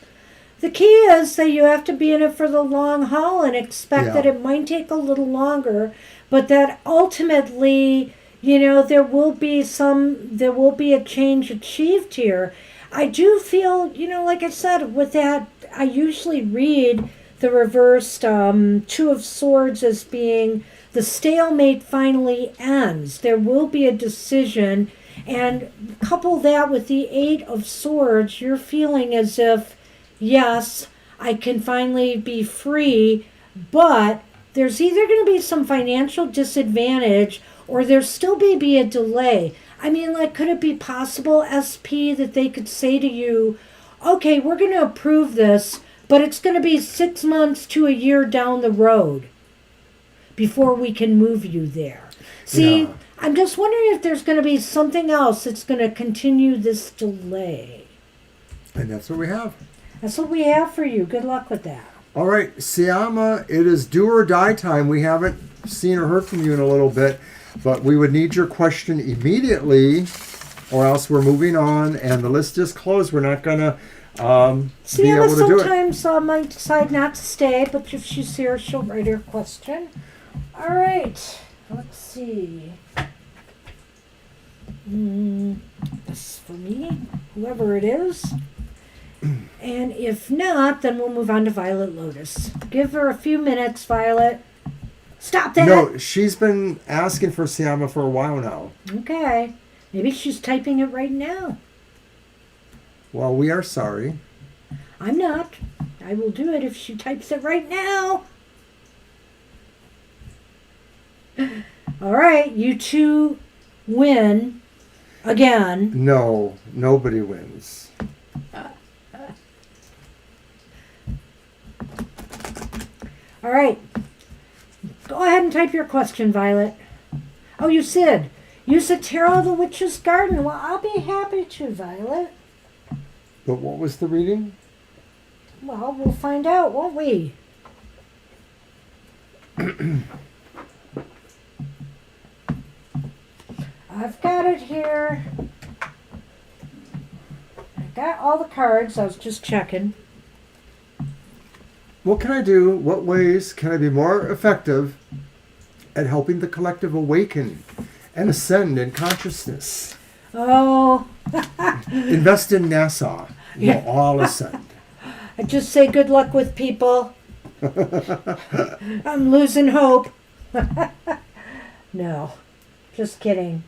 The key is that you have to be in it for the long haul and expect Yeah. that it might take a little longer, but that ultimately, there will be a change achieved here. I do feel, like I said, with that, I usually read the reversed Two of Swords as being the stalemate finally ends. There will be a decision, and couple that with the Eight of Swords, you're feeling as if, yes, I can finally be free, but there's either going to be some financial disadvantage or there's still maybe a delay. I mean, like, could it be possible, SP, that they could say to you, okay, we're going to approve this, but it's going to be 6 months to a year down the road before we can move you there. See, Yeah. I'm just wondering if there's going to be something else that's going to continue this delay. And that's what we have. That's what we have for you. Good luck with that. All right, Siama, it is do or die time. We haven't seen or heard from you in a little bit, but we would need your question immediately, or else we're moving on, and the list is closed. We're not going to be Sienna able to do it. sometimes might decide not to stay, but if she's here, she'll write her question. All right. Let's see. This is for me, whoever it is. And if not, then we'll move on to Violet Lotus. Give her a few minutes, Violet. Stop that! No, she's been asking for Siama for a while now. Okay. Maybe she's typing it right now. Well, we are sorry. I'm not. I will do it if she types it right now. All right, you two win again. No, nobody wins. All right. Go ahead and type your question, Violet. Oh, you said Tarot of the Witch's Garden. Well, I'll be happy to, Violet. But what was the reading? Well, we'll find out, won't we? I've got it here. I got all the cards. I was just checking. What can I do? What ways can I be more effective at helping the collective awaken and ascend in consciousness? Oh, Invest in NASA. We'll all ascend. I just say good luck with people. I'm losing hope. No, just kidding.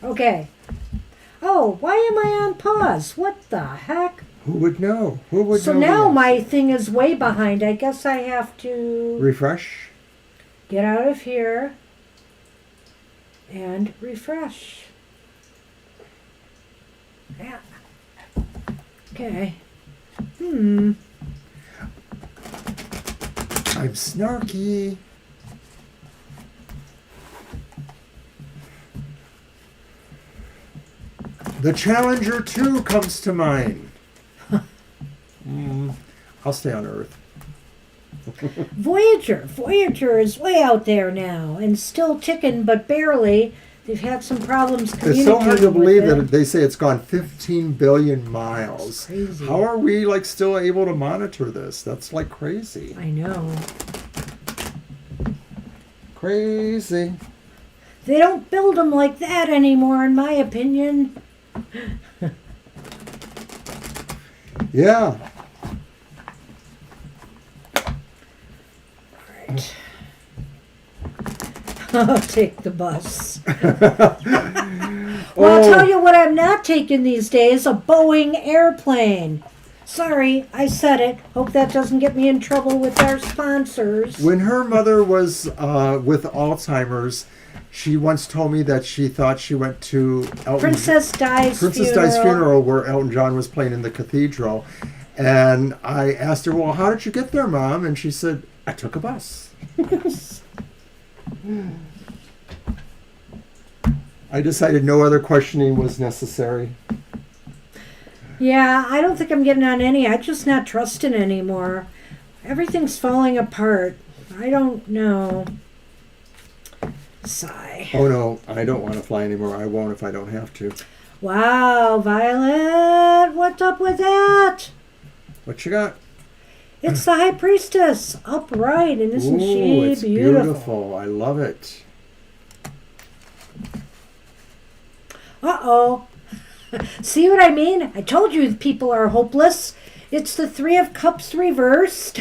Okay. Oh, why am I on pause? What the heck? Who would know? Who would So know? now the my answer? thing is way behind. I guess I have to Refresh. get out of here and refresh. Yeah. Okay. I'm snarky. The Challenger 2 comes to mind. I'll stay on Earth. Voyager is way out there now and still ticking, but barely. They've had some problems communicating. It's so hard to believe with that it. they say it's gone 15 billion miles. That's crazy. How are we like still able to monitor this? That's like crazy. I know. Crazy. They don't build them like that anymore, in my opinion. Yeah. Right. I'll take the bus. Well, I'll tell you what I'm not taking these days, a Boeing airplane. Sorry, I said it. Hope that doesn't get me in trouble with our sponsors. When her mother was with Alzheimer's, she once told me that she thought she went to Princess Di's funeral where Elton John was playing in the cathedral. And I asked her, well, how did you get there, Mom? And she said, I took a bus. I decided no other questioning was necessary. Yeah, I don't think I'm getting on any. I'm just not trusting anymore. Everything's falling apart. I don't know. Sigh. Oh, no, I don't want to fly anymore. I won't if I don't have to. Wow, Violet, what's up with that? What you got? It's the High Priestess, upright, and isn't she it's beautiful. I love it. Uh-oh. See what I mean? I told you people are hopeless. It's the Three of Cups reversed.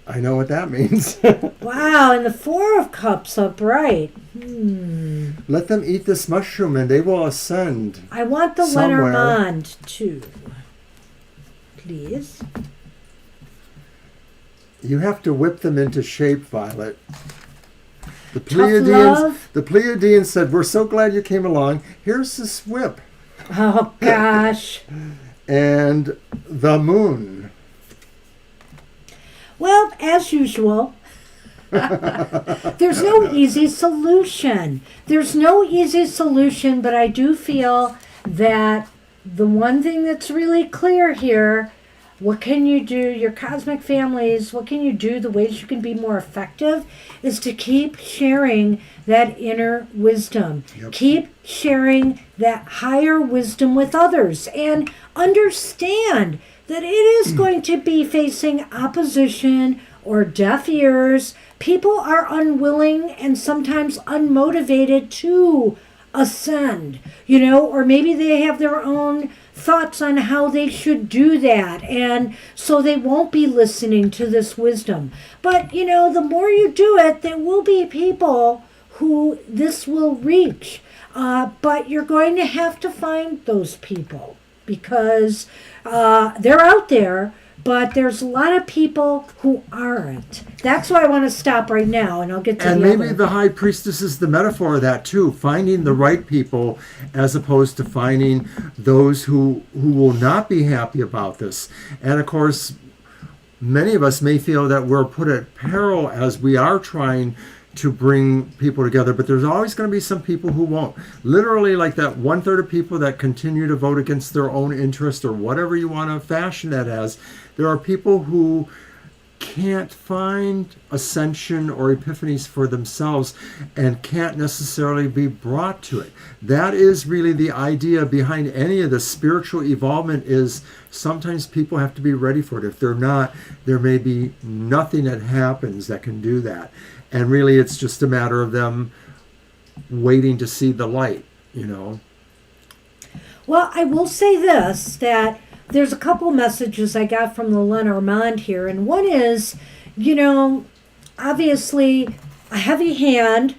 I know what that means. Wow, and the Four of Cups upright. Let them eat this mushroom and they will ascend. I want the somewhere. Lenormand, too. Please. You have to whip them into shape, Violet. The love. Pleiadians said, we're so glad you came along. Here's this whip. Oh, gosh. And the moon. Well, as usual, there's no easy solution. There's no easy solution, but I do feel that the one thing that's really clear here, what can you do, your cosmic families, what can you do, the ways you can be more effective, is to keep sharing that inner wisdom. Yep. Keep sharing that higher wisdom with others and understand that it is going to be facing opposition or deaf ears. People are unwilling and sometimes unmotivated to ascend, or maybe they have their own thoughts on how they should do that, and so they won't be listening to this wisdom. But, the more you do it, there will be people who this will reach. But you're going to have to find those people because they're out there, but there's a lot of people who aren't. That's why I want to stop right now, and I'll get to And the maybe other. the high priestess is the metaphor of that too, finding the right people as opposed to finding those who will not be happy about this. And of course, many of us may feel that we're put at peril as we are trying to bring people together, but there's always going to be some people who won't. Literally, like that 1/3 of people that continue to vote against their own interest or whatever you want to fashion that as. There are people who can't find ascension or epiphanies for themselves and can't necessarily be brought to it. That is really the idea behind any of the spiritual evolvement, is sometimes people have to be ready for it. If they're not, there may be nothing that happens that can do that. And really it's just a matter of them waiting to see the light, Well, I will say this, that there's a couple messages I got from the Lenormand here, and one is, obviously a heavy hand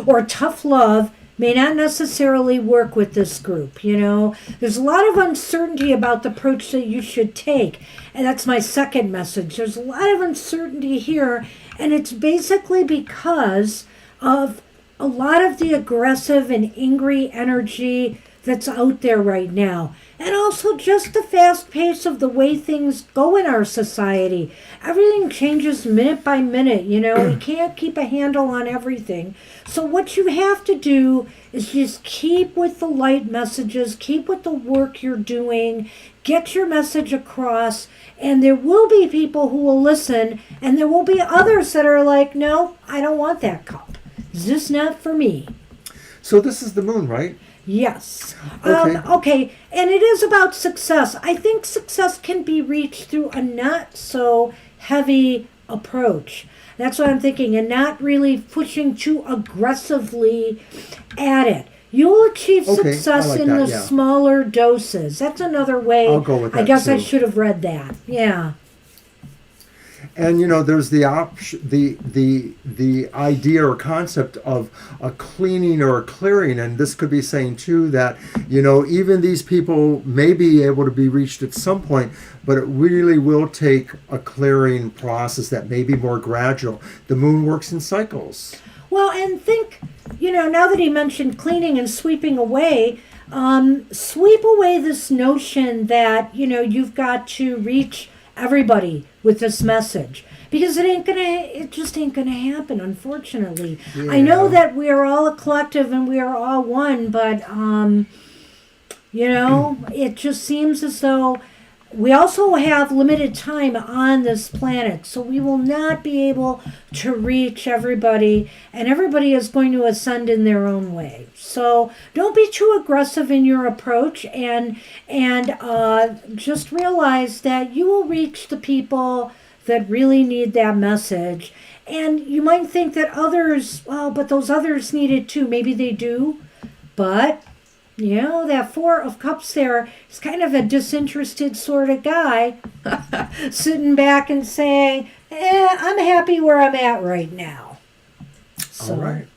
or tough love may not necessarily work with this group. There's a lot of uncertainty about the approach that you should take, and that's my second message. There's a lot of uncertainty here, and it's basically because of a lot of the aggressive and angry energy that's out there right now. And also just the fast pace of the way things go in our society. Everything changes minute by minute, We can't keep a handle on everything. So what you have to do is just keep with the light messages, keep with the work you're doing, get your message across, and there will be people who will listen, and there will be others that are like, no, I don't want that cup. Is this not for me? So this is the moon, right? Yes. Okay. And it is about success. I think success can be reached through a not so heavy approach. That's what I'm thinking, and not really pushing too aggressively at it. You'll achieve success like in that, the yeah. smaller doses. That's another way. I'll go with that I guess I too. should have read that. Yeah. And there's the idea or concept of a cleaning or a clearing, and this could be saying too that even these people may be able to be reached at some point, but it really will take a clearing process that may be more gradual. The moon works in cycles. Well, and think, now that he mentioned cleaning and sweeping away, sweep away this notion that you've got to reach everybody with this message, because it just ain't gonna happen, unfortunately. Yeah. I know that we are all a collective and we are all one, but it just seems as though we also have limited time on this planet, so we will not be able to reach everybody, and everybody is going to ascend in their own way. So don't be too aggressive in your approach, and just realize that you will reach the people that really need that message. And you might think that others, but those others need it too. Maybe they do, but that Four of Cups there is kind of a disinterested sort of guy sitting back and saying, I'm happy where I'm at right now. So, All right.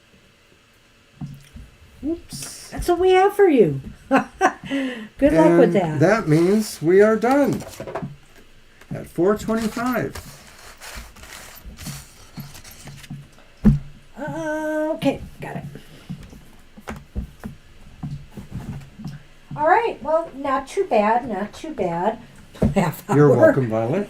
Oops. That's what we have for you. Good luck with that. That means we are done at 4:25. Okay, got it. All right, well, not too bad. Half hour. You're welcome, Violet.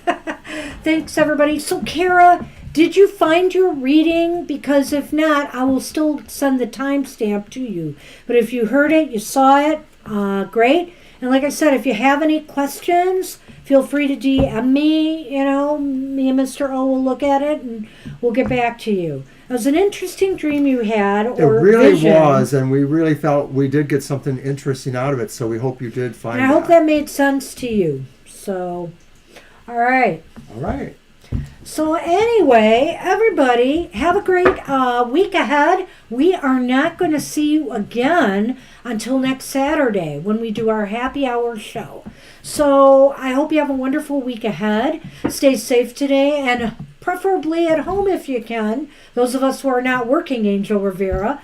Thanks, everybody. So, Kara, did you find your reading? Because if not, I will still send the timestamp to you. But if you heard it, you saw it, great. And like I said, if you have any questions, feel free to DM me. Me and Mr. O will look at it and we'll get back to you. It was an interesting dream you had, It or really vision. was, and we really felt we did get something interesting out of it, so we hope you did find And I hope that made sense to you. So, all right. All right. So anyway, everybody, have a great week ahead. We are not going to see you again until next Saturday when we do our happy hour show. So I hope you have a wonderful week ahead. Stay safe today, and preferably at home if you can. Those of us who are not working, Angel Rivera,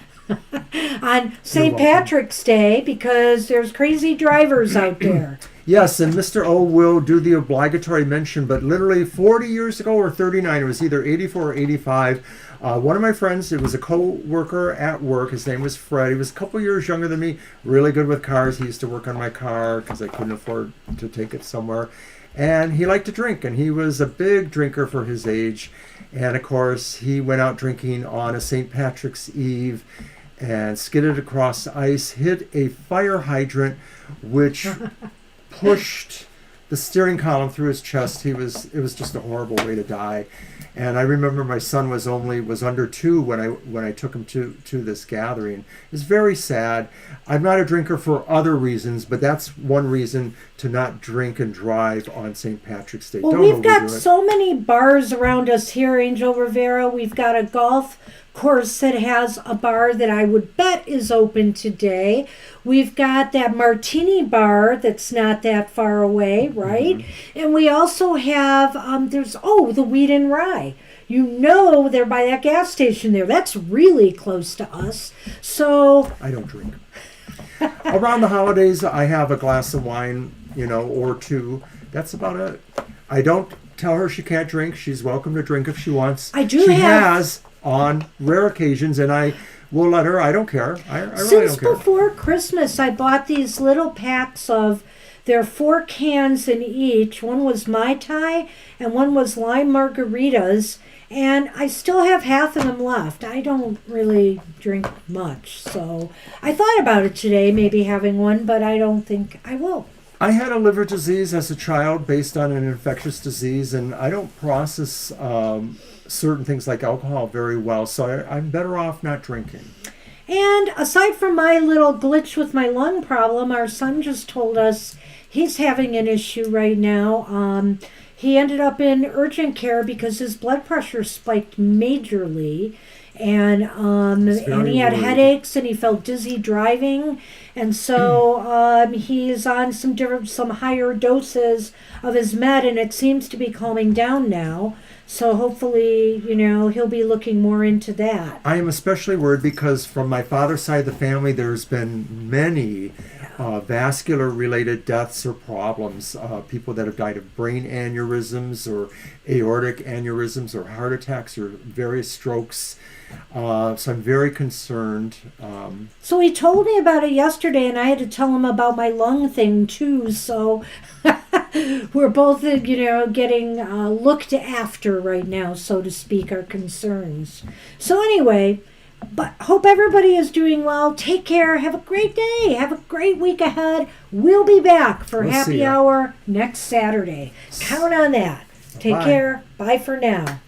on St. Patrick's Day, because there's crazy drivers out there. Yes, and Mr. O will do the obligatory mention, but literally 40 years ago or 39, it was either 84 or 85, one of my friends, it was a co-worker at work, his name was Fred, he was a couple years younger than me, really good with cars, he used to work on my car because I couldn't afford to take it somewhere, and he liked to drink, and he was a big drinker for his age, and of course he went out drinking on a St. Patrick's Eve and skidded across the ice, hit a fire hydrant, which pushed the steering column through his chest. It was just a horrible way to die. And I remember my son was under 2 when I took him to this gathering. It was very sad. I'm not a drinker for other reasons, but that's one reason to not drink and drive on St. Patrick's Day. Well, we've got so many bars around us here, Angel Rivera. We've got a golf course that has a bar that I would bet is open today. We've got that martini bar that's not that far away, right? Mm-hmm. And we also have the Wheat and Rye. they're by that gas station there. That's really close to us. So I don't drink. Around the holidays, I have a glass of wine, or two. That's about it. I don't tell her she can't drink. She's welcome to drink if she wants. She has on rare occasions, and I will let her. I don't care. I really don't care. Since before Christmas, I bought these little packs of. There are 4 cans in each. One was Mai Tai and one was lime margaritas. And I still have half of them left. I don't really drink much. So I thought about it today, maybe having one, but I don't think I will. I had a liver disease as a child based on an infectious disease, and I don't process certain things like alcohol very well. So I'm better off not drinking. And aside from my little glitch with my lung problem, our son just told us he's having an issue right now. He ended up in urgent care because his blood pressure spiked majorly, and he had headaches and he felt dizzy driving, and so he's on some higher doses of his med, and it seems to be calming down now. So hopefully, he'll be looking more into that. I am especially worried because from my father's side of the family, there's been many vascular-related deaths or problems. People that have died of brain aneurysms or aortic aneurysms or heart attacks or various strokes. So I'm very concerned. So he told me about it yesterday, and I had to tell him about my lung thing too. So we're both, getting looked after right now, so to speak, our concerns. So anyway, but hope everybody is doing well. Take care. Have a great day. Have a great week ahead. We'll be back for happy hour next Saturday. Count on that. Take care. Bye for now.